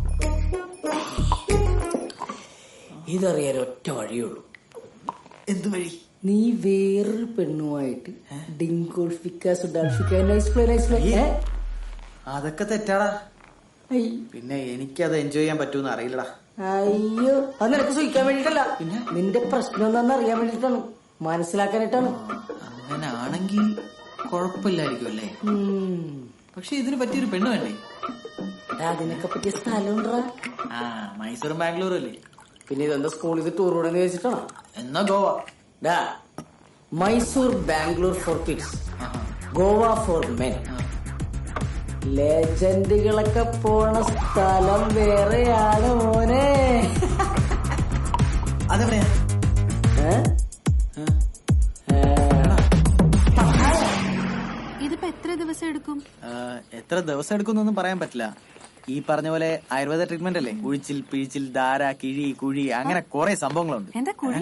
Speaker 4: ഇതറിയാൻ ഒറ്റ വഴിയുള്ളൂ.
Speaker 1: എന്ത് വഴി?
Speaker 4: നീ വേറൊരു പെണ്ണുമായിട്ട്
Speaker 1: അതൊക്കെ തെറ്റാടാ. പിന്നെ എനിക്കത് എൻജോയ് ചെയ്യാൻ പറ്റൂന്ന് അറിയില്ലടാ.
Speaker 4: അയ്യോ, അത് നിനക്ക് സൂഹിക്കാൻ വേണ്ടിട്ടല്ല, നിന്റെ പ്രശ്നം എന്താണെന്ന് അറിയാൻ വേണ്ടിട്ടാണ്, മനസ്സിലാക്കാനായിട്ടാണ്.
Speaker 1: അങ്ങനെ ആണെങ്കിൽ കുഴപ്പമില്ലായിരിക്കും അല്ലേ? പക്ഷെ ഇതിന് പറ്റിയൊരു പെണ്ണ് വേണ്ടേ?
Speaker 4: അതിനൊക്കെ പറ്റിയ സ്ഥലം ഉണ്ടോ?
Speaker 1: മൈസൂറും ബാംഗ്ലൂരും അല്ലേ?
Speaker 4: പിന്നെ ഇതെന്താ സ്കൂളിൽ ടൂർ കൂടെ വെച്ചിട്ടാണോ?
Speaker 1: എന്നാ Goa.
Speaker 4: Mysore Bangalore for kids, Goa for men. ലെജൻഡുകളൊക്കെ പോണ സ്ഥലം വേറെയാണ് മോനെ.
Speaker 1: അതെവിടെയാ?
Speaker 15: ഇതിപ്പോ എത്ര ദിവസം എടുക്കും?
Speaker 1: എത്ര ദിവസം എടുക്കുന്നൊന്നും പറയാൻ പറ്റില്ല. ഈ പറഞ്ഞ പോലെ ആയുർവേദ ട്രീറ്റ്മെന്റ് അല്ലേ, ഉഴിച്ചിൽ, പിഴിച്ചിൽ, ധാര, കിഴി, കുഴി, അങ്ങനെ കുറെ സംഭവങ്ങളുണ്ട്.
Speaker 15: എന്താ കുഴി?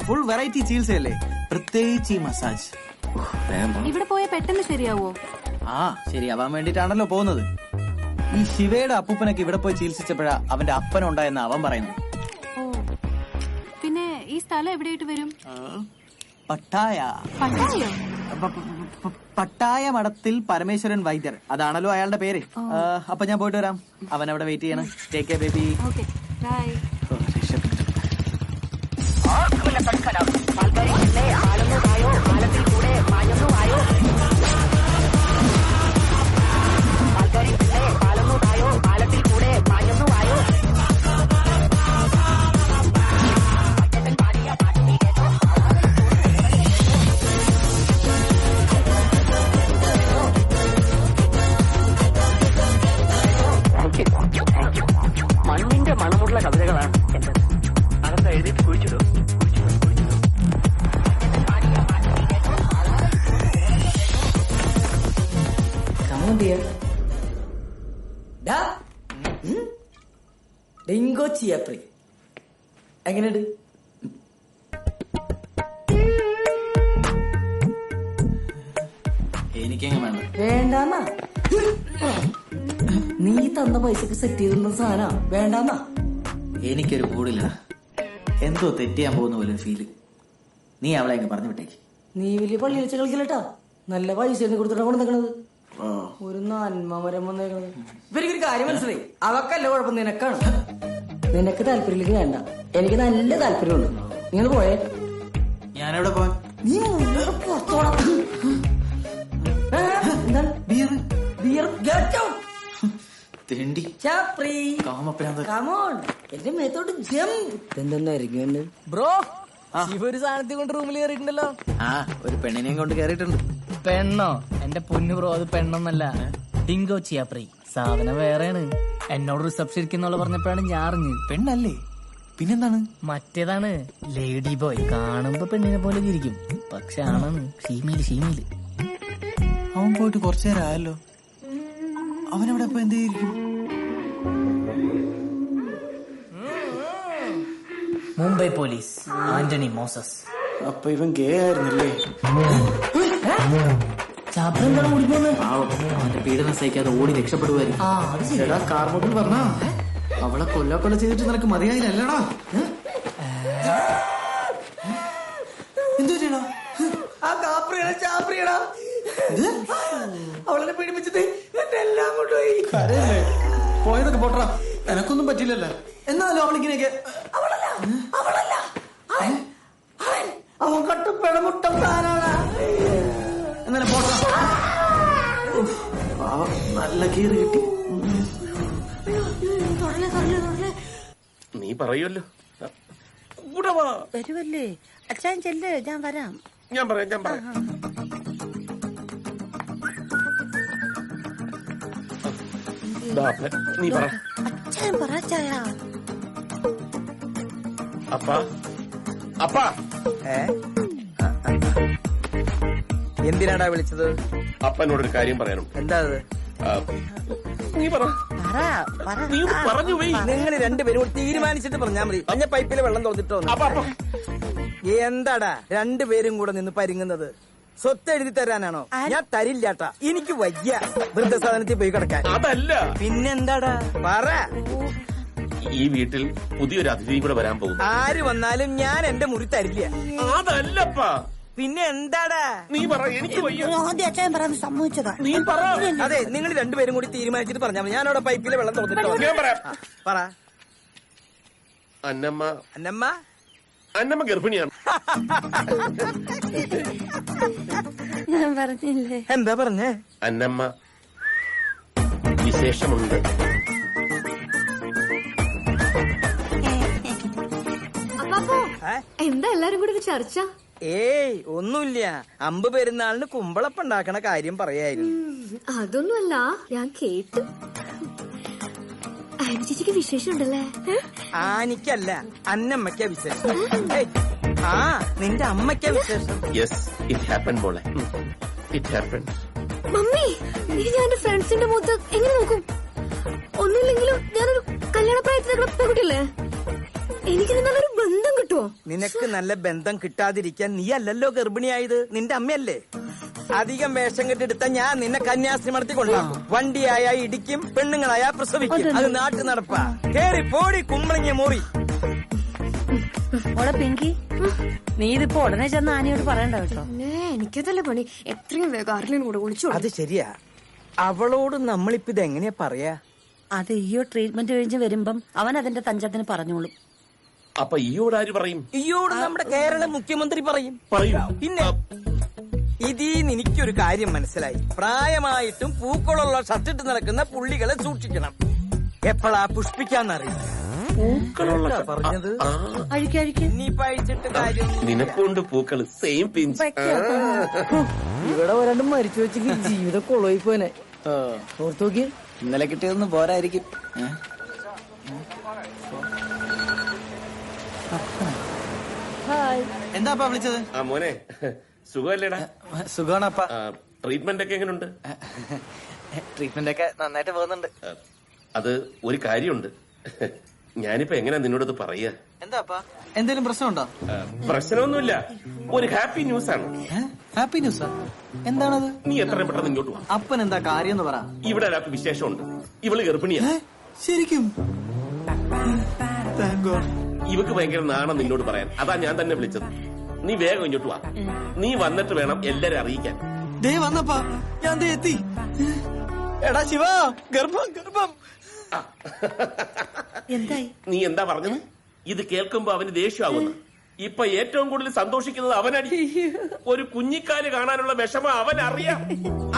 Speaker 1: ഫുൾ വെറൈറ്റി ചികിത്സയല്ലേ, പ്രത്യേകിച്ച് ഈ മസാജ്.
Speaker 15: ഇവിടെ പോയാൽ പെട്ടെന്ന് ശരിയാവോ?
Speaker 1: ശരിയാവാൻ വേണ്ടിട്ടാണല്ലോ പോകുന്നത്. ഈ ശിവയുടെ അപ്പൂപ്പനൊക്കെ ഇവിടെ പോയി ചികിത്സിച്ചപ്പോഴാ അവന്റെ അപ്പനുണ്ടായെന്ന് അവൻ പറയുന്നു.
Speaker 15: പിന്നെ ഈ സ്ഥലം എവിടെയായിട്ട് വരും?
Speaker 1: പട്ടായ. പട്ടായ മഠത്തിൽ പരമേശ്വരൻ വൈദ്യർ, അതാണല്ലോ അയാളുടെ പേര്. അപ്പൊ ഞാൻ പോയിട്ട് വരാം, അവൻ അവിടെ വെയിറ്റ് ചെയ്യണം. Take care baby.
Speaker 10: മണ്ണിന്റെ മണമുള്ള കവിതകളാണ് എന്റെ. അതെന്താ എഴുതിയിട്ട് കുഴിച്ചിടും.
Speaker 4: ഡിങ്കോ ചിയാപ്രി എങ്ങനെയുണ്ട്?
Speaker 1: എനിക്കെങ്ങനെ വേണ്ട?
Speaker 4: വേണ്ടാന്നാ? നീ തന്ന പൈസക്ക് സെറ്റ് ചെയ്തിരുന്ന സാധന വേണ്ടാന്നാ?
Speaker 1: എനിക്കൊരു മൂടില്ല, എന്തോ തെറ്റിയാൻ പോകുന്ന പോലെ ഫീല്. നീ അവളെ അങ്ങ് പറഞ്ഞു വിട്ടേക്ക്.
Speaker 4: നീ വലിയ പള്ളി വെച്ച് കളിക്കില്ലട്ടാ, നല്ല പൈസ കൊടുത്തിട്ടാ കൊണ്ട് നിൽക്കണത്. ഒരു നന്മ മരം വന്നേക്കണത്. ഇവരിക്കൊരു കാര്യം മനസ്സിലായി, അവക്കല്ല കുഴപ്പം, നിനക്കാണ്. നിനക്ക് താല്പര്യമില്ലെങ്കിൽ വേണ്ട, എനിക്ക് നല്ല താല്പര്യമുണ്ട്. നിങ്ങൾ പോയേ.
Speaker 1: ഞാനെവിടെ പോവാൻ?
Speaker 4: നീ പുറത്തോടാ. എന്താണ്? Beer get out.
Speaker 1: തെണ്ടി
Speaker 4: ചാപ്രി. കമോൺ, എന്റെ മേത്തോട്ട് ജംപ്. എന്തെന്നായിരിക്കും ബ്രോ? ഒരു സാധനത്തിൽ കൊണ്ട് റൂമിൽ കയറിയിട്ടുണ്ടല്ലോ.
Speaker 1: ഒരു പെണ്ണിനെയും കൊണ്ട് കയറിയിട്ടുണ്ട്.
Speaker 4: പെണ്ണോ? എന്റെ പൊന്നു ബ്രോ, അത് പെണ്ണൊന്നല്ല, ഡിങ്കോ ചിയാപ്രി. സാധനം വേറെയാണ്. എന്നോട് റിസപ്ഷൻ ഇരിക്കുന്നുള്ള പറഞ്ഞപ്പോഴാണ് ഞാൻ അറിഞ്ഞത്.
Speaker 1: പെണ്ണല്ലേ? പിന്നെന്താണ്?
Speaker 4: മറ്റേതാണ്, ലേഡി ബോയ്. കാണുമ്പോ പെണ്ണിനെ പോലെ ഇരിക്കും, പക്ഷെ ആണാണ്. ഷീമയില്.
Speaker 1: അവൻ പോയിട്ട് കുറച്ചു നേരം ആയല്ലോ. അവനവിടെ ഇപ്പൊ എന്ത് ചെയ്തിരിക്കും?
Speaker 4: മുംബൈ പോലീസ്, ആന്റണി മോസസ്.
Speaker 1: അപ്പൊ ഇവൻ ഗേ ആയിരുന്നല്ലേ? അവന്റെ പീഡനം സഹിക്കാതെ ഓടി രക്ഷപ്പെടുവായിരുന്നു. കാർമോട്ടിൽ പറഞ്ഞ അവളെ കൊല്ല ചെയ്തിട്ട് നിനക്ക് മതിയായില്ലല്ലടാ. എന്തു ചെയ്യണോ?
Speaker 4: അവളെ പീഡിപ്പിച്ചത് എന്നെ എല്ലാം കൊണ്ടുപോയി.
Speaker 1: പോയതൊക്കെ പോട്ടാ, എനക്കൊന്നും പറ്റില്ലല്ലോ. എന്നാലും അവളിങ്ങനെയൊക്കെ.
Speaker 4: അവൻ കട്ടപ്പഴമുട്ടം താനാണ്.
Speaker 1: എന്നാലും പോട്ടാ, നല്ല കീറ് കിട്ടി.
Speaker 14: നീ പറയുമല്ലോ. കൂടെ വാ.
Speaker 13: വരുമല്ലേ അച്ഛൻ ചെല്ല്, ഞാൻ വരാം.
Speaker 14: ഞാൻ പറയാം. നീ പറ.
Speaker 13: അച്ഛൻ പറ ചായ.
Speaker 14: അപ്പാ
Speaker 4: എന്തിനാടാ വിളിച്ചത്?
Speaker 14: അപ്പനോടൊരു കാര്യം പറയാനുണ്ട്.
Speaker 4: എന്താ അത്?
Speaker 14: നീ പറ. നീ പറഞ്ഞു പോയി.
Speaker 4: നിങ്ങൾ രണ്ടുപേരും തീരുമാനിച്ചിട്ട് പറഞ്ഞാൽ മതി. മഞ്ഞ പൈപ്പില് വെള്ളം തുറന്നിട്ടോ. എന്താടാ രണ്ടുപേരും കൂടെ നിന്ന് പരിങ്ങുന്നത്? സ്വത്ത് എഴുതി തരാനാണോ? ഞാൻ തരില്ലാട്ടാ, എനിക്ക് വയ്യ വൃദ്ധസാധനത്തിൽ പോയി കിടക്കാൻ.
Speaker 14: അതല്ല.
Speaker 4: പിന്നെന്താടാ പറ.
Speaker 14: ഈ വീട്ടിൽ പുതിയൊരു അതിഥി കൂടെ വരാൻ പോകും.
Speaker 4: ആര് വന്നാലും ഞാൻ എന്റെ മുറി തരില്ല.
Speaker 14: അതല്ലപ്പാ.
Speaker 4: പിന്നെ എന്താടാ?
Speaker 14: നീ പറ. എനിക്ക്
Speaker 13: ആദ്യം അച്ഛൻ പറയാൻ സമ്മതിച്ചതാ.
Speaker 14: നീ പറ.
Speaker 4: അതെ, നിങ്ങൾ രണ്ടുപേരും കൂടി തീരുമാനിച്ചിട്ട് പറഞ്ഞാൽ മതി. ഞാനവിടെ പൈപ്പിലെ വെള്ളം തുറന്നിട്ടോ.
Speaker 14: ഞാൻ പറയാം.
Speaker 4: പറ.
Speaker 14: അന്നമ്മ ഗർഭിണിയാണ്.
Speaker 13: ഞാൻ പറഞ്ഞില്ലേ?
Speaker 4: എന്താ പറഞ്ഞേ?
Speaker 14: അന്നമ്മ വിശേഷമുണ്ട്.
Speaker 12: എന്താ എല്ലാരും കൂടി ഒരു ചർച്ച?
Speaker 4: ഏയ് ഒന്നുമില്ല. അമ്പ് പെരുന്നാളിന് കുമ്പളപ്പം ഉണ്ടാക്കണ കാര്യം പറയായിരുന്നു.
Speaker 12: അതൊന്നുമല്ല, ഞാൻ കേട്ടു. ആനി ചേച്ചിക്ക് വിശേഷം ഉണ്ടല്ലേ?
Speaker 4: ആനിക്കല്ല, അന്നമ്മയ്ക്കാ വിശേഷം. ആ നിന്റെ അമ്മയ്ക്കാ വിശേഷം.
Speaker 14: യെസ്, ഇറ്റ് ഹാപ്പൻ പോലെ. It happen.
Speaker 12: മമ്മി, നീ ഞാൻ എന്റെ ഫ്രണ്ട്സിന്റെ മുഖത്ത് എങ്ങനെ നോക്കും? ഒന്നുമില്ലെങ്കിലും ഞാനൊരു കല്യാണ പ്രായത്തിലുള്ള പെൺകുട്ടിയല്ലേ? എനിക്ക് നല്ലൊരു ബന്ധം കിട്ടുമോ?
Speaker 4: നിനക്ക് നല്ല ബന്ധം കിട്ടാതിരിക്കാൻ നീ അല്ലല്ലോ ഗർഭിണിയായത്, നിന്റെ അമ്മയല്ലേ. അധികം വേഷം കെട്ടെടുത്ത ഞാൻ നിന്നെ കന്യാസ്ത്രീമടത്തി കൊണ്ടാക്കും. വണ്ടിയായ ഇടിക്കും, പെണ്ണുങ്ങളായ പ്രസവിക്കും. അത് നാട്ടു നടപ്പാ. കേറി പോടി കുമ്പളങ്ങിയ മുറി.
Speaker 13: പിങ്കി, നീ ഇതിപ്പോ ഉടനെ ചെന്ന് ആനിയോട് പറയണ്ട കേട്ടോ.
Speaker 12: എനിക്കതല്ലേ പണി. എത്രയും വേഗം ആരെങ്കിലും കൂടെ വിളിച്ചു.
Speaker 4: അത് ശരിയാ. അവളോട് നമ്മളിപ്പോ ഇത് എങ്ങനെയാ പറയാ?
Speaker 13: അത് ഈയോ ട്രീറ്റ്മെന്റ് കഴിഞ്ഞ് വരുമ്പം അവൻ അതിന്റെ തഞ്ചത്തിന് പറഞ്ഞോളും.
Speaker 14: അപ്പൊ ഈയോട് ആര് പറയും?
Speaker 4: ഈയോട് നമ്മുടെ കേരള മുഖ്യമന്ത്രി പറയും. പിന്നെ ഇതിന്ന് എനിക്കൊരു കാര്യം മനസ്സിലായി. പ്രായമായിട്ടും പൂക്കളുള്ള ഷർട്ടിട്ട് നടക്കുന്ന പുള്ളികളെ സൂക്ഷിക്കണം. എപ്പോഴാ പുഷ്പിക്കാന്നറിയില്ല. പറഞ്ഞത് ഇനിയിപ്പോ അഴിച്ചിട്ട് കാര്യം.
Speaker 14: നിനക്കുണ്ട് പൂക്കള് സെയിം പിഞ്ച്.
Speaker 4: ഇവിടെ ഒരാണ്ട് മരിച്ചു വെച്ചെങ്കിൽ ജീവിതം കൊളോയി പോനെ. ഓർത്തു നോക്കി,
Speaker 1: ഇന്നലെ കിട്ടിയതൊന്നും പോരായിരിക്കും. എന്താപ്പാ വിളിച്ചത്?
Speaker 14: മോനെ സുഖമല്ലേടാ?
Speaker 1: സുഖമാണപ്പാ.
Speaker 14: ട്രീറ്റ്മെന്റ് ഒക്കെ എങ്ങനെയുണ്ട്?
Speaker 1: ട്രീറ്റ്മെന്റ് ഒക്കെ നന്നായിട്ട് പോകുന്നുണ്ട്.
Speaker 14: അത് ഒരു കാര്യമുണ്ട്. ഞാനിപ്പോ എങ്ങനെയാ നിന്നോടത് പറയാ?
Speaker 1: എന്താപ്പാ, എന്തെങ്കിലും പ്രശ്നമുണ്ടോ?
Speaker 14: പ്രശ്നമൊന്നുമില്ല, ഒരു ഹാപ്പി ന്യൂസ് ആണ്.
Speaker 1: ഹാപ്പി ന്യൂസാ? എന്താണത്?
Speaker 14: നീ എത്രയും പെട്ടെന്ന് ഇങ്ങോട്ട് വാ.
Speaker 1: അപ്പൻ എന്താ കാര്യം എന്ന് പറ.
Speaker 14: ഇവിടെ ഒരാൾക്ക് വിശേഷമുണ്ട്. ഇവള് ഗർഭിണിയാ.
Speaker 1: ശരിക്കും?
Speaker 14: ഇവക്ക് ഭയങ്കര നാണം നിന്നോട് പറയാൻ. അതാ ഞാൻ തന്നെ വിളിച്ചത്. നീ വേഗം ഇങ്ങോട്ട് വാ. നീ വന്നിട്ട് വേണം എല്ലാരും അറിയിക്കാൻ.
Speaker 1: ദേ വന്നപ്പാ, ഞാൻ ദേ എത്തി. എടാ ശിവ, ഗർഭം ഗർഭം.
Speaker 13: എന്തായി?
Speaker 14: നീ എന്താ പറഞ്ഞത്? ഇത് കേൾക്കുമ്പോ അവന് ദേഷ്യമാവുന്നു. ഇപ്പൊ ഏറ്റവും കൂടുതൽ സന്തോഷിക്കുന്നത് അവനടി. ഒരു കുഞ്ഞിക്കാല് കാണാനുള്ള വിഷമം അവൻ അറിയാം.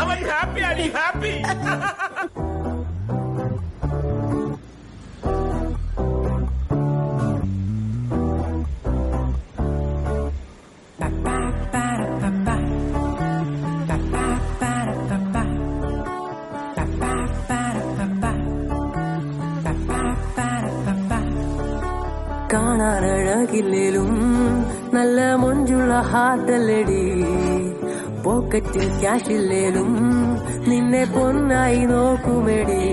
Speaker 14: അവൻ ഹാപ്പി അടി, ഹാപ്പി.
Speaker 10: കാണാനഴകില്ലേലും നല്ല മൊഞ്ചുള്ള ഹാർട്ടല്ലടി. പോക്കറ്റിൽ ക്യാഷില്ലേലും നിന്നെ പൊന്നായി നോക്കുമെടി.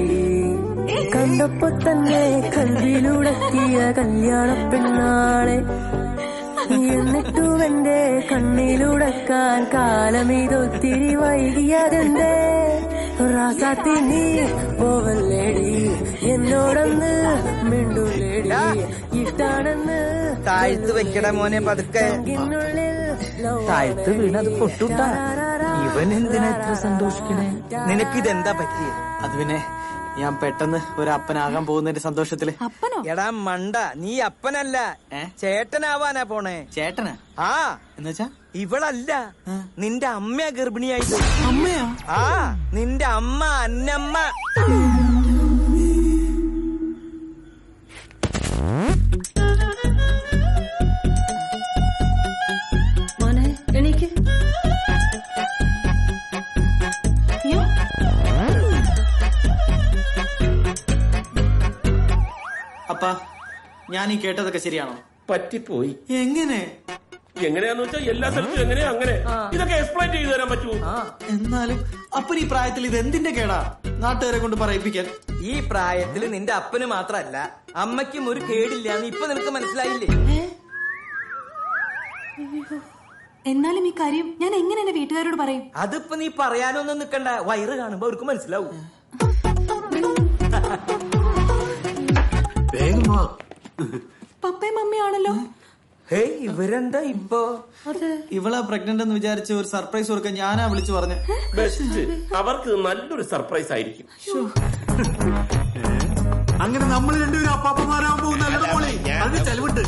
Speaker 10: കണ്ടപ്പോ തന്നെ കൽവിലുടക്കിയ കല്യാണ പെണ്ണാളെ. എന്നിട്ടും എന്റെ കണ്ണിലുടക്കാൻ കാലമിതൊത്തിരി വൈകിയതെന്തേ? റാസാത്തി നീ പോവല്ലേടി, എന്നോടൊന്ന് മിണ്ടുലേടി. ഇട്ടാണെന്ന്
Speaker 4: താഴ്ത്ത് വെക്കട മോനെ പതുക്കെ. താഴ്ത്ത് വീണത് പൊട്ടുട്ടാ. ഇവൻ എന്തിനാ എത്ര സന്തോഷിക്കണേ? നിനക്കിതെന്താ പറ്റിയേ?
Speaker 1: അത് പിന്നെ ഞാൻ പെട്ടെന്ന് ഒരു അപ്പനാകാൻ പോകുന്നതിന്റെ സന്തോഷത്തില്.
Speaker 4: എടാ മണ്ട, നീ അപ്പനല്ല ചേട്ടനാവാനാ പോണേ.
Speaker 1: ചേട്ടനാ?
Speaker 4: ആ,
Speaker 1: എന്നുവെച്ചാ
Speaker 4: ഇവളല്ല, നിന്റെ അമ്മയാ ഗർഭിണിയായത്.
Speaker 1: അമ്മയാ?
Speaker 4: ആ, നിന്റെ അമ്മ അന്നമ്മ.
Speaker 1: ഞാൻ ഈ കേട്ടതൊക്കെ ശരിയാണോ?
Speaker 14: പറ്റിപ്പോയി.
Speaker 1: എങ്ങനെ?
Speaker 14: എങ്ങനെയാന്ന് വെച്ചാൽ എല്ലാ സ്ഥലത്തും എങ്ങനെയാ അങ്ങനെ. ഇതൊക്കെ എക്സ്പ്ലെയിൻ ചെയ്തു തരാൻ പറ്റുമോ?
Speaker 1: എന്നാലും അപ്പൻ ഈ പ്രായത്തിൽ ഇത് എന്തിന്റെ കേടാ നാട്ടുകാരെ കൊണ്ട് പറയിപ്പിക്കാൻ?
Speaker 4: ഈ പ്രായത്തിൽ നിന്റെ അപ്പന് മാത്രല്ല അമ്മയ്ക്കും ഒരു കേടില്ലാന്ന് ഇപ്പൊ നിനക്ക് മനസ്സിലായില്ലേ?
Speaker 15: എന്നാലും ഈ കാര്യം ഞാൻ എങ്ങനെ എന്റെ വീട്ടുകാരോട് പറയും?
Speaker 4: അതിപ്പോ നീ പറയാനൊന്നും നിക്കണ്ട, വയറ് കാണുമ്പോ അവർക്ക് മനസ്സിലാവും.
Speaker 15: പപ്പയും മമ്മിയാണല്ലോ.
Speaker 4: ഇവരെന്താ ഇപ്പൊ?
Speaker 1: ഇവളാ പ്രഗ്നന്റ് എന്ന് വിചാരിച്ച് ഒരു സർപ്രൈസ് കൊടുക്കാൻ ഞാനാ വിളിച്ചു പറഞ്ഞു.
Speaker 14: ബെസ്റ്റ്. അവർക്ക് നല്ലൊരു സർപ്രൈസ് ആയിരിക്കും.
Speaker 7: അങ്ങനെ നമ്മൾ രണ്ടുപേരും അപ്പാപ്പന്മാരാകാൻ പോകുന്ന ചെലവിട്ട്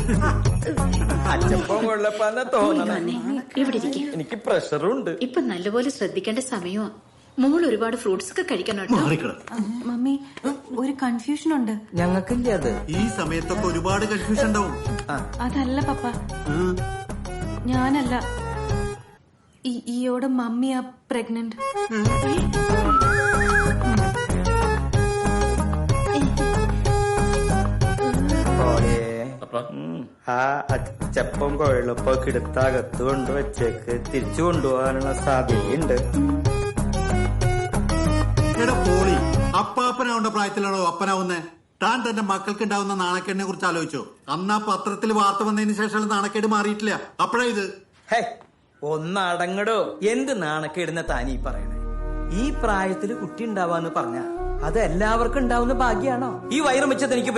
Speaker 4: അച്ഛപ്പം കൊള്ളപ്പാന്ന തോന്നണം.
Speaker 2: ഇവിടെ ഇരിക്കും.
Speaker 4: എനിക്ക് പ്രഷറുണ്ട്.
Speaker 2: ഇപ്പൊ നല്ലപോലെ ശ്രദ്ധിക്കേണ്ട സമയമാ. മോൾ ഒരുപാട് ഫ്രൂട്ട്സ് ഒക്കെ കഴിക്കണം കേട്ടോ.
Speaker 15: മമ്മി, ഒരു കൺഫ്യൂഷൻ ഉണ്ട്.
Speaker 4: ഞങ്ങൾക്കില്ല അത്.
Speaker 7: ഈ സമയത്തൊക്കെ ഒരുപാട് കൺഫ്യൂഷൻ ഉണ്ടാവും.
Speaker 15: അതല്ല പപ്പ, ഞാനല്ല, ഈയോടെ മമ്മിയാ പ്രഗ്നന്റ്.
Speaker 4: ആ അച്ചപ്പം കൊഴലപ്പൊക്കെ എടുത്ത് അകത്ത് കൊണ്ടുവച്ചേക്ക് തിരിച്ചു കൊണ്ടുപോകാനുള്ള സാധ്യതയുണ്ട്.
Speaker 7: പോളി, അപ്പാപ്പനാവേണ്ട പ്രായത്തിലാണോ അപ്പനാവുന്നേ? താൻ തന്റെ മക്കൾക്ക് ഉണ്ടാവുന്ന നാണക്കേടിനെ കുറിച്ച് ആലോചിച്ചോ? അന്നാ പത്രത്തിൽ വാർത്ത വന്നതിന് ശേഷം നാണക്കേട് മാറിയിട്ടില്ല. അപ്പഴാ ഇത്.
Speaker 4: ഒന്നടങ്ങടോ. എന്ത് നാണക്കേടുന്ന താനീ പറയണേ? ഈ പ്രായത്തില് കുട്ടി ഉണ്ടാവാന്ന് പറഞ്ഞ അത് എല്ലാവർക്കും ഉണ്ടാവുന്ന ഭാഗ്യാണോ? ഈ വയറും വെച്ചത് എനിക്ക്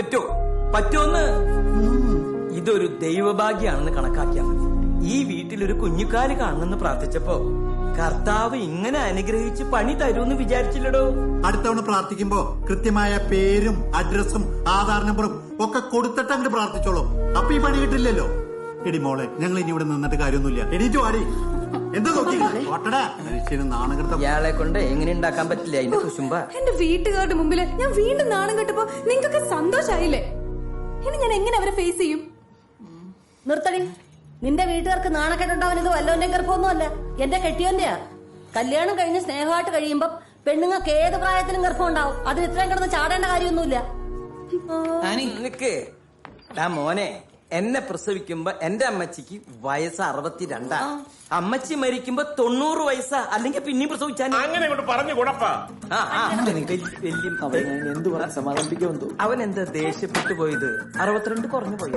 Speaker 4: പറ്റുമെന്ന് ഇതൊരു ദൈവഭാഗ്യാണെന്ന് കണക്കാക്കിയാൽ മതി. ഈ വീട്ടിലൊരു കുഞ്ഞുകാല് കാണണമെന്ന് പ്രാർത്ഥിച്ചപ്പോ കർത്താവ് ഇങ്ങനെ അനുഗ്രഹിച്ച് പണി തരൂന്ന് വിചാരിച്ചില്ലടോ.
Speaker 7: അടുത്തവണ പ്രാർത്ഥിക്കുമ്പോ കൃത്യമായ പേരും അഡ്രസ്സും ആധാർ നമ്പറും ഒക്കെ കൊടുത്തിട്ട് അങ്ങോട്ട് പ്രാർത്ഥിച്ചോളൂ. അപ്പൊ ഈ പണി കിട്ടില്ലല്ലോ. എടി മോളെ, ഞങ്ങൾ ഇനി ഇവിടെ നിന്നിട്ട് കാര്യമൊന്നുമില്ല. എടീറ്റു ആടി. എന്താ നോക്കി
Speaker 4: ഇയാളെ കൊണ്ട് എങ്ങനെ ഉണ്ടാക്കാൻ പറ്റില്ല അതിന്റെ കുശുമ്പ.
Speaker 15: എന്റെ വീട്ടുകാരുടെ മുമ്പില് ഞാൻ വീണ്ടും നാണം കെട്ടപ്പോ നിങ്ങൾക്കൊക്കെ സന്തോഷായില്ലേ? ഇനി ഞാൻ എങ്ങനെ അവരെ ഫേസ് ചെയ്യും?
Speaker 13: നിർത്തടി. നിന്റെ വീട്ടുകാർക്ക് നാണക്കെട്ടുണ്ടാവാൻ ഇത് വല്ലവന്റെ ഗർഭമൊന്നും അല്ല, എന്റെ കെട്ടിയോന്റെയാ. കല്യാണം കഴിഞ്ഞ് സ്നേഹമായിട്ട് കഴിയുമ്പോ പെണ്ണുങ്ങൾക്ക് ഏത് പ്രായത്തിലും ഗർഭം ഉണ്ടാവും. അതിന് ഇത്രയും കിടന്ന് ചാടേണ്ട കാര്യമൊന്നുമില്ല.
Speaker 4: മോനെ, എന്നെ പ്രസവിക്കുമ്പോ എന്റെ അമ്മച്ചിക്ക് വയസ്സ് 62. അമ്മച്ചി മരിക്കുമ്പോ 90 വയസ്സാ. അല്ലെങ്കിൽ പിന്നെയും പ്രസവിച്ചാൽ
Speaker 14: അങ്ങനെ പറഞ്ഞു കൂടപ്പാ.
Speaker 4: അവൻ എന്താ ദേഷ്യപ്പെട്ടു പോയത്? 62 കുറഞ്ഞു പോയി.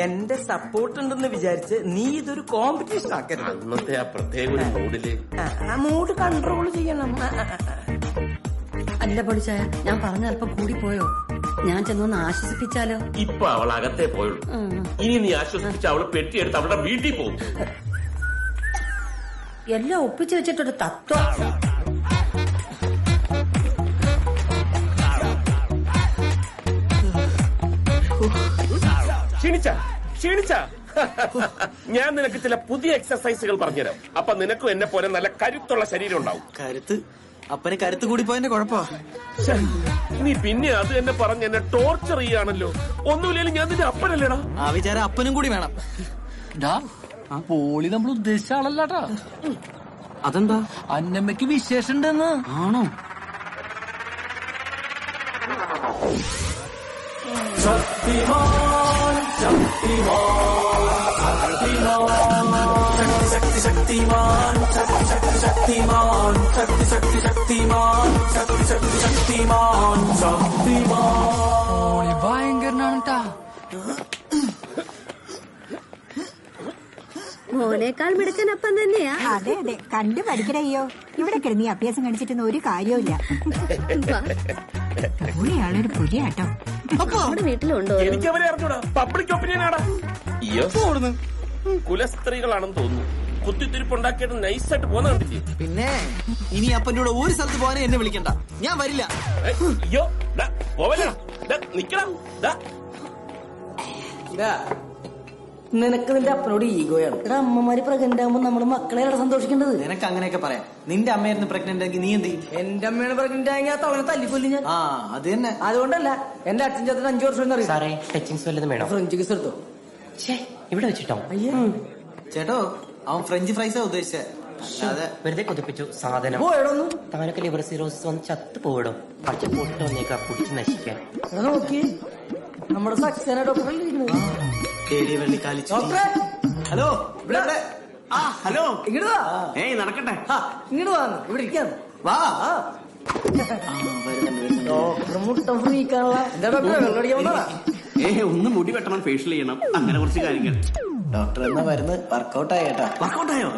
Speaker 4: എന്റെ സപ്പോർട്ട് ഉണ്ടെന്ന് വിചാരിച്ച് നീ ഇതൊരു കോമ്പറ്റീഷൻ ആക്കരുത്.
Speaker 14: അന്നത്തെ ആ പ്രത്യേക മൂഡില്
Speaker 4: മൂഡ് കൺട്രോൾ ചെയ്യണം.
Speaker 13: അല്ല പൊളിച്ചായ, ഞാൻ പറഞ്ഞ അല്പം കൂടിപ്പോയോ? ഞാൻ ചെന്നൊന്ന് ആശ്വസിപ്പിച്ചാലോ?
Speaker 14: ഇപ്പൊ അവൾ അകത്തേ പോയുള്ളൂ. ഇനി നീ ആശ്വസിപ്പിച്ച അവള് പെട്ടിയെടുത്ത് അവളുടെ വീട്ടിൽ പോകും.
Speaker 13: എല്ലാം ഒപ്പിച്ചു വെച്ചിട്ടൊരു തത്വം.
Speaker 14: ക്ഷീണിച്ച ഞാൻ നിനക്ക് ചില പുതിയ എക്സസൈസുകൾ പറഞ്ഞുതരാം. അപ്പൊ നിനക്കും എന്നെ പോലെ നല്ല കരുത്തുള്ള ശരീരം ഉണ്ടാവും.
Speaker 1: കരുത്ത്? അപ്പന് കരുത്ത് കൂടി പോയതിന്റെ കുഴപ്പാ.
Speaker 14: നീ പിന്നെ അത് എന്നെ പറഞ്ഞ് എന്നെ ടോർച്ചർ ചെയ്യാണല്ലോ. ഒന്നുമില്ലേലും ഞാൻ നിന്റെ അപ്പനല്ലേടാ.
Speaker 1: ആ വിചാരം അപ്പനും കൂടി വേണം.
Speaker 21: പോളി നമ്മൾ ഉദ്ദേശിച്ച ആളല്ലാട്ടാ.
Speaker 1: അതെന്താ?
Speaker 21: അന്നമ്മയ്ക്ക് വിശേഷം ഉണ്ടെന്ന്.
Speaker 1: ആണോ?
Speaker 10: ശക്തിമാൻ ശക്തി ശക്തിമാൻ ശക്തി ശക്തിമാൻ ശക്തി ശക്തി ശക്തിമാൻ ശക്തി ശക്തി ശക്തിമാൻ ശക്തിമാൻ
Speaker 21: ഭയങ്കരനാണ് ട്ടാ.
Speaker 5: മോനേക്കാൾ മിടുക്കൻ അപ്പം തന്നെയാ.
Speaker 22: അതെ അതെ, കണ്ടു പഠിക്കണയ്യോ. ഇവിടെ കിടന്ന് അഭ്യാസം കാണിച്ചിട്ടൊന്നും ഒരു കാര്യമില്ല. പുള്ളിയാളൊരു പുലിയാട്ടോ.
Speaker 5: നമ്മുടെ വീട്ടിലുണ്ടോ?
Speaker 14: എനിക്ക് അവരെ അറിഞ്ഞൂടാ. പബ്ലിക് ഒപ്പീനിയനാടാ. കുലസ്ത്രീകളാണെന്ന് തോന്നുന്നു. കുത്തിത്തിരിപ്പുണ്ടാക്കിയിട്ട് നൈസായിട്ട് പോന്ന കണ്ടില്ലേ?
Speaker 1: പിന്നെ ഇനി അപ്പന്റെ കൂടെ ഒരു സ്ഥലത്ത് പോകാനും എന്നെ വിളിക്കണ്ട. ഞാൻ വരില്ല.
Speaker 14: അയ്യോ നിക്കണം.
Speaker 13: നിനക്ക് നിന്റെ അപ്പനോട് ഈഗോയാണ്. ഇവിടെ അമ്മമാര് പ്രഗ്നന്റ് ആകുമ്പോ നമ്മള് മക്കളെയാണ് സന്തോഷിക്കേണ്ടത്.
Speaker 1: നിനക്ക് അങ്ങനെയൊക്കെ പറയാം. നിന്റെ അമ്മയായിരുന്നു പ്രഗ്നന്റ് ആക്കി നീ എന്ത് ചെയ്യും?
Speaker 4: എന്റെ അമ്മയാണ് പ്രഗ്നന്റ് ആയെങ്കിൽ ആ തവണ തല്ലിക്കൊല്ലി ഞാൻ.
Speaker 1: അത് തന്നെ.
Speaker 4: അതുകൊണ്ടല്ല, എന്റെ അച്ഛൻ ചേട്ടൻ 5 വർഷം
Speaker 20: സാറേ, ടച്ചിങ്സ് വല്ലതും വേണം.
Speaker 4: ഫ്രഞ്ച് കിസ് എടുത്തോ?
Speaker 20: ഇവിടെ വെച്ചിട്ടോ?
Speaker 1: ചേട്ടോ, അവൻ ഫ്രഞ്ച് ഫ്രൈസാ ഉദ്ദേശിച്ചത്.
Speaker 20: വെറുതെ കൊതിപ്പിച്ചു സാധനം. താനൊക്കെ ലിവർ സിറോസിസ് വന്ന് ചത്തു പോയിടും. പച്ച പൊട്ട് വന്നേക്കാ കുടിച്ച് നശിക്കാൻ.
Speaker 4: നോക്കി നമ്മുടെ സക്സേന ഡോക്ടർ ഡോക്ടറെ
Speaker 1: ഹലോ ഇവിടെ
Speaker 8: ഹലോ
Speaker 4: ഇങ്ങോട്ട് വാ.
Speaker 8: ഏയ് നടക്കട്ടെ
Speaker 4: ഇങ്ങോട്ട് വാന്ന് ഇവിടെ ഇരിക്കാന്ന് വാ. ഡോക്ടർ മുട്ട ഫ്രീക്കാനുള്ള എന്താ ഡോക്ടറെ വെള്ളം അടിക്കാൻ വന്നതാ?
Speaker 8: ഒന്ന് മുടി വെട്ടണം, ഫേഷ്യൽ ചെയ്യണം, അങ്ങനെ കുറച്ച് കാര്യങ്ങൾ.
Speaker 1: ഡോക്ടർ എന്നാ മരുന്ന് വർക്കൗട്ടായി കേട്ടാ.
Speaker 8: വർക്കൗട്ടായോ?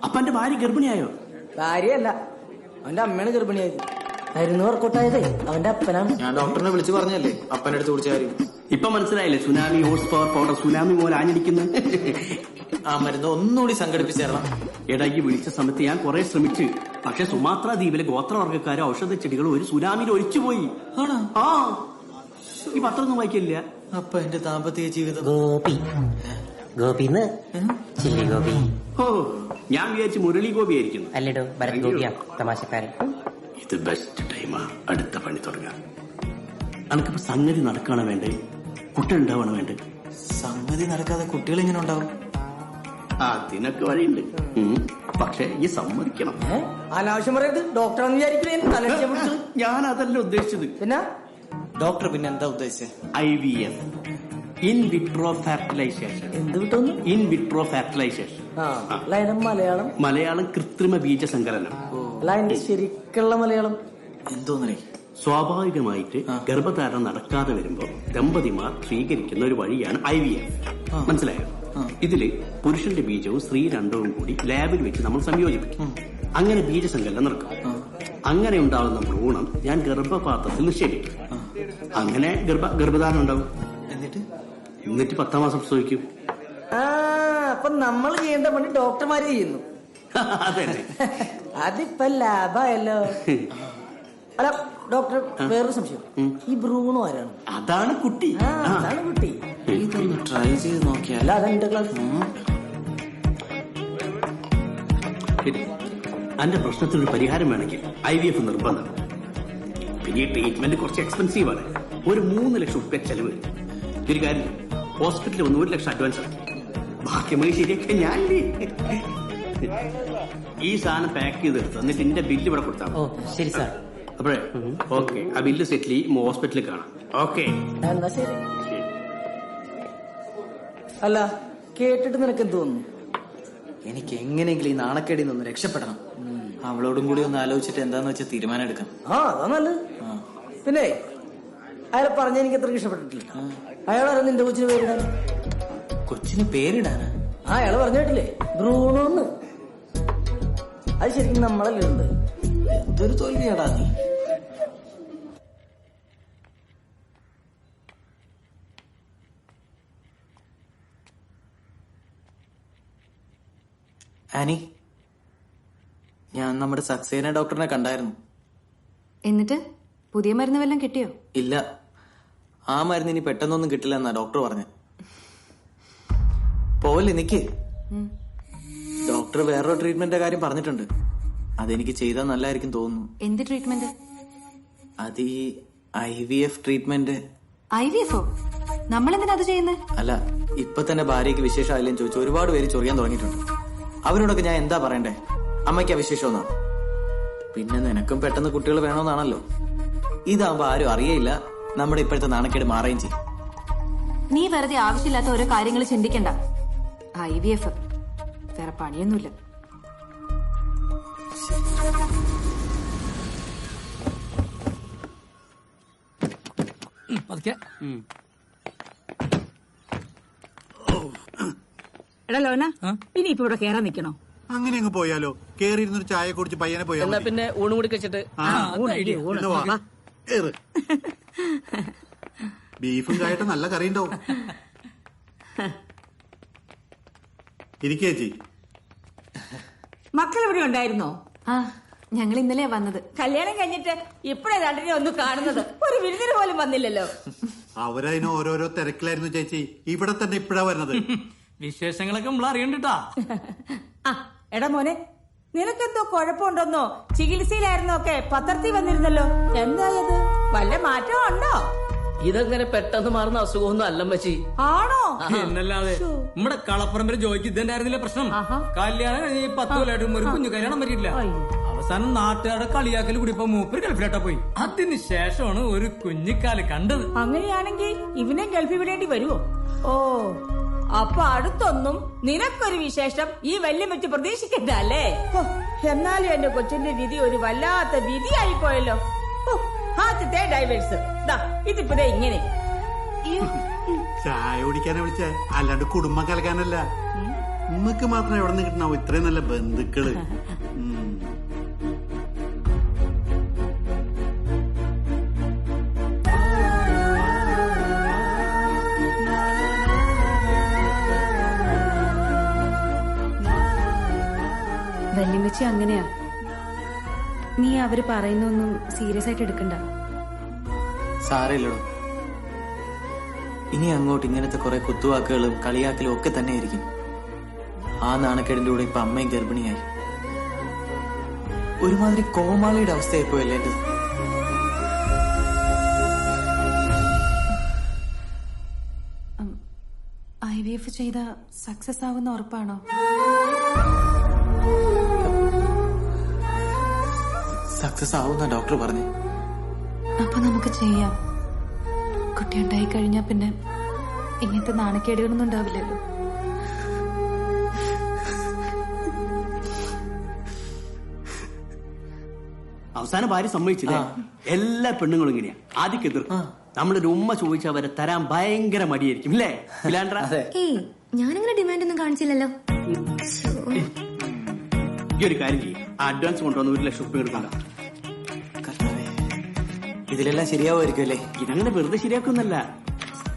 Speaker 8: അപ്പൊ എന്റെ ഭാര്യ ഗർഭിണിയായോ?
Speaker 4: ഭാര്യയല്ല, അവന്റെ അമ്മയാണ് ഗർഭിണിയായത്. മരുന്ന് വർക്കൗട്ടായതേ അവന്റെ അപ്പനാണ്.
Speaker 1: ഞാൻ ഡോക്ടറിനെ വിളിച്ചു പറഞ്ഞല്ലേ അപ്പന്റെ അടുത്ത് കുടിച്ച കാര്യം.
Speaker 8: ഇപ്പൊ മനസ്സിലായില്ലേ tsunami horse power powder tsunami പോലെ ആഞ്ഞടിക്കുന്നു.
Speaker 1: ആ മരുന്ന് ഒന്നുകൂടി സംഘടിപ്പിച്ചേരണം.
Speaker 8: ഇടയ്ക്ക് വിളിച്ച സമയത്ത് ഞാൻ കുറെ ശ്രമിച്ചു. പക്ഷെ സുമാത്ര ദ്വീപിലെ ഗോത്രവർഗ്ഗക്കാരും ഔഷധ ചെടികളും ഒരു സുനാമിയിൽ ഒലിച്ചുപോയി. ആ ഈ പത്രമൊന്നും വായിക്കില്ല.
Speaker 1: അപ്പൊ എന്റെ ദാമ്പത്യ ജീവിതം
Speaker 20: ഗോപി ഗോപിന്ന് ചില്ലി ഗോപി.
Speaker 8: ഓ ഞാൻ വിചാരിച്ചു മുരളി ഗോപി ആയിരിക്കുന്നു.
Speaker 20: അല്ലടോ ഭരത് ഗോപിയാ തമാശക്കാരൻ.
Speaker 8: ഇത് ബെസ്റ്റ് ടൈമാ അടുത്ത പണി തുടങ്ങാം. അനക്കിപ്പോ സംഗതി നടക്കുകയാണ് വേണ്ടേ, കുട്ടി ഉണ്ടാവണം വേണ്ടേ?
Speaker 1: സംഗതി നടക്കാതെ കുട്ടികൾ ഇങ്ങനെ ഉണ്ടാവും?
Speaker 8: അതിനൊക്കെ വഴിയുണ്ട്. പക്ഷെ ഈ സമ്മതിക്കണം.
Speaker 4: അനാവശ്യം പറയരുത്. ഡോക്ടറാന്ന് വിചാരിക്കുന്നത്
Speaker 8: ഞാൻ അതല്ല ഉദ്ദേശിച്ചത്.
Speaker 4: പിന്നെ
Speaker 1: ഡോക്ടർ പിന്നെ എന്താ ഉദ്ദേശിച്ചത്?
Speaker 8: IVF in vitro fertilization.
Speaker 4: എന്ത് വിട്ടോന്ന്?
Speaker 8: In vitro fertilization.
Speaker 4: Malayalam
Speaker 8: Malayalam കൃത്രിമ ബീജസങ്കലനം.
Speaker 4: അതിന്റെ ശരിക്കുള്ള മലയാളം
Speaker 1: എന്തോന്നേ?
Speaker 8: സ്വാഭാവികമായിട്ട് ഗർഭധാരണം നടക്കാതെ വരുമ്പോൾ ദമ്പതിമാർ സ്വീകരിക്കുന്ന ഒരു വഴിയാണ് IVF. മനസ്സിലായോ? ഇതില് പുരുഷന്റെ ബീജവും സ്ത്രീ രണ്ടവും കൂടി ലാബിൽ വെച്ച് നമ്മൾ സംയോജിപ്പിക്കും. അങ്ങനെ ബീജസങ്കലനം നടക്കും. അങ്ങനെ ഉണ്ടാവുന്ന ഭ്രൂണം ഞാൻ ഗർഭപാത്രത്തിൽ നിക്ഷേപിക്കും. അങ്ങനെ ഗർഭധാരണം ഉണ്ടാവും. എന്നിട്ട് 10 മാസം പ്രസവിക്കും.
Speaker 4: അപ്പൊ നമ്മൾ ചെയ്യേണ്ട പണി ഡോക്ടർമാര് ചെയ്യുന്നു.
Speaker 8: അതെ
Speaker 4: അതിപ്പോ ലാഭയല്ലോ. അല്ല ഡോക്ടർ വേറൊരു സംശയം, ഈ ഭ്രൂണം ആരാണ്?
Speaker 8: അതാണ് കുട്ടി.
Speaker 4: അതാണ് കുട്ടി.
Speaker 1: ഇതൊന്ന് ട്രൈ ചെയ്ത് നോക്കിയാൽ.
Speaker 4: അല്ല അതെന്റെ ക്ലാസ്.
Speaker 8: എന്റെ പ്രശ്നത്തിനൊരു പരിഹാരം വേണമെങ്കിൽ IVF നിർബന്ധം. പിന്നെ ഈ ട്രീറ്റ്മെന്റ് കുറച്ച് എക്സ്പെൻസീവ് ആണ്. ഒരു 3 ലക്ഷം രൂപ ചെലവ്. ഒരു കാര്യം, ഹോസ്പിറ്റലിൽ വന്ന് 1 ലക്ഷം അഡ്വാൻസ് ആണ്. ബാക്കി ശരിയൊക്കെ ഞാൻ ഈ സാധനം പാക്ക് ചെയ്തെടുത്ത് എന്നിട്ട് എന്റെ ബില്ല് ഇവിടെ കൊടുത്താൽ.
Speaker 20: ശരി സാർ.
Speaker 8: അപ്പോഴേ ഓക്കെ, ആ ബില്ല് സെറ്റിൽ ഹോസ്പിറ്റലിൽ കാണാം. ഓക്കെ
Speaker 4: എന്നാ ശരി. അല്ല കേട്ടിട്ട് നിനക്ക് എന്ത് തോന്നുന്നു?
Speaker 1: എനിക്ക് എങ്ങനെയെങ്കിലും ഈ നാണക്കേടിൽ നിന്ന് രക്ഷപ്പെടണം. അവളോടും കൂടി ഒന്ന് ആലോചിച്ചിട്ട് എന്താന്ന് വെച്ചാൽ തീരുമാനം എടുക്കാം.
Speaker 4: അതാ നല്ലത്. പിന്നെ അയാളെ പറഞ്ഞ എനിക്ക് അത്ര ഇഷ്ടപ്പെട്ടിട്ടില്ല. അയാളാണ് നിന്റെ കൊച്ചിന് പേരിടാൻ.
Speaker 1: കൊച്ചിന് പേരിടാനാ?
Speaker 4: അയാള് പറഞ്ഞിട്ടില്ലേ ഭ്രൂണോന്ന്? അത് ശരിക്കും നമ്മളല്ലേ ഉണ്ട്.
Speaker 1: എന്തൊരു തോൽവിയാടാ നീ. ആനി, ഞാൻ നമ്മുടെ സക്സേന ഡോക്ടറിനെ കണ്ടായിരുന്നു.
Speaker 15: എന്നിട്ട് പുതിയ മരുന്ന് വല്ലതും കിട്ടിയോ?
Speaker 1: ഇല്ല, ആ മരുന്ന് ഇനി പെട്ടെന്നൊന്നും കിട്ടില്ല എന്നാ ഡോക്ടർ പറഞ്ഞു. പോലെ നിക്ക്. ഡോക്ടർ വേറൊരു ട്രീറ്റ്മെന്റിന്റെ കാര്യം പറഞ്ഞിട്ടുണ്ട്. അതെനിക്ക് ചെയ്താൽ നല്ലതായിരിക്കും തോന്നുന്നു.
Speaker 15: എന്ത് ട്രീറ്റ്മെന്റ്?
Speaker 1: അത് ഈ IVF ട്രീറ്റ്മെന്റ്.
Speaker 15: IVFോ? നമ്മളെന്തിനാ അത് ചെയ്യുന്നത്?
Speaker 1: അല്ല, ഇപ്പൊ തന്നെ ഭാര്യയ്ക്ക് വിശേഷമായില്ലെന്ന് ചോദിച്ചു ഒരുപാട് പേര് ചൊറിയാൻ തുടങ്ങിയിട്ടുണ്ട്. അവരോടൊക്കെ ഞാൻ എന്താ പറയണ്ടേ? അമ്മയ്ക്ക് വിശേഷം എന്നാണ്. പിന്നെ നിനക്കും പെട്ടെന്ന് കുട്ടികൾ വേണമെന്നാണല്ലോ. ഇതാകുമ്പോ ആരും അറിയയില്ല. നമ്മുടെ ഇപ്പോഴത്തെ നാണക്കേട് മാറുകയും ചെയ്യും.
Speaker 15: നീ വെറുതെ ആവശ്യമില്ലാത്ത ഓരോ കാര്യങ്ങൾ ചിന്തിക്കണ്ട. IVF വേറെ പണിയൊന്നുമില്ല.
Speaker 18: എടാ ലോന, ഇനി ഇപ്പൊ ഇവിടെ കേറാൻ നിക്കണോ?
Speaker 19: അങ്ങനെ അങ്ങ് പോയാലോ? കേറിയിരുന്നൊരു ചായ കുടിച്ച് പയ്യനെ പോയാ
Speaker 4: എന്നാ പിന്നെ ഊണ് കൂടി കഴിച്ചിട്ട്.
Speaker 19: ബീഫും കായിട്ട് നല്ല കറി ഉണ്ടാവും. ഇരിക്കേച്ചി.
Speaker 18: മക്കൾ ഇവിടെ ഉണ്ടായിരുന്നോ?
Speaker 15: ഞങ്ങൾ ഇന്നലെ വന്നത്.
Speaker 18: കല്യാണം കഴിഞ്ഞിട്ട് ഇപ്പഴേ രണ്ടിനെ ഒന്ന് കാണുന്നത്. ഒരു വിരുന്നിന് പോലും വന്നില്ലല്ലോ.
Speaker 19: അവരതിന് ഓരോരോ തിരക്കിലായിരുന്നു ചേച്ചി. ഇവിടെ തന്നെ ഇപ്പഴാ വരുന്നത്.
Speaker 21: വിശേഷങ്ങളൊക്കെ നമ്മൾ അറിയണ്ടാ.
Speaker 18: എടാ മോനെ, നിനക്കെന്തോ കുഴപ്പമുണ്ടെന്നോ ചികിത്സയിലായിരുന്നോ ഒക്കെ പത്രത്തിൽ വന്നിരുന്നല്ലോ. എന്തായത്? വല്ല മാറ്റം ഉണ്ടോ?
Speaker 4: ഇതങ്ങനെ പെട്ടെന്ന് മാറുന്ന അസുഖമൊന്നും അല്ലമ്മച്ചി.
Speaker 18: ആണോ?
Speaker 21: എന്നല്ലാതെ നമ്മുടെ കളപ്പറമ്പിലെ ജോയിക്ക് ഇതുണ്ടായിരുന്നില്ല പ്രശ്നം. കല്യാണം കഴിഞ്ഞ് 10 കൊല്ലമായിട്ടും ഒരു കുഞ്ഞു കല്യാണം പറ്റിയില്ല.
Speaker 11: അവസാനം നാട്ടുകാരുടെ കളിയാക്കൽ കൂടി ഇപ്പൊ മൂപ്പര് ഗൾഫിലോട്ടാ പോയി. അതിന് ശേഷമാണ് ഒരു കുഞ്ഞിക്കാല് കണ്ടത്.
Speaker 18: അങ്ങനെയാണെങ്കിൽ ഇവനെ ഗൾഫിൽ വിടേണ്ടി വരുമോ? ഓ, അപ്പൊ അടുത്തൊന്നും നിനക്കൊരു വിശേഷം ഈ വല്യം വെച്ച് പ്രതീക്ഷിക്കണ്ട അല്ലേ? എന്നാലും എന്റെ കൊച്ചിന്റെ വിധി ഒരു വല്ലാത്ത വിധിയായി പോയല്ലോ. ആദ്യത്തെ ഡൈവേഴ്സ് ഇതിപ്പോ ഇങ്ങനെ.
Speaker 19: ചായ കുടിക്കാനാ വിളിച്ചേ, അല്ലാണ്ട് കുടുംബം കലക്കാനല്ല. ഉമ്മക്ക് മാത്രം എവിടെ നിന്ന് കിട്ടണോ ഇത്രയും നല്ല ബന്ധുക്കള്.
Speaker 15: വല്യമ്മച്ചി അങ്ങനെയാ. നീ അവര് പറയുന്നൊന്നും സീരിയസ് ആയിട്ട് എടുക്കണ്ട.
Speaker 1: സാരമില്ലടോ, ഇനി അങ്ങോട്ട് ഇങ്ങനത്തെ കുറെ കുത്തുവാക്കുകളും കളിയാക്കലും ഒക്കെ തന്നെ ആയിരിക്കും. ആ നാണക്കേടിന്റെ കൂടെ ഇപ്പൊ അമ്മയും ഗർഭിണിയായി. ഒരുമാതിരി കോമാളിയുടെ അവസ്ഥയായിപ്പോയല്ലേ എന്റെ.
Speaker 15: IVF ചെയ്ത സക്സസ് ആവുന്ന ഉറപ്പാണോ?
Speaker 1: സക്സസ് ആവുന്ന ഡോക്ടർ പറഞ്ഞു.
Speaker 15: അപ്പൊ നമുക്ക് ചെയ്യാം. കുട്ടി ഉണ്ടായി കഴിഞ്ഞാ പിന്നെ ഇങ്ങനത്തെ നാണക്കേടുകളൊന്നും ഉണ്ടാവില്ലല്ലോ.
Speaker 8: അവസാന ഭാര്യ സമ്മതിച്ചില്ലേ? എല്ലാ പെണ്ണുങ്ങളും ഇങ്ങനെയാ. ആദ്യം എതിർക്കും. നമ്മളൊരു ഉമ്മ ചോദിച്ചാൽ വരെ തരാൻ ഭയങ്കര മടിയായിരിക്കും അല്ലേ?
Speaker 12: ഞാനങ്ങനെ ഡിമാൻഡ് ഒന്നും കാണിച്ചില്ലല്ലോ.
Speaker 8: ഈ ഒരു കാര്യം ചെയ്യും, അഡ്വാൻസ് കൊണ്ടുവന്ന് 1 ലക്ഷം രൂപ എടുക്കണ്ട.
Speaker 1: ഇതിലെല്ലാം ശരിയാവുമായിരിക്കും അല്ലേ?
Speaker 8: ഇതങ്ങനെ വെറുതെ ശരിയാക്കുന്നല്ല.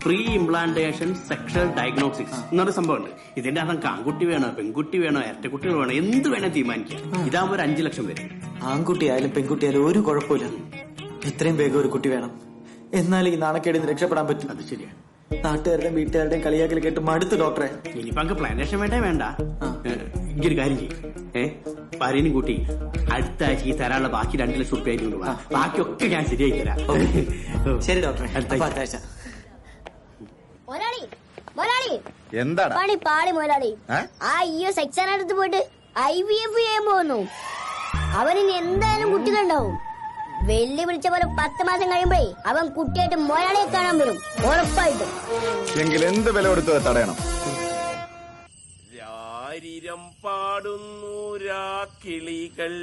Speaker 8: പ്രീ ഇംപ്ലാന്റേഷൻ സെക്ഷൽ ഡയഗ്നോസിസ് എന്നൊരു സംഭവമുണ്ട്. ഇതിന്റെ അർത്ഥം ആൺകുട്ടി വേണോ പെൺകുട്ടി വേണോ ഇരട്ടക്കുട്ടികൾ വേണോ എന്ത് വേണോ തീരുമാനിക്കാം. ഇതാകുമ്പോൾ 5 ലക്ഷം വരും.
Speaker 1: ആൺകുട്ടി ആയാലും പെൺകുട്ടി ആയാലും ഒരു കുഴപ്പമില്ല. എത്രയും വേഗം ഒരു കുട്ടി വേണം. എന്നാലും ഈ നാണക്കേടിൽ നിന്ന് രക്ഷപ്പെടാൻ പറ്റും.
Speaker 8: അത് ശരിയാണ്.
Speaker 1: നാട്ടുകാരുടെയും വീട്ടുകാരുടെയും കളിയാക്കൽ കേട്ട് മടുത്തു ഡോക്ടറെ.
Speaker 8: ഇനിയിപ്പോ അങ്ങ് പ്ലാന്റേഷൻ വേണ്ട. ഈ ഒരു കാര്യം ചെയ്യും, ഭാര്യനും കൂട്ടി അടുത്ത ആഴ്ച ഈ തരാനുള്ള ബാക്കി 2 ലക്ഷം രൂപ ആയിട്ട് കൊണ്ടുപോകാം. ബാക്കിയൊക്കെ ഞാൻ ശരിയായി തരാം.
Speaker 1: ശരി ഡോക്ടറെ, അടുത്ത ആഴ്ച.
Speaker 17: എന്താണ്
Speaker 5: പണി പാളി മുതലാളി. ആ സെക്ഷൻ അടുത്ത് പോയിട്ട് IVF ചെയ്യാൻ പോകുന്നു. അവനിന് എന്തായാലും കുട്ടികളുണ്ടാവും. വെല്ലു വിളിച്ച പോലെ 10 മാസം കഴിയുമ്പോഴേ അവൻ കുട്ടിയായിട്ട് മുതലാളിയെ കാണാൻ വരും ഉറപ്പായിട്ടും.
Speaker 17: എങ്കിൽ എന്ത് വില കൊടുത്ത് തടയണം?
Speaker 14: രാരിരം പാടുന്നു രാക്കിളികൾ,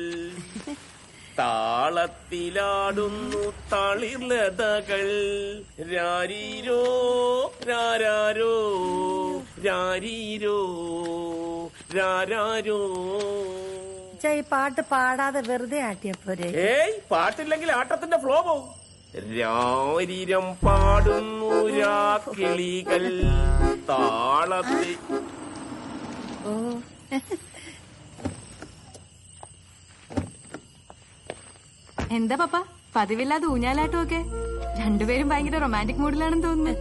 Speaker 14: താളത്തിലാടുന്നു തളിർലതകൾ. രാരീരോ രാരാരോ രാരീരോ രാരാരോ.
Speaker 13: ഈ പാട്ട് പാടാതെ വെറുതെ ആട്ടിയപ്പോരെ?
Speaker 14: ഏയ്, പാട്ടില്ലെങ്കിൽ ആട്ടത്തിന്റെ ഫ്ലോ പോവും. രാരിരം പാടുന്നു രാക്കിളികൾ, താളത്തിൽ.
Speaker 15: എന്താ പപ്പ പതിവില്ലാതെ ഊഞ്ഞാലാട്ടം ഒക്കെ? രണ്ടുപേരും ഭയങ്കര റൊമാൻറ്റിക് മൂഡിലാണെന്ന് തോന്നുന്നു.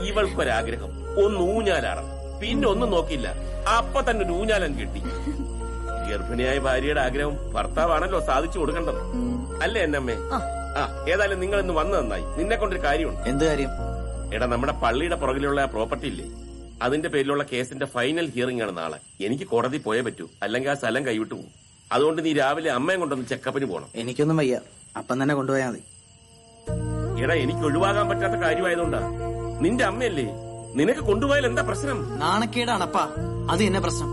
Speaker 14: ഇവൾക്കൊരാഗ്രഹം, ഒന്ന് ഊഞ്ഞാലാടണം. പിന്നെ ഒന്നും നോക്കില്ല, അപ്പൊ തന്നെ ഒരു ഊഞ്ഞാലം കിട്ടി. ഗർഭിണിയായ ഭാര്യയുടെ ആഗ്രഹം ഭർത്താവാണല്ലോ സാധിച്ചു കൊടുക്കേണ്ടത്, അല്ലേ എന്നമ്മേ? ഏതായാലും നിങ്ങൾ ഇന്ന് വന്നു നന്നായി. നിന്നെ കൊണ്ടൊരു കാര്യമുണ്ട്.
Speaker 1: എന്ത് കാര്യം?
Speaker 14: എടാ, നമ്മുടെ പള്ളിയുടെ പുറകിലുള്ള ആ പ്രോപ്പർട്ടി ഇല്ലേ, അതിന്റെ പേരിലുള്ള കേസിന്റെ ഫൈനൽ ഹിയറിംഗ് ആണ് നാളെ. എനിക്ക് കോടതി പോയേ പറ്റൂ, അല്ലെങ്കിൽ ആ സ്ഥലം കൈവിട്ടു പോകും. അതുകൊണ്ട് നീ രാവിലെ അമ്മയും കൊണ്ടൊന്ന് ചെക്കപ്പിന് പോകണം.
Speaker 1: എനിക്കൊന്നും വയ്യ, അപ്പം തന്നെ കൊണ്ടുപോയാൽ മതി.
Speaker 14: എടാ, എനിക്ക് ഒഴിവാകാൻ പറ്റാത്ത കാര്യമായതുകൊണ്ടാ. നിന്റെ അമ്മയല്ലേ, നിനക്ക് കൊണ്ടുപോയാൽ എന്താ പ്രശ്നം?
Speaker 1: നാണക്കേടാണപ്പാ, അത് എന്നെ പ്രശ്നം.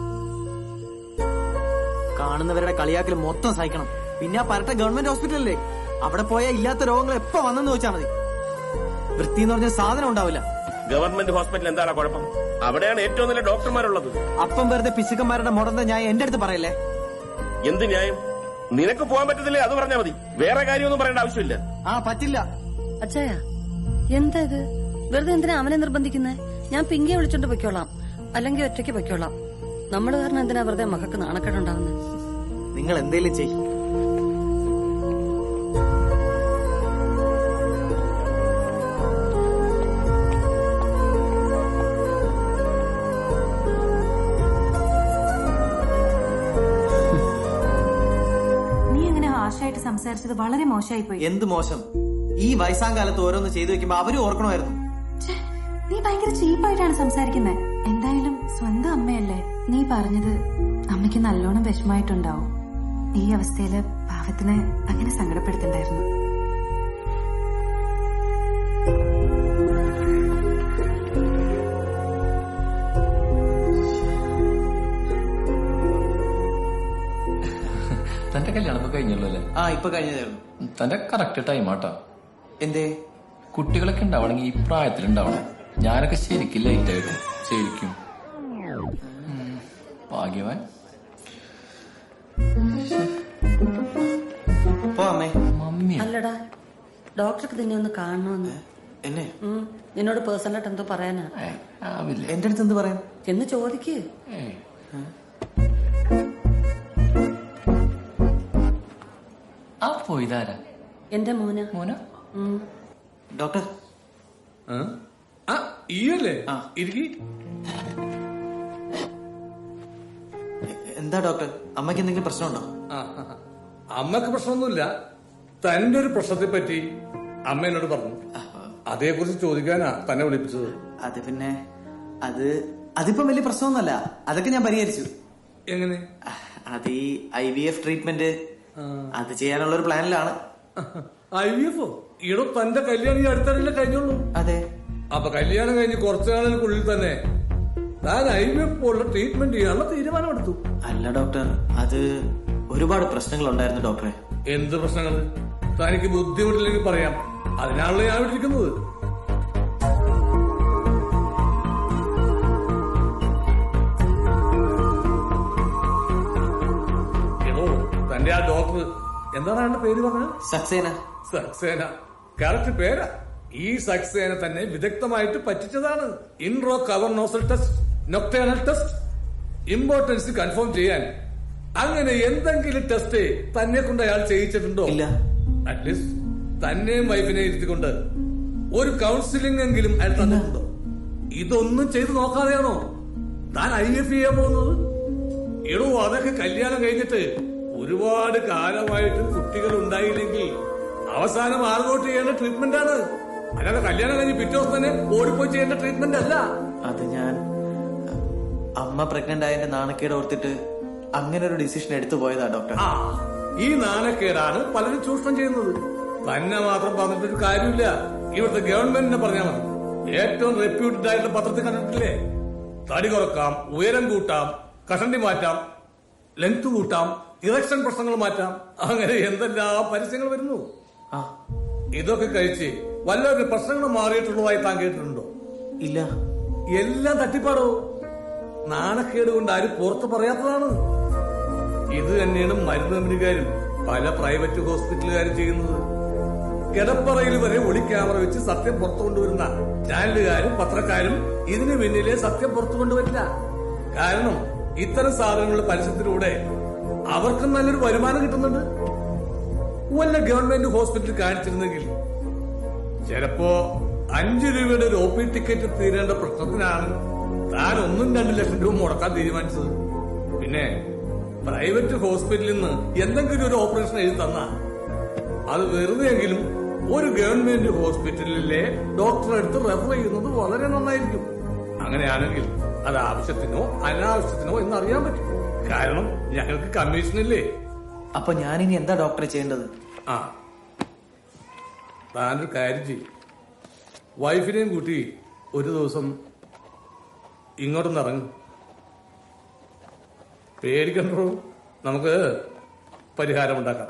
Speaker 1: കാണുന്നവരുടെ കളിയാക്കൽ മൊത്തം സഹിക്കണം. പിന്നെ ആ പരട്ട ഗവൺമെന്റ് ഹോസ്പിറ്റലല്ലേ, അവിടെ പോയാൽ ഇല്ലാത്ത രോഗങ്ങൾ എപ്പോ വന്നെന്ന് ചോദിച്ചാൽ മതി. വൃത്തി എന്ന് പറഞ്ഞ സാധനം ഉണ്ടാവില്ല.
Speaker 14: ഗവൺമെന്റ് ഹോസ്പിറ്റൽ എന്താണ് കുഴപ്പം? അവിടെയാണ് ഏറ്റവും നല്ല ഡോക്ടർമാരുള്ളത്.
Speaker 1: അപ്പം വെറുതെ പിശുക്കന്മാരുടെ മുടന്ത ഞാൻ എന്റെ അടുത്ത് പറയല്ലേ.
Speaker 14: എന്ത് ന്യായം? നിനക്ക് പോകാൻ പറ്റത്തില്ലേ, അത് പറഞ്ഞാൽ മതി. വേറെ കാര്യമൊന്നും പറയേണ്ട ആവശ്യമില്ല.
Speaker 1: പറ്റില്ല.
Speaker 13: അച്ഛായ, എന്താ ഇത്? വെറുതെ എന്തിനാ അവനെ നിർബന്ധിക്കുന്നേ? ഞാൻ പിങ്കിയെ വിളിച്ചോണ്ട് പൊയ്ക്കോളാം, അല്ലെങ്കിൽ ഒറ്റയ്ക്ക് പൊയ്ക്കോളാം. നമ്മള് കാരണം എന്തിനാ വെറുതെ മകൾക്ക് നാണക്കേടുണ്ടാവുന്നത്?
Speaker 1: നിങ്ങൾ എന്തേലും ചെയ്യും.
Speaker 15: നീ അങ്ങനെ ഹാർഷായിട്ട് സംസാരിച്ചത് വളരെ മോശമായി പോയി.
Speaker 1: എന്ത് മോശം? ഈ വയസ്സാം കാലത്ത് ഓരോന്ന് ചെയ്തു വെക്കുമ്പോ അവരും ഓർക്കണമായിരുന്നു.
Speaker 15: നീ ഭയങ്കര ചീപ്പായിട്ടാണ് സംസാരിക്കുന്നത്. എന്തായാലും സ്വന്തം അമ്മയല്ലേ. നീ പറഞ്ഞത് അമ്മയ്ക്ക് നല്ലോണം വിഷമായിട്ടുണ്ടാവും. ഈ അവസ്ഥയില് പാവത്തിനെ അങ്ങനെ സങ്കടപ്പെടുത്തണ്ടായിരുന്നു.
Speaker 6: തന്റെ കല്യാണം ഇപ്പൊ കഴിഞ്ഞല്ലോ അല്ലേ?
Speaker 1: ആ ഇപ്പൊ കഴിഞ്ഞതായിരുന്നു.
Speaker 6: തന്റെ കറക്റ്റ് ടൈം ആട്ടാ.
Speaker 1: എന്തേ?
Speaker 6: കുട്ടികളൊക്കെ ഉണ്ടാവണമെങ്കിൽ ഈ പ്രായത്തിൽ ഉണ്ടാവണം. ഞാനൊക്കെ ശരിക്കും ലേറ്റ് ആയിരുന്നു. ശരിക്കും ഭാഗ്യവാൻ.
Speaker 13: മമ്മി അല്ലടാ, ഡോക്ടർക്ക് നിന്നെ ഒന്ന് കാണണമെന്ന്.
Speaker 1: എന്നെ
Speaker 13: നിന്നോട് പേഴ്സണലായിട്ട് എന്തോ പറയാനാ.
Speaker 1: എന്റെ അടുത്ത് എന്ത് പറയാൻ?
Speaker 13: എന്ന് ചോദിക്ക്.
Speaker 6: പോയതാരാ?
Speaker 13: എന്റെ മോന.
Speaker 1: ഡോക്ടർ
Speaker 16: ഈയല്ലേ?
Speaker 1: എന്താ ഡോക്ടർ, അമ്മയ്ക്ക് എന്തെങ്കിലും പ്രശ്നമുണ്ടോ?
Speaker 16: അമ്മക്ക് പ്രശ്നമൊന്നുമില്ല. തന്റെ ഒരു പ്രശ്നത്തെ പറ്റി അമ്മ എന്നോട് പറഞ്ഞു. അതേക്കുറിച്ച് ചോദിക്കാനാ തന്നെ വിളിപ്പിച്ചത്.
Speaker 1: അത് പിന്നെ അതിപ്പം വലിയ പ്രശ്നമൊന്നുമല്ല. അതൊക്കെ ഞാൻ പരിഹരിച്ചു.
Speaker 16: എങ്ങനെ?
Speaker 1: അത് ഈ IVF ട്രീറ്റ്മെന്റ് അത് ചെയ്യാനുള്ള ഒരു പ്ലാനിലാണ്.
Speaker 16: IVF? ഈടോ തന്റെ കല്യാണം ഈ അടുത്തല്ലേ കഴിഞ്ഞുള്ളൂ?
Speaker 1: അതെ.
Speaker 16: അപ്പൊ കല്യാണം കഴിഞ്ഞ് കുറച്ചു നാളുകൾക്കുള്ളിൽ തന്നെ താൻ IVF പോലുള്ള ട്രീറ്റ്മെന്റ് ചെയ്യാനുള്ള തീരുമാനമെടുത്തു?
Speaker 1: അല്ല ഡോക്ടർ, അത് ഒരുപാട് പ്രശ്നങ്ങൾ ഉണ്ടായിരുന്നു ഡോക്ടറെ.
Speaker 16: എന്ത് പ്രശ്നങ്ങൾ? തനിക്ക് ബുദ്ധിമുട്ടില്ലെങ്കിൽ പറയാം, അതിനാണല്ലോ ഞാൻ വിളിക്കുന്നത്. തന്റെ ആ ഡോക്ടർ എന്താണ് അയാളുടെ പേര് പറഞ്ഞത്?
Speaker 1: സക്സേന.
Speaker 16: സക്സേന കറക്റ്റ് പേരാ. ഈ സക്സേന തന്നെ വിദഗ്ധമായിട്ട് പറ്റിച്ചതാണ്. Intro cover nasal test, nocturnal test, importance confirm ചെയ്യാൻ. അങ്ങനെ എന്തെങ്കിലും ടെസ്റ്റ് തന്നെ കൊണ്ട് അയാൾ ചെയ്യിച്ചിട്ടുണ്ടോ?
Speaker 1: ഇല്ല.
Speaker 16: അറ്റ്ലീസ്റ്റ് തന്നെയും വൈഫിനെ ഇരുത്തിക്കൊണ്ട് ഒരു കൗൺസിലിംഗ് എങ്കിലും അയാൾ തന്നിട്ടുണ്ടോ? ഇതൊന്നും ചെയ്തു നോക്കാതെയാണോ താൻ IVF ചെയ്യാൻ പോകുന്നത്? എടോ, അതൊക്കെ കല്യാണം കഴിഞ്ഞിട്ട് ഒരുപാട് കാലമായിട്ട് കുട്ടികൾ ഉണ്ടായില്ലെങ്കിൽ അവസാനം ആർഗോട്ട് ചെയ്യേണ്ട ട്രീറ്റ്മെന്റ് ആണ്. അല്ലാതെ കല്യാണം കഴിഞ്ഞ് പിറ്റേ ദിവസം തന്നെ ഓടിപ്പോയി ചെയ്യേണ്ട ട്രീറ്റ്മെന്റ് അല്ല.
Speaker 1: അത് ഞാൻ അമ്മ പ്രഗ്നന്റ് ആയതിന്റെ നാണക്കേട് ഓർത്തിട്ട് അങ്ങനെ ഒരു ഡിസിഷൻ എടുത്തു പോയതാ ഡോക്ടർ.
Speaker 16: ഈ നാണക്കേടാണ് പലരും ചൂഷണം ചെയ്യുന്നത്. തന്നെ മാത്രം പറഞ്ഞിട്ടൊരു കാര്യമില്ല. ഇവിടുത്തെ ഗവൺമെന്റിനെ പറഞ്ഞാൽ മതി. ഏറ്റവും റെപ്യൂട്ടഡ് ആയിട്ടുള്ള പത്രത്തിൽ കണ്ടിട്ടില്ലേ? തടി കുറക്കാം, ഉയരം കൂട്ടാം, കഷണ്ടി മാറ്റാം, ലെങ്ത് കൂട്ടാം, ഇറക്ഷൻ പ്രശ്നങ്ങൾ മാറ്റാം, അങ്ങനെ എന്തെല്ലാം പരസ്യങ്ങൾ വരുന്നു. ഇതൊക്കെ കഴിച്ച് വല്ലവരുടെ പ്രശ്നങ്ങൾ മാറിയിട്ടുള്ളതായി താൻ കേട്ടിട്ടുണ്ടോ?
Speaker 1: ഇല്ല.
Speaker 16: എല്ലാം തട്ടിപ്പാടോ. നാണക്കേട് കൊണ്ട് ആരും പുറത്ത് പറയാത്തതാണ്. ഇത് തന്നെയാണ് മരുന്ന് കമ്പനിക്കാരും പല പ്രൈവറ്റ് ഹോസ്പിറ്റലുകാരും ചെയ്യുന്നത്. കിടപ്പറയിൽ വരെ ഒളി ക്യാമറ വെച്ച് സത്യം പുറത്തു കൊണ്ടുവരുന്ന ചാനലുകാരും പത്രക്കാരും ഇതിന് പിന്നിലെ സത്യം പുറത്തു കൊണ്ടുവരില്ല. കാരണം ഇത്തരം സാധനങ്ങളുടെ പരസ്യത്തിലൂടെ അവർക്കും നല്ലൊരു വരുമാനം കിട്ടുന്നുണ്ട്. വല്ല ഗവൺമെന്റ് ഹോസ്പിറ്റൽ കാണിച്ചിരുന്നെങ്കിൽ ചിലപ്പോ 5 രൂപയുടെ ഒരു OP ടിക്കറ്റ് തീരേണ്ട പ്രശ്നത്തിനാണ് താൻ 1-2 ലക്ഷം രൂപ മുടക്കാൻ തീരുമാനിച്ചത്. പിന്നെ പ്രൈവറ്റ് ഹോസ്പിറ്റലിൽ നിന്ന് എന്തെങ്കിലും ഒരു ഓപ്പറേഷൻ എഴുതി തന്ന അത് വെറുതെയെങ്കിലും ഒരു ഗവൺമെന്റ് ഹോസ്പിറ്റലിലെ ഡോക്ടറെ അടുത്ത് റെഫർ ചെയ്യുന്നത് വളരെ നന്നായിരിക്കും. അങ്ങനെയാണെങ്കിൽ അത് ആവശ്യത്തിനോ അനാവശ്യത്തിനോ എന്നറിയാൻ പറ്റും. കാരണം ഞങ്ങൾക്ക് കമ്മീഷനില്ലേ.
Speaker 1: അപ്പൊ ഞാനിനി എന്താ ഡോക്ടറെ ചെയ്യേണ്ടത്?
Speaker 16: താനൊരു കാര്യം ചെയ്യും, വൈഫിനെയും കൂട്ടി ഒരു ദിവസം ഇങ്ങോട്ടൊന്ന് ഇറങ്ങും. പേടിക്കണ്ടോ, നമുക്ക് പരിഹാരം ഉണ്ടാക്കാം.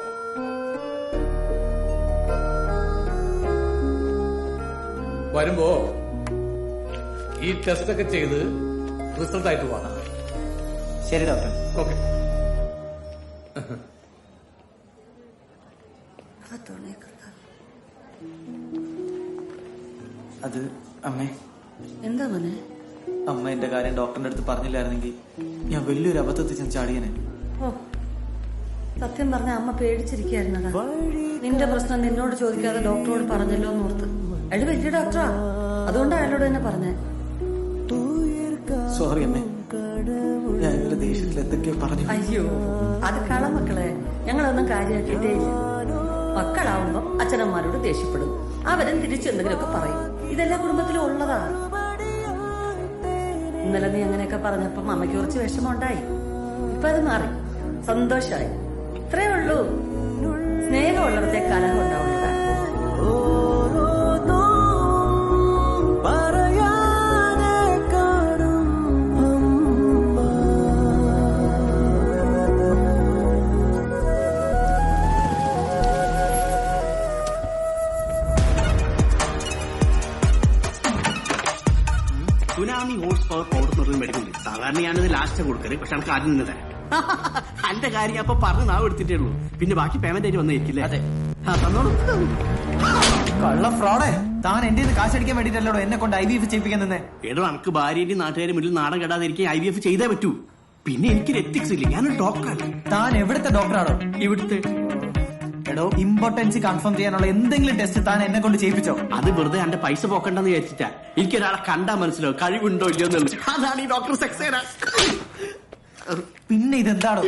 Speaker 16: വരുമ്പോ ഈ ടെസ്റ്റ് ഒക്കെ ചെയ്ത് റിസൾട്ട് ആയിട്ട് പോകാം.
Speaker 1: ശരി ഡോക്ടർ.
Speaker 16: ഓക്കെ.
Speaker 1: അത് അമ്മേ,
Speaker 13: എന്താ മോനെ?
Speaker 1: അമ്മ എന്റെ കാര്യം ഡോക്ടറിന്റെ അടുത്ത് പറഞ്ഞില്ലായിരുന്നെങ്കിൽ ഞാൻ വലിയൊരു അബദ്ധത്തിൽ ചെന്ന് ചാടിയനെ.
Speaker 13: സത്യം പറഞ്ഞ അമ്മ പേടിച്ചിരിക്കായിരുന്നടാ. നിന്റെ പ്രശ്നം നിന്നോട് ചോദിക്കാതെ ഡോക്ടറോട് പറഞ്ഞല്ലോ എന്നോർത്ത്. അയാൾ വലിയ ഡോക്ടറാ, അതുകൊണ്ട് അയാളോട് തന്നെ പറഞ്ഞേ.
Speaker 1: സോറി അമ്മേ, ഞാൻ ഇന്നലെ ദേഷ്യത്തിൽ എന്തൊക്കെയോ പറഞ്ഞു.
Speaker 13: അയ്യോ, അത് കളമക്കളെ, ഞങ്ങളൊന്നും കാര്യമാക്കിയിട്ടേ ഇല്ല. മക്കളാവുമ്പോ അച്ഛനമ്മമാരോട് ദേഷ്യപ്പെടും, അവരും തിരിച്ചെന്തെങ്കിലുമൊക്കെ പറയും. ഇതെല്ലാ കുടുംബത്തിലും ഉള്ളതാ. ഇന്നലെ നീ അങ്ങനെയൊക്കെ പറഞ്ഞപ്പം അമ്മയ്ക്ക് കുറച്ച് വിഷമം ഉണ്ടായി. ഇപ്പൊ അത് മാറി, സന്തോഷായി. അത്രേ ഉള്ളൂ. സ്നേഹമുള്ളിടത്തെ കലഹം ഉണ്ടാവുള്ളൂ.
Speaker 8: സുനാമി ഹോഴ്സ് പവർ പൗഡർ മേടിക്കുന്നുണ്ട്. സാധാരണ ഞാനത് ലാസ്റ്റ് കൊടുക്കല്, പക്ഷെ നമുക്ക് ആദ്യം നിന്ന് തരാം. എന്റെ കാര്യം അപ്പൊ പറഞ്ഞ് നാവ് എടുത്തിട്ടേ ഉള്ളൂ. പിന്നെ ബാക്കി പേയ്മെന്റ് ആയിട്ട് വന്നിരിക്കില്ലേ? അതെ, തന്നോളൂ.
Speaker 1: കള്ള ഫ്രോഡേ, താൻ എന്റെ കാശടിക്കാൻ വേണ്ടിട്ടല്ലോ എന്നെ കൊണ്ട് IVF ചെയ്യിപ്പിക്കാൻ നിന്നേ.
Speaker 8: എടോ, എനിക്ക് ഭാര്യയുടെ നാട്ടുകാരുടെ മുന്നിൽ നാടൻ കെടാതിരിക്കാൻ IVF ചെയ്തേ പറ്റൂ. പിന്നെ എനിക്കൊരു എത്തിക്സ് ഇല്ല, ഞാനൊരു ഡോക്ടറാണ്.
Speaker 1: താൻ എവിടുത്തെ ഡോക്ടറാണോ?
Speaker 8: ഇവിടുത്തെ.
Speaker 1: എടോ, ഇമ്പോർട്ടൻസി കൺഫേം ചെയ്യാനുള്ള എന്തെങ്കിലും ടെസ്റ്റ് താൻ എന്നെ കൊണ്ട് ചെയ്യിപ്പിച്ചോ?
Speaker 8: അത് വെറുതെ എന്റെ പൈസ പോക്കണ്ടെന്ന് വിചാരിച്ചിട്ടാ. എനിക്കൊരാളെ കണ്ടാ മനസ്സിലാവും കഴിവുണ്ടോ ഇല്ലയോ എന്നുള്ളത്. അതാണ് ഈ ഡോക്ടർ സക്സേന.
Speaker 1: പിന്നെ ഇതെന്താണോ?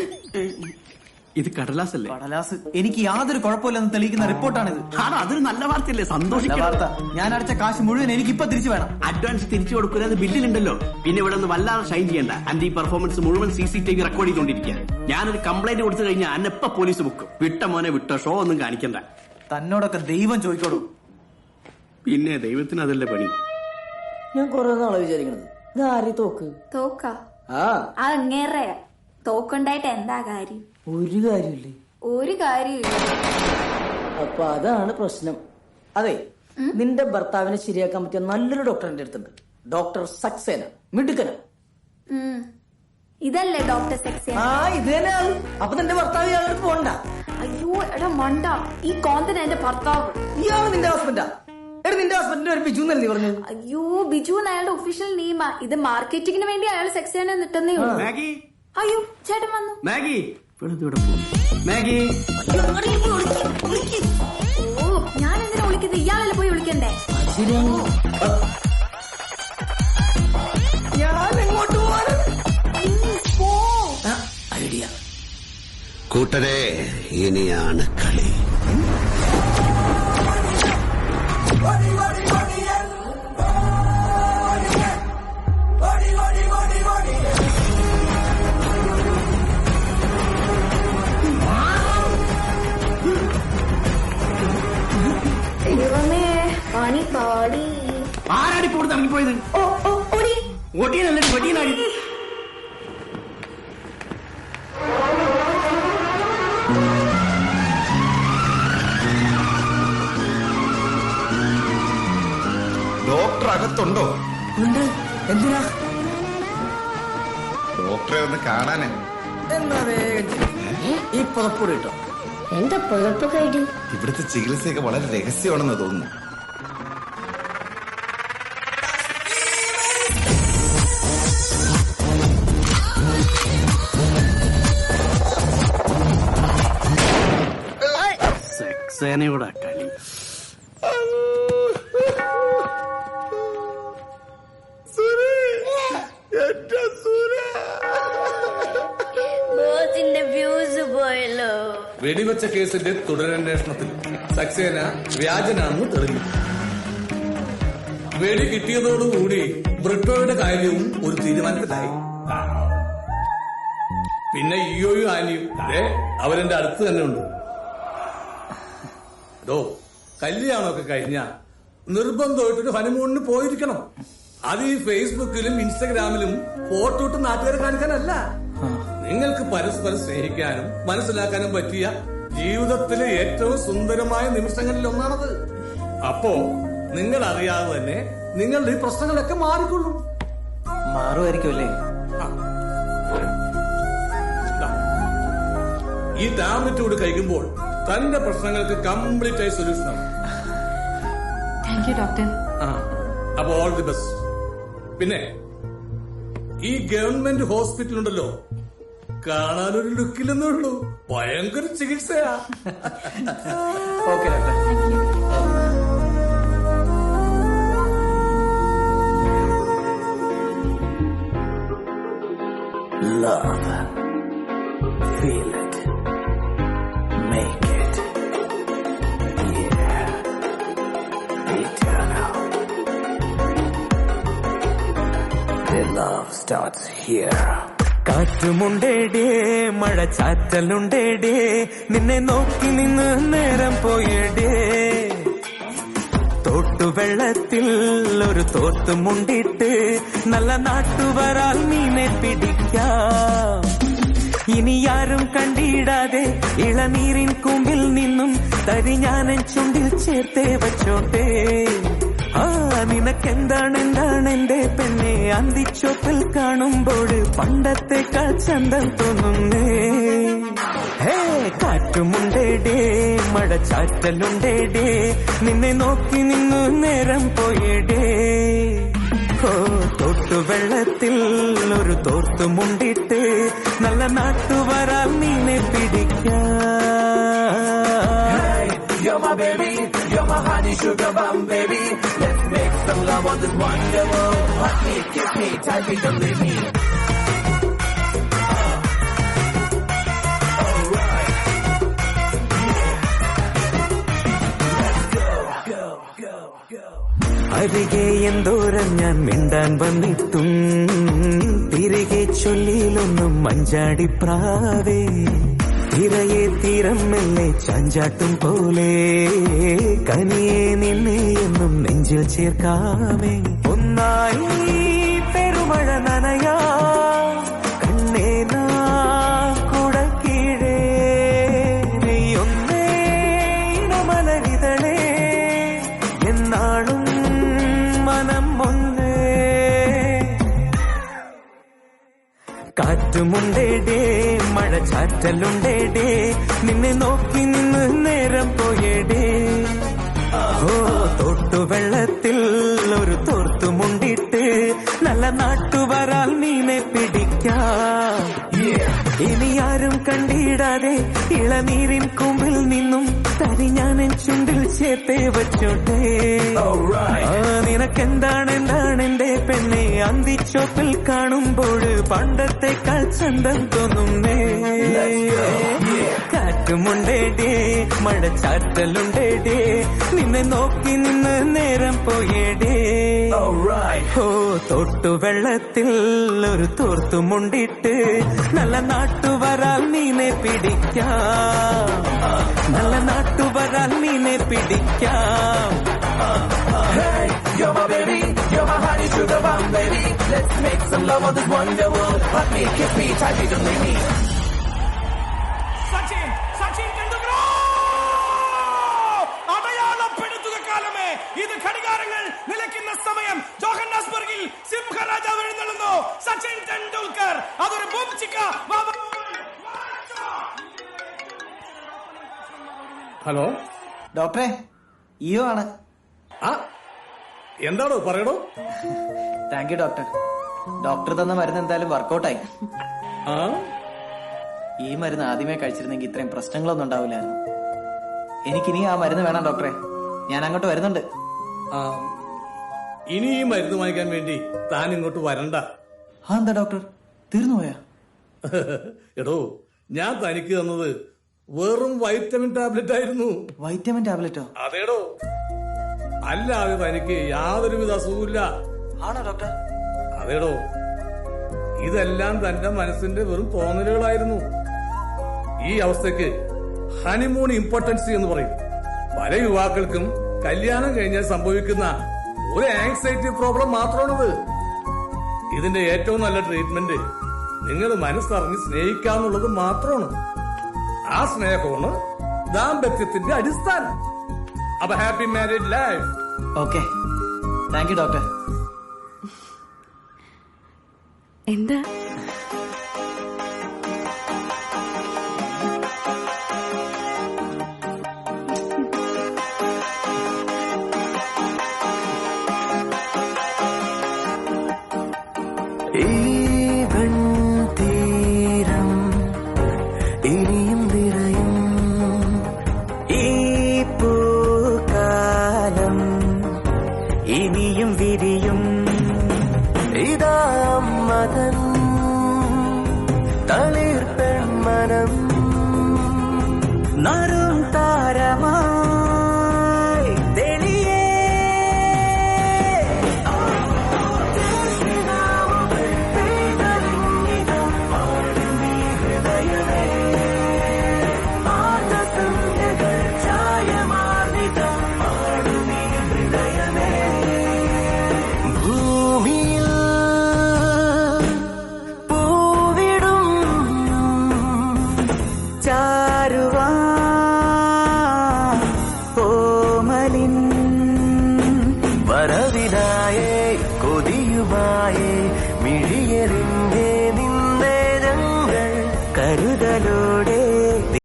Speaker 8: ഇത് കടലാസല്ലേ?
Speaker 1: കടലാസ്. എനിക്ക് യാതൊരു കുഴപ്പമില്ലെന്ന് തെളിയിക്കുന്ന റിപ്പോർട്ടാണിത്.
Speaker 8: അതൊരു നല്ല വാർത്തയല്ലേ? സന്തോഷിക്കുന്ന
Speaker 1: വാർത്ത. ഞാൻ അടച്ച കാശ് മുഴുവൻ എനിക്ക് ഇപ്പൊ തിരിച്ചു വേണം.
Speaker 8: അഡ്വാൻസ് തിരിച്ചു കൊടുക്കുന്നത് ബില്ലിലുണ്ടല്ലോ. പിന്നെ ഇവിടെ ഒന്ന് വല്ലാതെ ഷൈൻ ചെയ്യണ്ട. എന്റെ ഈ പെർഫോമൻസ് മുഴുവൻ CCTV റെക്കോർഡ് ചെയ്തുകൊണ്ടിരിക്കുക. ഞാനൊരു കംപ്ലൈന്റ് കൊടുത്തു കഴിഞ്ഞാൽ എന്നെപ്പ പോലീസ് ബുക്കും. വിട്ട മോനെ വിട്ടോ, ഷോ ഒന്നും കാണിക്കണ്ട.
Speaker 1: തന്നോടൊക്കെ ദൈവം ചോദിക്കോളൂ.
Speaker 8: പിന്നെ ദൈവത്തിന് അതല്ലേ പണി.
Speaker 4: ഞാൻ കുറെ നാളെ വിചാരിക്കണത് ഇതാരി തോക്ക്.
Speaker 2: തോക്കാ?
Speaker 4: ആ
Speaker 2: അങ്ങേറെ തോക്കുണ്ടായിട്ട് എന്താ കാര്യം?
Speaker 4: ഒരു കാര്യമില്ലേ?
Speaker 2: ഒരു കാര്യമില്ല.
Speaker 4: അപ്പൊ അതാണ് പ്രശ്നം. അതെ, നിന്റെ ഭർത്താവിനെ ശരിയാക്കാൻ പറ്റിയ നല്ലൊരു ഡോക്ടർ എന്റെ അടുത്തുണ്ട്. ഡോക്ടർ സക്സേന. മിടുക്കന.
Speaker 2: ഇതല്ലേ ഡോക്ടർ സക്സേന?
Speaker 4: ആ, ഇത് തന്നെയാണ്. അപ്പൊ നിന്റെ ഭർത്താവ് ഇയാളുടെ പോണ്ട.
Speaker 2: അയ്യോ എടാ മണ്ട, ഈ കോന്തൻ എന്റെ ഭർത്താവ്.
Speaker 4: ഇയാള് നിന്റെ ഹസ്ബൻഡാ? എടാ, നിന്റെ ഹസ്ബൻഡിന്റെ ഒരു ബിജു എന്നല്ലേ പറഞ്ഞു?
Speaker 2: അയ്യോ, ബിജു അയാളുടെ ഒഫീഷ്യൽ നെയിമാ. ഇത് മാർക്കറ്റിംഗിന് വേണ്ടി അയാൾ സക്സേന നിട്ടുന്നേ ഉള്ളൂ. അയ്യോ, ചേട്ടൻ വന്നു.
Speaker 8: Maggi, Maggi.
Speaker 2: ഓ, ഞാൻ എന്തിനാ വിളിക്കുന്നത്? ഇയാളല്ലേ പോയി വിളിക്കണ്ടേ?
Speaker 4: ഞാൻ എങ്ങോട്ട്
Speaker 3: ഐഡിയ. കൂട്ടരെ, ഇനിയാണ് കളി.
Speaker 8: ആരാടി കൂടുതൽ ഇറങ്ങിപ്പോയത്? ഒടിയനല്ലേ? ഒടിയനാടി.
Speaker 17: ഡോക്ടർ അകത്തുണ്ടോ?
Speaker 4: ഉണ്ട്. എന്തിനാ?
Speaker 17: ഡോക്ടറെ ഒന്ന് കാണാനേ.
Speaker 4: എന്നാ ഈ പുതപ്പൂടി കിട്ടോ?
Speaker 5: എന്താ പുതപ്പ് കഴിഞ്ഞു?
Speaker 17: ഇവിടുത്തെ ചികിത്സയൊക്കെ വളരെ രഹസ്യമാണെന്ന് തോന്നുന്നു.
Speaker 8: സക്സേനയുടെ കളി.
Speaker 16: വെടിവെച്ച കേസിന്റെ തുടരന്വേഷണത്തിൽ സക്സേന വ്യാജനാണെന്ന് തെളിഞ്ഞു. വെടി കിട്ടിയതോടുകൂടി ബ്രിട്ടോയുടെ കാര്യവും ഒരു തീരുമാനത്തിലായി. പിന്നെ ഇയോയും ആനിയും അവരെന്റെ അടുത്ത് തന്നെ ഉണ്ട്. കല്യാണമൊക്കെ കഴിഞ്ഞ നിർബന്ധമായിട്ടൊരു ഹണിമൂണിന് പോയിരിക്കണം. അത് ഈ ഫേസ്ബുക്കിലും ഇൻസ്റ്റഗ്രാമിലും ഫോട്ടോ ഇട്ട് നാട്ടുകാരെ കാണിക്കാനല്ല. നിങ്ങൾക്ക് പരസ്പരം സ്നേഹിക്കാനും മനസ്സിലാക്കാനും പറ്റിയ ജീവിതത്തിലെ ഏറ്റവും സുന്ദരമായ നിമിഷങ്ങളിൽ ഒന്നാണത്. അപ്പോ നിങ്ങൾ അറിയാതെ തന്നെ നിങ്ങളുടെ ഈ പ്രശ്നങ്ങളൊക്കെ മാറിക്കൊള്ളും.
Speaker 1: മാറുമായിരിക്കുമല്ലേ?
Speaker 16: ഈ ടാബ്ലറ്റ് കൂടി കഴിക്കുമ്പോൾ തന്റെ പ്രശ്നങ്ങൾക്ക് കംപ്ലീറ്റ് ആയി സൊല്യൂഷൻ ആവും.
Speaker 15: Thank you doctor.
Speaker 16: അപ്പൊ ഓൾ ദി ബെസ്റ്റ്. പിന്നെ ഈ ഗവൺമെന്റ് ഹോസ്പിറ്റൽ ഉണ്ടല്ലോ, കാണാനൊരു ലുക്കില്ലെന്നേ ഉള്ളൂ, ഭയങ്കര ചികിത്സയാ.
Speaker 1: Okay doctor.
Speaker 3: Love. Feel it. Make it. Yeah. Eternal. The love starts here.
Speaker 7: കാറ്റുമുണ്ടേടേ മഴ ചാറ്റലുണ്ടേടേ നിന്നെ നോക്കി നിന്ന് നേരം പോയേടേ തോട്ടുവെള്ളത്തിൽ ഒരു തോർത്തുമുണ്ടിട്ട് നല്ല നാട്ടുവരാൽ മീനെ പിടിക്കാം ഇനി ആരും കണ്ടിടാതെ ഇളനീരിൻ കുമ്പിൽ നിന്നും തരി ഞാനൻ ചുണ്ടിൽ ചേർത്തേ വച്ചോട്ടെ നിനക്കെന്താണ് എന്റെ പെണ്ണെ അന്തിച്ചോപ്പിൽ കാണുമ്പോൾ പണ്ടത്തെക്കാൾ ചന്തം തോന്നുന്നേ ഹേ കാറ്റുമുണ്ടേടേ മഴ ചാറ്റലുണ്ടേടേ നിന്നെ നോക്കി നിന്നു നേരം പോയേടേ തോട്ടുവെള്ളത്തിൽ ഒരു തോർത്തുമുണ്ടിട്ട് നല്ല നാട്ടുവരാൽ മീനെ പിടിക്കാം. You're my baby, you're my honey sugar bum baby. Let's make some love on this wonderful. Hug me, kiss me, tight me, don't leave me. അരികെ എന്തോരം ഞാൻ മിണ്ടാൻ വന്നിട്ടും തിരികെ ചൊല്ലിയിലൊന്നും മഞ്ചാടിപ്രാവേ തിരയെ തീരം മെല്ലെ ചാഞ്ചാട്ടും പോലെ കനിയെ നിന്നെ എന്നും നെഞ്ചിൽ ചേർക്കാമേ ഒന്നായി പെരുമഴ നനയാ കണ്ണേനാ കുട കീഴേ നീയൊന്നേ ഇടമലരിതളേ എന്നാളും മനം ഒന്നേ കാറ്റുമുണ്ടേടേ മഴ ചാറ്റലുണ്ടേടേ നിന്നെ നോക്കി നിന്ന് നേരം പോയേടേ തോട്ടുവെള്ളത്തിൽ ഒരു തോർത്തുമുണ്ടിട്ട് നല്ല നാട്ടുവരാൽ മീനെ പിടിക്കാം ഇനി ആരും കണ്ടിടാതെ ഇളനീരിൻ കുമ്പിൽ നിന്നും തരി ഞാനൻ ചുണ്ടിൽ ചേർത്തേ വച്ചോട്ടെ നിനക്കെന്താണ് എന്റെ പെണ്ണെ അന്തിച്ചോപ്പിൽ കാണുമ്പോൾ പണ്ടത്തെക്കാൾ ചന്തം തോന്നുന്നേ കാറ്റുമുണ്ടേടേ മഴ ചാറ്റലുണ്ടേടേ നിന്നെ നോക്കി നിന്ന് നേരം പോയേടേ തോട്ടുവെള്ളത്തിൽ ഒരു തോർത്തുമുണ്ടിട്ട് നല്ല നാട്ടുവരാൽ മീനെ പിടിക്കാം നല്ല നാട്ടുവരാൽ മീനെ പിടിക്കാം. Hey, you're my baby, you're my honey sugar bum baby. Let's make some love on this wonder world. Hug me, kiss me, tight me, don't leave me.
Speaker 9: Sachin Tendulkar അടയാളപ്പെടുത്തുക കാലമേ ഇത് ഘടികാരങ്ങൾ നിലയ്ക്കുന്ന സമയം ജോഹന്നാസ്ബർഗിൽ സിംഹരാജാവ് എഴുന്നള്ളുന്നു സച്ചിൻ ടെണ്ടുൽക്കർ അതൊരു ബോംബിച്ചിക്ക.
Speaker 16: ഹലോ
Speaker 1: ഡോക്ടറെ ഇയോ ആണ്.
Speaker 16: എന്താണോ പറയണോ?
Speaker 1: Thank you doctor. ഡോക്ടർ തന്ന മരുന്ന് എന്തായാലും വർക്കൗട്ടായി. ഈ മരുന്ന് ആദ്യമേ കഴിച്ചിരുന്നെങ്കിൽ ഇത്രയും പ്രശ്നങ്ങളൊന്നും ഉണ്ടാവില്ലായിരുന്നു. എനിക്കിനി ആ മരുന്ന് വേണം ഡോക്ടറെ. ഞാൻ അങ്ങോട്ട് വരുന്നുണ്ട്.
Speaker 16: ഇനി ഈ മരുന്ന് വാങ്ങിക്കാൻ വേണ്ടി താൻ ഇങ്ങോട്ട് വരണ്ട.
Speaker 1: എന്താ ഡോക്ടർ തീർന്നുപോയാ?
Speaker 16: എടോ ഞാൻ തനിക്ക് തന്നത് വെറും വൈറ്റമിൻ ടാബ്ലറ്റ് ആയിരുന്നു.
Speaker 1: വൈറ്റമിൻ ടാബ്ലറ്റോ?
Speaker 16: അതേടോ. അല്ലാതെ തനിക്ക് യാതൊരുവിധ അസുഖമില്ല.
Speaker 1: ആണോ ഡോക്ടർ?
Speaker 16: അതേടോ. ഇതെല്ലാം തന്റെ മനസ്സിന്റെ വെറും തോന്നലുകളായിരുന്നു. ഈ അവസ്ഥയ്ക്ക് ഹണിമൂൺ ഇമ്പോർട്ടൻസി എന്ന് പറയും. പല യുവാക്കൾക്കും കല്യാണം കഴിഞ്ഞാൽ സംഭവിക്കുന്ന ഒരു ആങ്സൈറ്റി പ്രോബ്ലം മാത്രമാണിത്. ഇതിന്റെ ഏറ്റവും നല്ല ട്രീറ്റ്മെന്റ് നിങ്ങൾ മനസ്സറിഞ്ഞ് സ്നേഹിക്കാന്നുള്ളത് മാത്രമാണ്. ആ സ്നേഹമാണ് ദാമ്പത്യത്തിന്റെ അടിസ്ഥാനം. അപ്പൊ happy married life.
Speaker 1: Okay, thank you doctor.
Speaker 12: എന്താ
Speaker 7: തീരം ഇനിയും നിറയും ഈ പൂക്കാലം ഇനിയും വിരിയും ഇതാ മകൻ തളിർ പെൺമനം നറും താരമായി തെളിയേ മിഴിയെറിഞ്ഞേ നിന്നെ ഞങ്ങൾ കരുതലോടെ